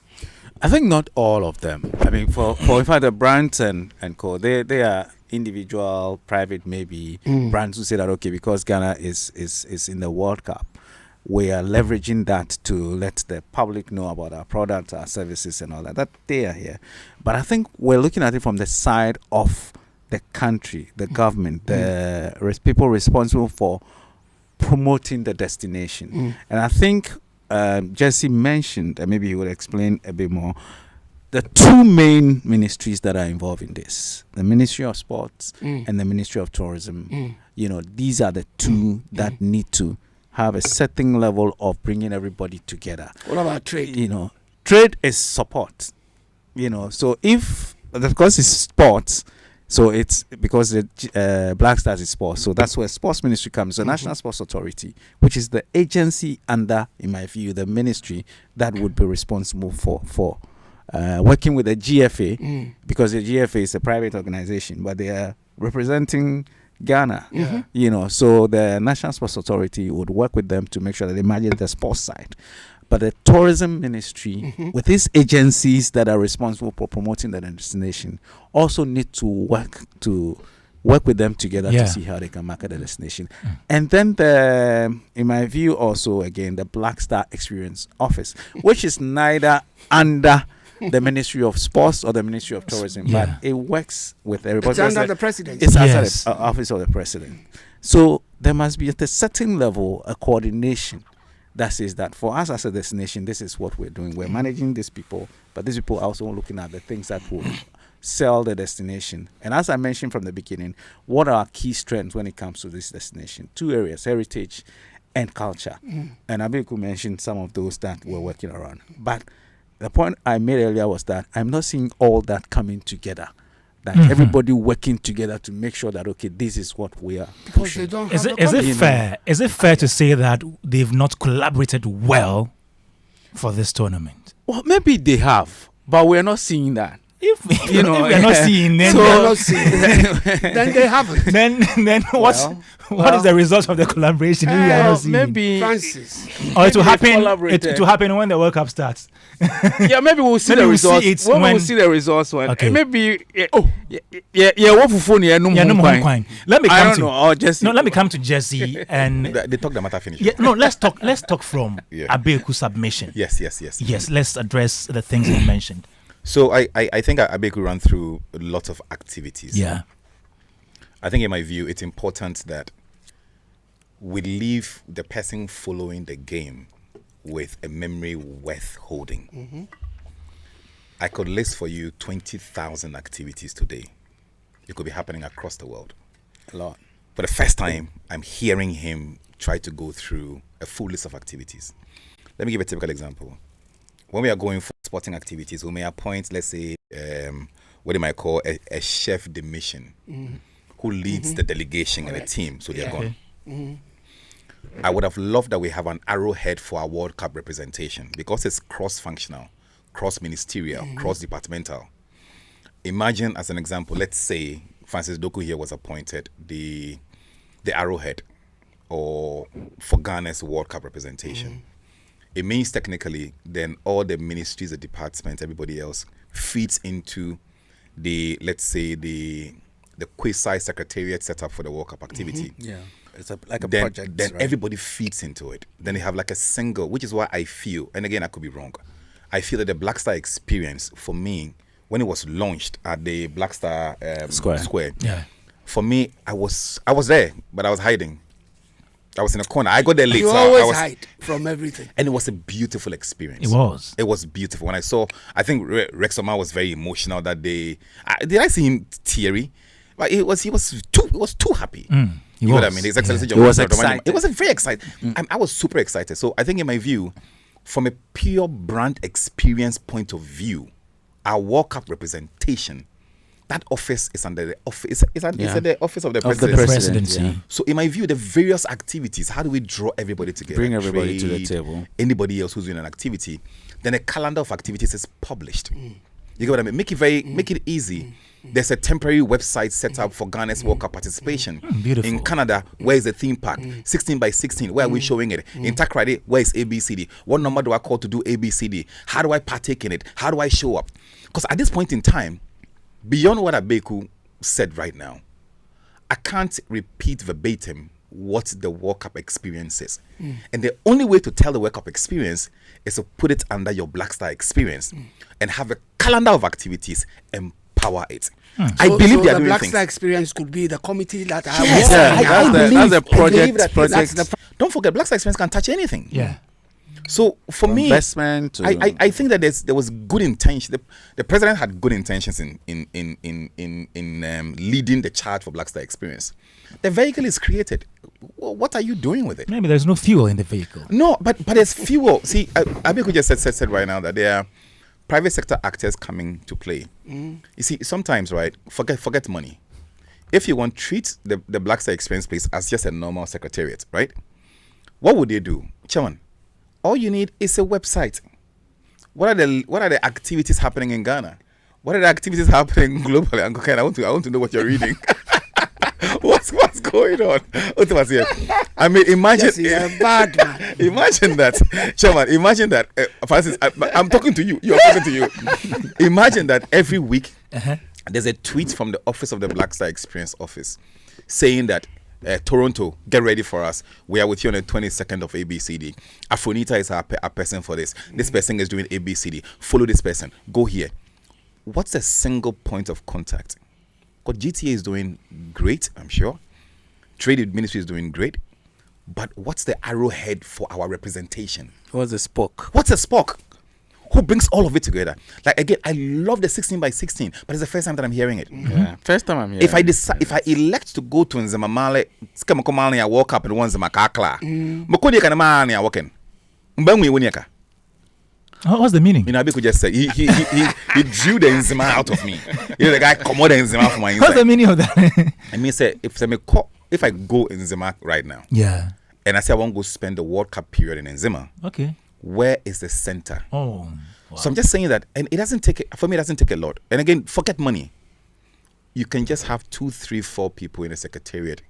I think not all of them. I mean, for in fact, the brands and co, they are individual, private, maybe brands who say that, okay, because Ghana is in the World Cup, we are leveraging that to let the public know about our products, our services, and all that. That they are here. But I think we're looking at it from the side of the country, the government, the people responsible for promoting the destination. And I think Jesse mentioned, and maybe he will explain a bit more, the two main ministries that are involved in this, the Ministry of Sports and the Ministry of Tourism. These are the two that need to have a certain level of bringing everybody together. What about trade? Trade is support. So if, of course, it's sports, so it's because the Black Stars is sports. So that's where Sports Ministry comes. The National Sports Authority, which is the agency under, in my view, the ministry that would be responsible for working with the GFA, because the GFA is a private organization, but they are representing Ghana. So the National Sports Authority would work with them to make sure that they manage the sports side. But the tourism ministry, with these agencies that are responsible for promoting the destination, also need to work with them together to see how they can market the destination. And then in my view, also again, the Black Star Experience Office, which is neither under the Ministry of Sports or the Ministry of Tourism, but it works with everybody. It's under the president. It's under the office of the president. So there must be at a certain level a coordination that says that for us as a destination, this is what we're doing. We're managing these people, but these people are also looking at the things that will sell the destination. And as I mentioned from the beginning, what are our key strengths when it comes to this destination? 2 areas, heritage and culture. And Abeku mentioned some of those that we're working around. But the point I made earlier was that I'm not seeing all that coming together. That everybody working together to make sure that, okay, this is what we are pushing. Is it fair? Is it fair to say that they've not collaborated well for this tournament? Well, maybe they have, but we're not seeing that. If we're not seeing, then then they haven't. Then what is the result of the collaboration? If we are not seeing? Maybe Francis. Or it will happen. It will happen when the World Cup starts. Yeah, maybe we'll see the results. When we'll see the results, okay. Maybe. What for Let me come to Jesse and they talk the matter finish. Yeah, no, let's talk from Abeku's submission. Yes. Let's address the things he mentioned. So I think Abeku ran through a lot of activities. Yeah. I think in my view, it's important that we leave the person following the game with a memory worth holding. I could list for you 20,000 activities today. It could be happening across the world. A lot. For the first time, I'm hearing him try to go through a full list of activities. Let me give a typical example. When we are going for sporting activities, we may appoint, let's say, what you might call a chef de mission who leads the delegation and the team. So they're gone. I would have loved that we have an arrowhead for our World Cup representation because it's cross-functional, cross-ministerial, cross-departmental. Imagine, as an example, let's say Francis Doku here was appointed the arrowhead or for Ghana's World Cup representation. It means technically then all the ministries, the departments, everybody else feeds into the, let's say, the quasi secretariat set up for the World Cup activity. Yeah, it's like a project. Then everybody feeds into it. Then they have like a single, which is why I feel, and again I could be wrong, I feel that the Black Star experience for me, when it was launched at the Black Star Square, for me I was there, but I was hiding. I was in a corner. I got there late. You always hide from everything. And it was a beautiful experience. It was beautiful. When I saw, I think Rex Omar was very emotional that day. Did I see him teary? But he was too happy. You know what I mean? His Excellency John was excited. It was very excited. I was super excited. So I think in my view, from a pure brand experience point of view, our World Cup representation, that office is under the office. It's under the office of the presidency. Yeah. So, in my view, the various activities, how do we draw everybody together? Bring everybody to the table. Anybody else who's doing an activity, then a calendar of activities is published. You get what I mean? Make it easy. There's a temporary website set up for Ghana's World Cup participation. Beautiful. In Canada, where is the theme park? 16 by 16, where are we showing it? In Takrady, where is ABCD? What number do I call to do ABCD? How do I partake in it? How do I show up? Because at this point in time, beyond what Abeku said right now, I can't repeat verbatim what the World Cup experience is. And the only way to tell the World Cup experience is to put it under your Black Star experience and have a calendar of activities and power it. I believe they are the doing Black things. Star experience could be the committee that That's the project. Don't forget, Black Star experience can touch anything. Yeah. So for me, investment. I think that there was good intention. The president had good intentions in leading the charge for Black Star experience. The vehicle is created. What are you doing with it? Maybe there's no fuel in the vehicle. No, but there's fuel. See, Abeku just said right now that there are private sector actors coming to play. You see, sometimes, right, forget money. If you want to treat the Black Star experience place as just a normal secretariat, right? What would they do? Chairman, all you need is a website. What are the activities happening in Ghana? What are the activities happening globally? I want to know what you're reading. What's going on? I mean, imagine. Bad man. Imagine that, Chairman. Imagine that, Francis. I'm talking to you. You're talking to you. Imagine that every week there's a tweet from the office of the Black Star Experience office saying that Toronto, get ready for us. We are with you on the 22nd of ABCD. Afronita is our person for this. This person is doing ABCD. Follow this person. Go here. What's a single point of contact? Because GTA is doing great, I'm sure. Trade Ministry is doing great. But what's the arrowhead for our representation? What's a spoke? What's a spoke? who brings all of it together. Like again, I love the 16 by 16, but it's the first time that I'm hearing it. Yeah, first time I'm hearing. If I decide, if I elect to go to Nzimamale, I walk up and one Zimakakla. Mokodi kana mani ya walking. Mbangwe wonyeka. What's the meaning? You know, I could just say he drew the Nzima out of me. You know, the guy commode Nzima from my inside. What's the meaning of that? I mean, say if I go in Nzima right now, yeah, and I say I want to go spend the World Cup period in Nzima, okay, where is the center? Oh, wow. So I'm just saying that, and it doesn't take for me. It doesn't take a lot. And again, forget money. You can just have 2, 3, 4 people in a secretariat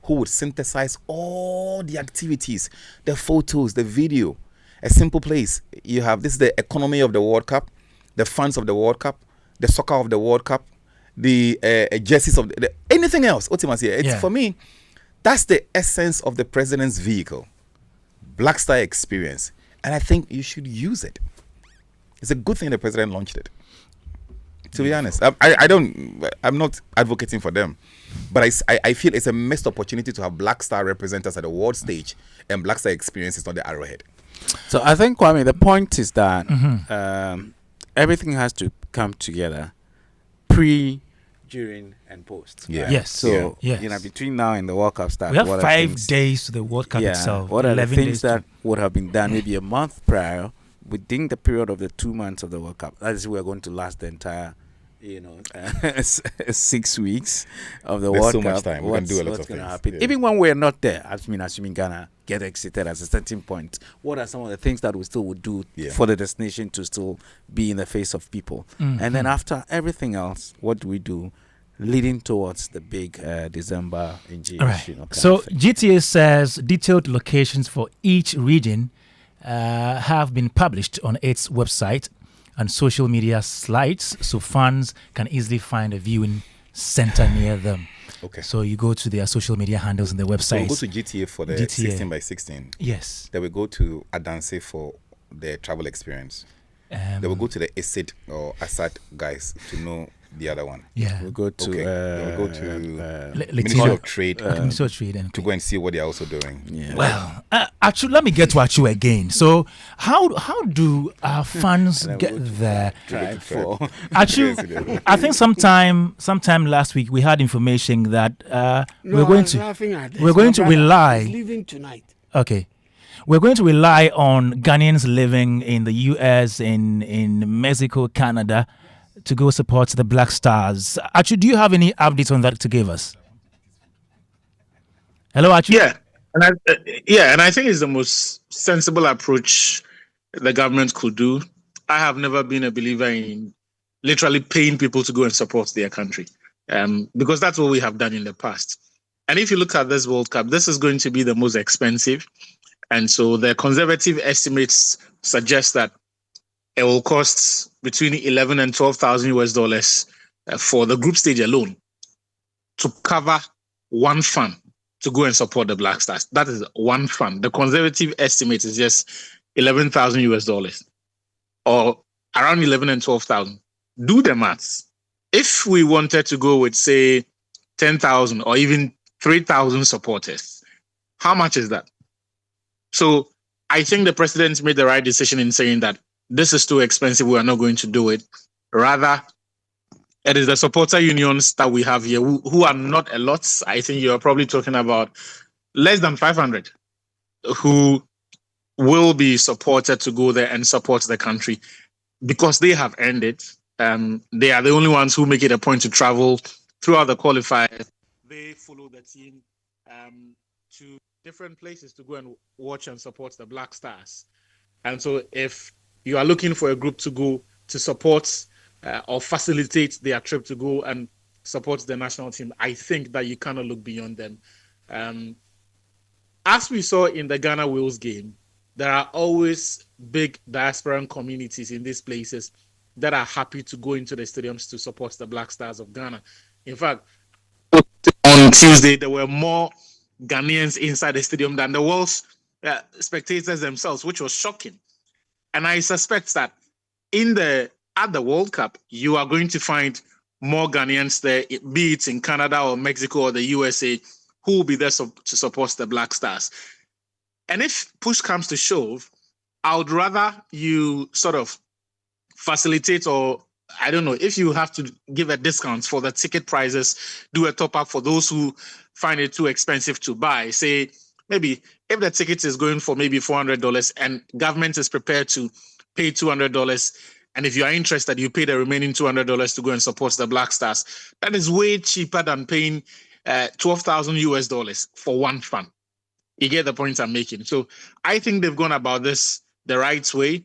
who would synthesize all the activities, the photos, the video. A simple place. You have this is the economy of the World Cup, the funds of the World Cup, the soccer of the World Cup, the jerseys of anything else. It's for me, that's the essence of the president's vehicle, Black Star experience, and I think you should use it. It's a good thing the president launched it. To be honest, I'm not advocating for them, but I feel it's a missed opportunity to have Black Star representatives at the world stage, and Black Star experience is not the arrowhead. So I think, Kwame, the point is that everything has to come together, pre, during, and post. Yeah. Right? Yes. So yes. Between now and the World Cup start, we have what 5 days to the World Cup itself. What are the 11 things days that would have been done maybe a month prior within the period of the 2 months of the World Cup? That is, we're going to last the entire 6 weeks of the There's World so Cup. much time. We can do a lot of things. Happen? Yeah. Even when we're not there, assuming Ghana get exited at a certain point, what are some of the things that we still would do for the destination to still be in the face of people? And then after everything else, what do we do leading towards the big December engagement? Right. So GTA says detailed locations for each region have been published on its website and social media slides, so fans can easily find a viewing center near them. Okay. So you go to their social media handles and their websites. So we'll go to GTA for the 16 by 16. Yes. Then we go to Adanse for the travel experience. Then we'll go to the ACID or Assad guys to know the other one. Yeah. We'll go to then we'll go to Ministry of Trade. Ministry of Trade and to go and see what they're also doing. Yeah. Well, actually, let me get to Achu again. So, how do our fans get there? Achu, I think sometime last week we had information that we're going to rely. Leaving tonight. Okay. We're going to rely on Ghanaians living in the US, in Mexico, Canada, to go support the Black Stars. Achu, do you have any updates on that to give us? Hello, Achu. Yeah, and I think it's the most sensible approach the government could do. I have never been a believer in literally paying people to go and support their country, because that's what we have done in the past. And if you look at this World Cup, this is going to be the most expensive. And so the conservative estimates suggest that it will cost between 11 and 12,000 US dollars for the group stage alone to cover one fund to go and support the Black Stars. That is one fund. The conservative estimate is just 11,000 US dollars, or around 11 and 12,000. Do the maths. If we wanted to go with, say, 10,000 or even 3,000 supporters, how much is that? So I think the president made the right decision in saying that this is too expensive, we are not going to do it. Rather, it is the supporter unions that we have here who are not a lot. I think you are probably talking about less than 500 who will be supported to go there and support the country because they have earned it. They are the only ones who make it a point to travel throughout the qualifiers. They follow the team to different places to go and watch and support the Black Stars. And so if you are looking for a group to go to support or facilitate their trip to go and support the national team, I think that you cannot look beyond them. As we saw in the Ghana-Wales game, there are always big diasporan communities in these places that are happy to go into the stadiums to support the Black Stars of Ghana. In fact, on Tuesday, there were more Ghanaians inside the stadium than the Wales spectators themselves, which was shocking. And I suspect that at the World Cup, you are going to find more Ghanaians there, be it in Canada or Mexico or the USA, who will be there to support the Black Stars. And if push comes to shove, I would rather you sort of facilitate, or I don't know, if you have to give a discount for the ticket prices, do a top up for those who find it too expensive to buy. Say, maybe if the ticket is going for maybe $400 and government is prepared to pay $200, and if you are interested, you pay the remaining $200 to go and support the Black Stars. That is way cheaper than paying $12,000 for one fan. You get the point I'm making. So I think they've gone about this the right way,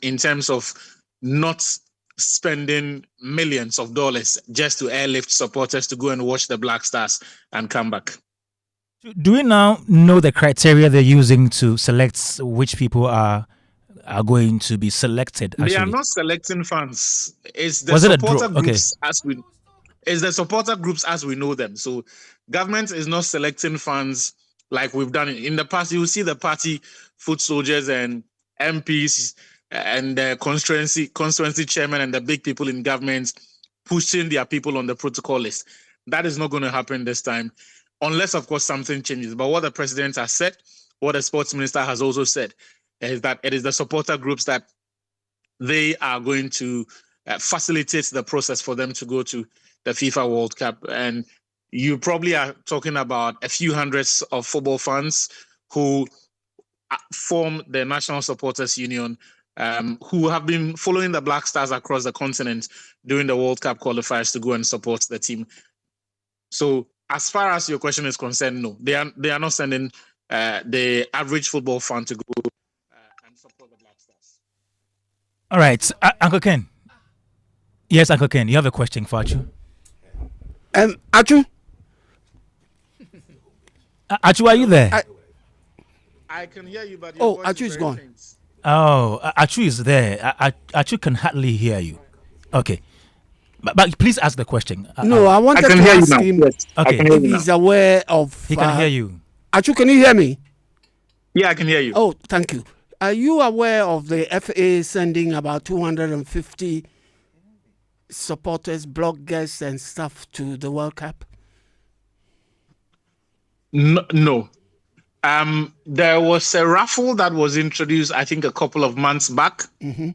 in terms of not spending millions of dollars just to airlift supporters to go and watch the Black Stars and come back. Do we now know the criteria they're using to select which people are going to be selected? Actually? They are not selecting fans. It's the Was it a supporter draw? groups it's the supporter groups as we know them. So government is not selecting fans like we've done in the past. You will see the party foot soldiers and MPs and the constituency chairman and the big people in government pushing their people on the protocol list. That is not going to happen this time, unless, of course, something changes. But what the president has said, what the sports minister has also said, is that it is the supporter groups that they are going to facilitate the process for them to go to the FIFA World Cup. And you probably are talking about a few hundreds of football fans who form the National Supporters Union, who have been following the Black Stars across the continent during the World Cup qualifiers to go and support the team. So as far as your question is concerned, no, they are not sending the average football fan to go and support the Black Stars. All right, Uncle Ken. Yes, Uncle Ken, you have a question for Achu? Achu? Achu, are you there? I can hear you, but your voice Achu is gone. faint. Oh, Achu is there. Achu can hardly hear you. Okay. But please ask the question. No, I wanted to ask him Okay. if he's aware of... He can hear you. Achu, can you hear me? Yeah, I can hear you. Oh, thank you. Are you aware of the FA sending about 250 supporters, bloggers and stuff to the World Cup? No. There was a raffle that was introduced, I think, a couple of months back. Mm-hmm.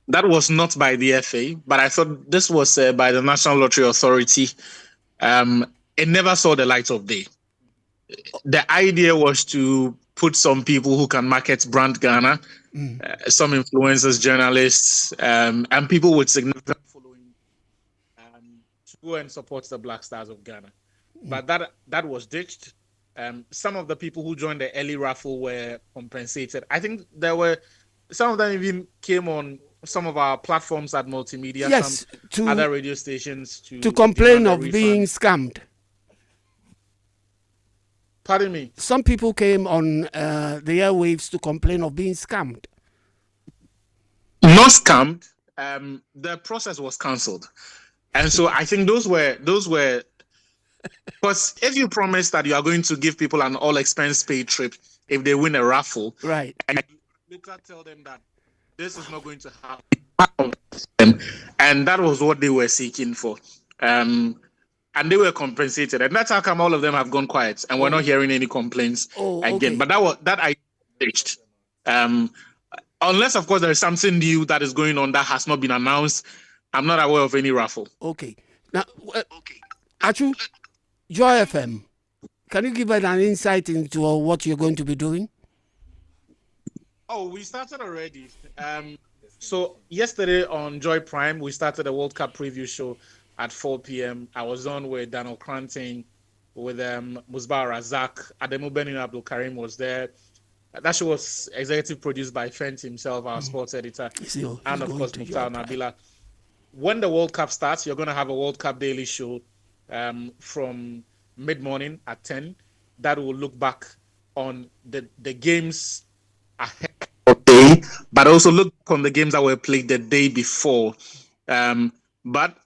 That was not by the FA, but I thought this was by the National Lottery Authority. It never saw the light of day. The idea was to put some people who can market brand Ghana, some influencers, journalists, and people with significant following to go and support the Black Stars of Ghana. But that was ditched. Some of the people who joined the early raffle were compensated. I think there were some of them even came on some of our platforms at Multimedia, yes, some other radio stations to complain of being scammed. Pardon me? Some people came on the airwaves to complain of being scammed. Not scammed. The process was cancelled, and so I think those were because if you promise that you are going to give people an all expense paid trip if they win a raffle, right, and you later tell them that this is not going to happen, and that was what they were seeking for, and they were compensated, and that's how come all of them have gone quiet, and we're not hearing any complaints again. Okay. But that I reached, unless of course there is something new that is going on that has not been announced. I'm not aware of any raffle. Okay, now, Achu, Joy FM, can you give us an insight into what you're going to be doing? Oh, we started already. So yesterday on Joy Prime, we started a World Cup preview show at 4 p.m. I was on with Daniel Cranting, with Musbar Razak, Ademu Benin Abdul Karim was there. That show was executive produced by Fent himself, our sports editor, and of course Mukhtar Nabila. When the World Cup starts, you're going to have a World Cup daily show from mid-morning at 10 that will look back on the games ahead of day, but also look on the games that were played the day before. But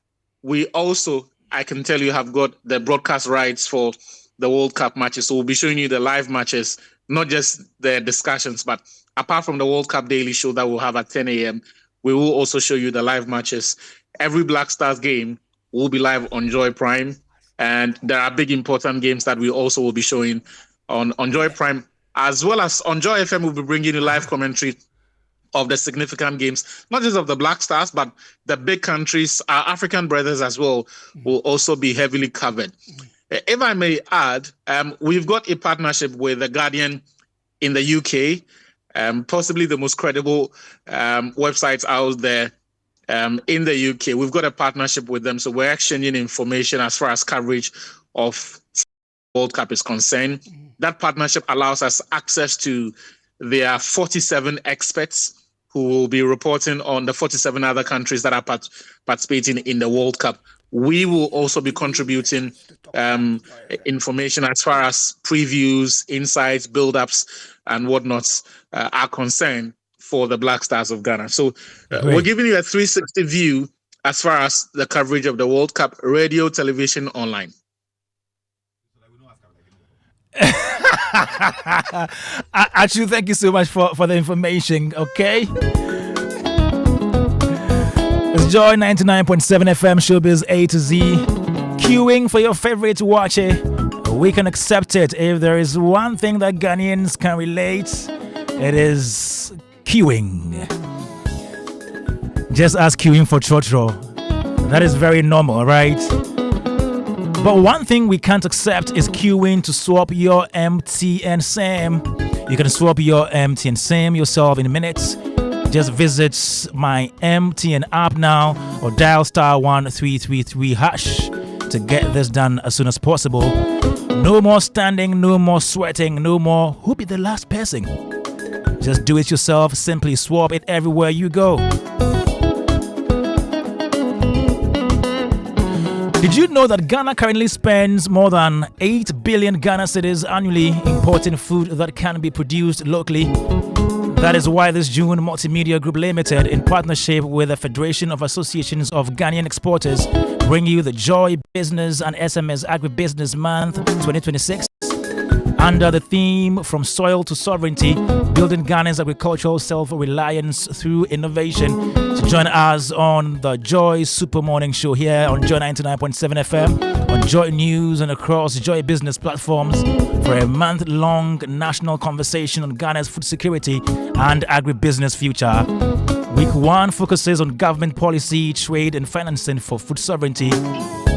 we also, I can tell you, have got the broadcast rights for the World Cup matches. So we'll be showing you the live matches, not just the discussions, but apart from the World Cup daily show that we'll have at 10 a.m., we will also show you the live matches. Every Black Stars game will be live on Joy Prime. And there are big important games that we also will be showing on Joy Prime, as well as on Joy FM. We'll be bringing you live commentary of the significant games, not just of the Black Stars, but the big countries, our African brothers as well, will also be heavily covered. If I may add, we've got a partnership with The Guardian in the UK, possibly the most credible websites out there in the UK. We've got a partnership with them, so we're exchanging information as far as coverage of World Cup is concerned. That partnership allows us access to their 47 experts who will be reporting on the 47 other countries that are participating in the World Cup. We will also be contributing information as far as previews, insights, build-ups, and whatnots are concerned for the Black Stars of Ghana. So we're giving you a 360 view as far as the coverage of the World Cup, radio, television, online. Actually, thank you so much for the information, okay? It's Joy 99.7 FM, Showbiz A to Z. Queuing for your favorite to watch it. We can accept it. If there is one thing that Ghanaians can relate, it is queuing. Just as queuing for Trotro. That is very normal, right? But one thing we can't accept is queuing to swap your MTN SIM. You can swap your MTN SIM yourself in minutes. Just visit my MTN app now or dial *1333# to get this done as soon as possible. No more standing, no more sweating, no more who'll be the last person. Just do it yourself. Simply swap it everywhere you go. Did you know that Ghana currently spends more than 8 billion Ghana cedis annually importing food that can be produced locally? That is why this June Multimedia Group Limited, in partnership with the Federation of Associations of Ghanaian Exporters, bring you the Joy Business and SMS Agribusiness Month 2026. Under the theme From Soil to Sovereignty, Building Ghana's Agricultural Self-Reliance Through Innovation. So join us on the Joy Super Morning Show here on Joy 99.7 FM, on Joy News and across Joy Business platforms for a month-long national conversation on Ghana's food security and agribusiness future. Week 1 focuses on government policy, trade and financing for food sovereignty.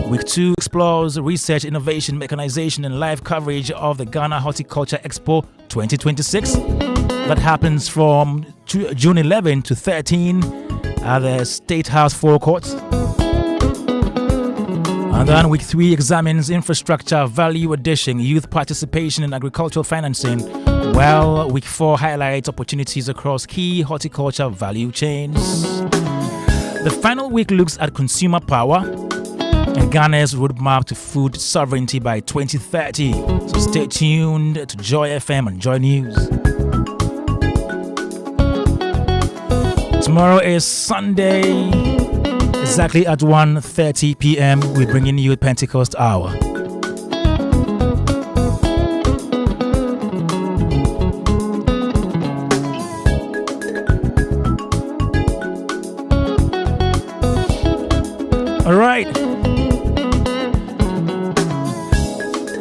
Week 2 explores research, innovation, mechanization, and live coverage of the Ghana Horticulture Expo 2026. That happens from June 11 to 13 at the State House forecourt. And then week 3 examines infrastructure, value addition, youth participation in agricultural financing. While week 4 highlights opportunities across key horticulture value chains. The final week looks at consumer power and Ghana's roadmap to food sovereignty by 2030. So stay tuned to Joy FM and Joy News. Tomorrow is Sunday, exactly at 1:30 p.m. We're bringing you Pentecost Hour. All right.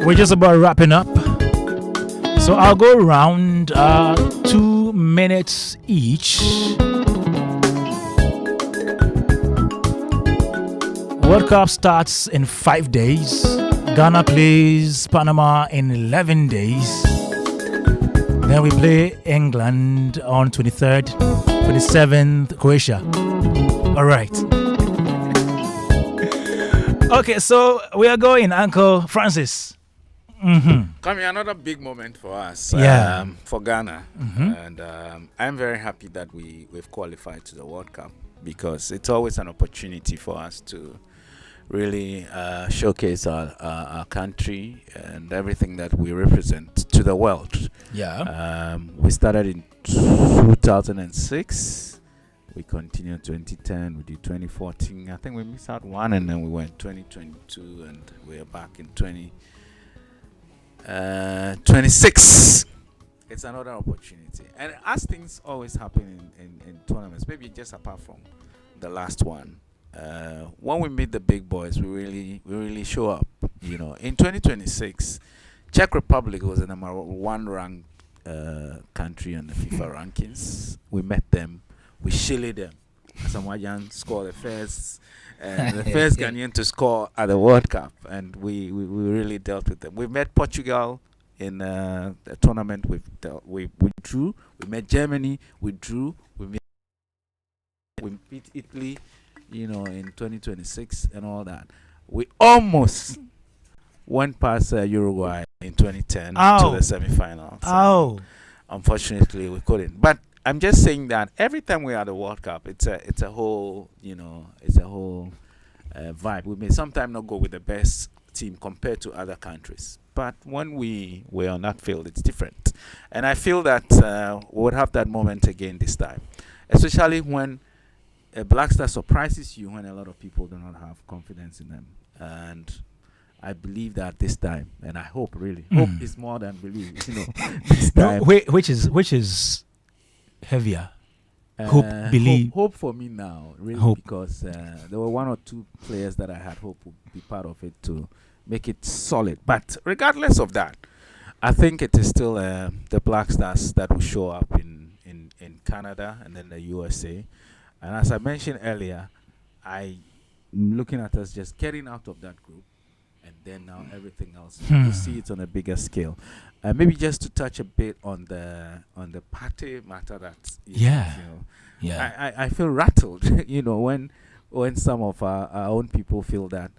We're just about wrapping up. So I'll go around 2 minutes each. World Cup starts in 5 days. Ghana plays Panama in 11 days. Then we play England on 23rd, 27th, Croatia. All right. Okay, so we are going, Uncle Francis. Coming another big moment for us, for Ghana, and I'm very happy that we've qualified to the World Cup because it's always an opportunity for us to really showcase our country and everything that we represent to the world. We started in 2006. We continued 2010, we did 2014. I think we missed out one, and then we went 2022, and we're back in 2026. It's another opportunity. And as things always happen in tournaments, maybe just apart from the last one, when we meet the big boys, we really show up. You know, in 2026, Czech Republic was the number 1 ranked country on the FIFA rankings. We met them, we shilly them. Samoan scored the first Ghanaian to score at the World Cup, and we really dealt with them. We met Portugal in the tournament. We drew. We met Germany. We drew. We beat Italy, in 2026 and all that. We almost went past Uruguay in 2010 to the semi-finals. Unfortunately, we couldn't. But I'm just saying that every time we are at the World Cup, it's a whole vibe. We may sometimes not go with the best team compared to other countries, but when we were on that field, it's different. And I feel that we would have that moment again this time, especially when a Black Star surprises you when a lot of people do not have confidence in them. And I believe that this time, and I hope really, hope is more than believe. This time, which is heavier. Hope, believe. Hope for me now, really, hope. Because there were one or two players that I had hope would be part of it to make it solid. But regardless of that, I think it is still the Black Stars that will show up in Canada and then the USA. And as I mentioned earlier, I'm looking at us just getting out of that group, and then now everything else. We'll see it on a bigger scale. Maybe just to touch a bit on the party matter that I feel rattled. When some of our own people feel that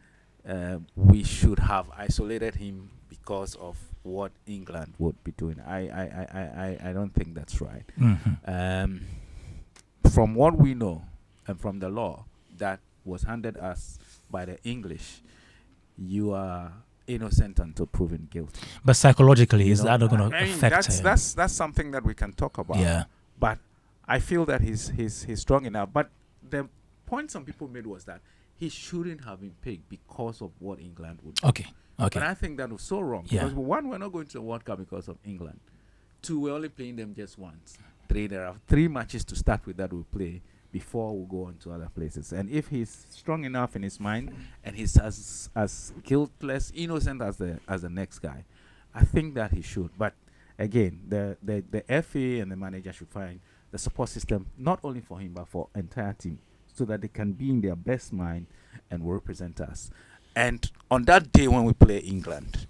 we should have isolated him because of what England would be doing. I don't think that's right. From what we know and from the law that was handed us by the English, you are innocent until proven guilty. But psychologically, is that not going to affect him? That's something that we can talk about. Yeah. But I feel that he's strong enough. But the point some people made was that he shouldn't have been picked because of what England would do. Okay. But I think that was so wrong. Yeah. Because one, we're not going to the World Cup because of England. Two, we're only playing them just once. Three, there are 3 matches to start with that we'll play before we go on to other places. And if he's strong enough in his mind and he's as guiltless, innocent as the next guy, I think that he should. But again, the FA and the manager should find the support system not only for him but for entire team, so that they can be in their best mind and will represent us. And on that day when we play England,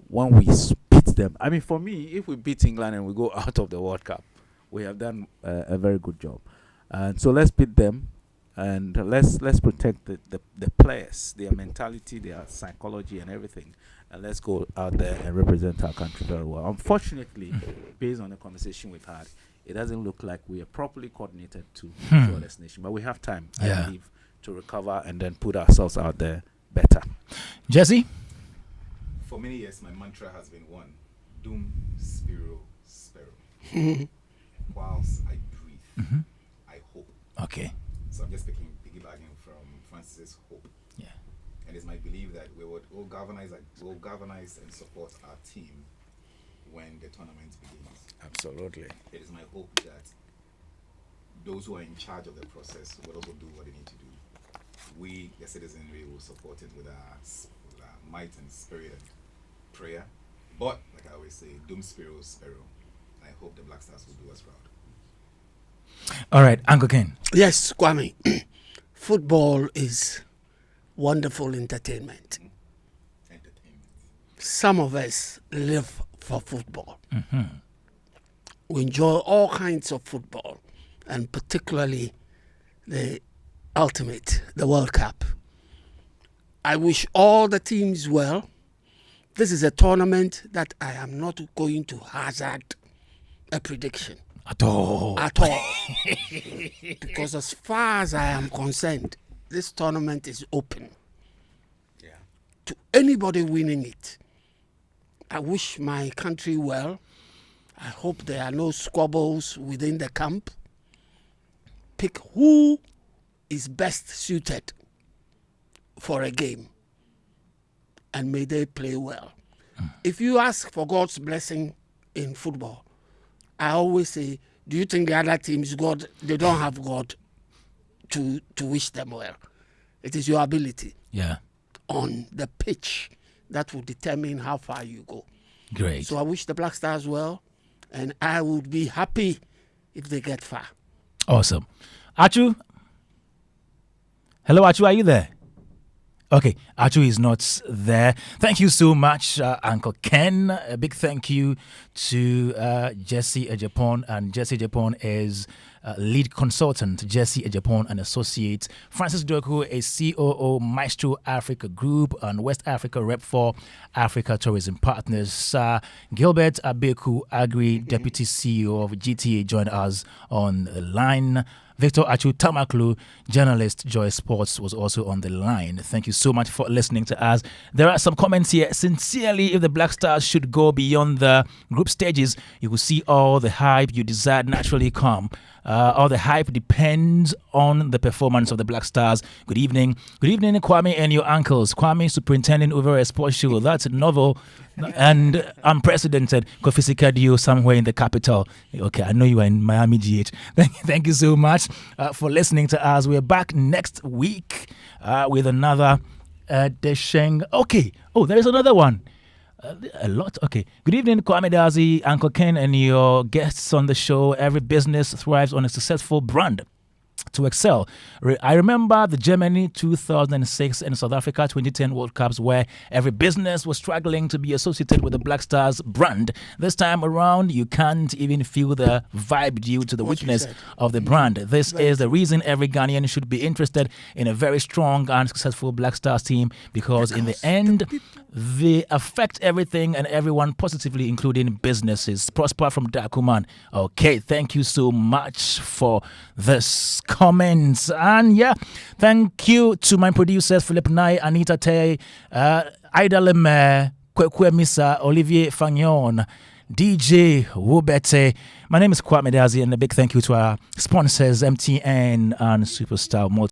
when we beat them, I mean, for me, if we beat England and we go out of the World Cup, we have done a very good job. And so let's beat them, and let's protect the players, their mentality, their psychology, and everything. And let's go out there and represent our country very well. Unfortunately, based on the conversation we've had, it doesn't look like we are properly coordinated to our destination. But we have time, I believe, to recover and then put ourselves out there better. Jesse? For many years, my mantra has been one: Doom, Spiro, Sparrow. Whilst I breathe, I hope. Okay. So I'm just piggybacking from Francis's hope. Yeah. And it's my belief that we will galvanize and support our team when the tournament begins. Absolutely. It is my hope that those who are in charge of the process will also do what they need to do. We, the citizenry, will support it with our might and spirit and prayer. But, like I always say, Doom, Spiro, Sparrow. I hope the Black Stars will do us proud. All right, Uncle Ken. Yes, Kwame. Football is wonderful entertainment. Some of us live for football. We enjoy all kinds of football, and particularly the ultimate, the World Cup. I wish all the teams well. This is a tournament that I am not going to hazard a prediction. At all. Because as far as I am concerned, this tournament is open to anybody winning it. I wish my country well. I hope there are no squabbles within the camp. Pick who is best suited for a game, and may they play well. If you ask for God's blessing in football, I always say, do you think the other teams, they don't have God to wish them well? It is your ability on the pitch that will determine how far you go. Great. So I wish the Black Stars well. And I would be happy if they get far. Awesome. Achu? Hello, Achu, are you there? Okay, Achu is not there. Thank you so much, Uncle Ken. A big thank you to Jesse Ejapon. And Jesse Ejapon is lead consultant, Jesse Ejapon, and associate. Francis Doku, a COO, Maestro Africa Group and West Africa rep for Africa Tourism Partners. Gilbert Abeku Agri, Deputy CEO of GTA, joined us on the line. Victor Achu Tamaklu, journalist, Joy Sports, was also on the line. Thank you so much for listening to us. There are some comments here. Sincerely, if the Black Stars should go beyond the group stages, you will see all the hype you desire naturally come. All the hype depends on the performance of the Black Stars. Good evening. Good evening, Kwame and your uncles. Kwame, superintendent over a sports show. That's novel and unprecedented. Kofi Sikadio somewhere in the capital. Okay, I know you are in Miami, GH. Thank you so much for listening to us. We're back next week with another edition. Okay. Oh, there is another one. A lot. Okay. Good evening, Kwame Dadzie, Uncle Ken, and your guests on the show. Every business thrives on a successful brand to excel. I remember the Germany 2006 and South Africa 2010 World Cups where every business was struggling to be associated with the Black Stars brand. This time around, you can't even feel the vibe due to the weakness of the brand. This is the reason every Ghanaian should be interested in a very strong and successful Black Stars team, because in the end, they affect everything and everyone positively, including businesses. Prosper from Dakuman. Okay, thank you so much for this comments. And yeah, thank you to my producers, Philip Nye, Anita Tay, Ida Leme, Kwekwe Misa, Olivier Fagnon, DJ Wubete. My name is Kwame Dadzie, and a big thank you to our sponsors, MTN and Superstar Multi.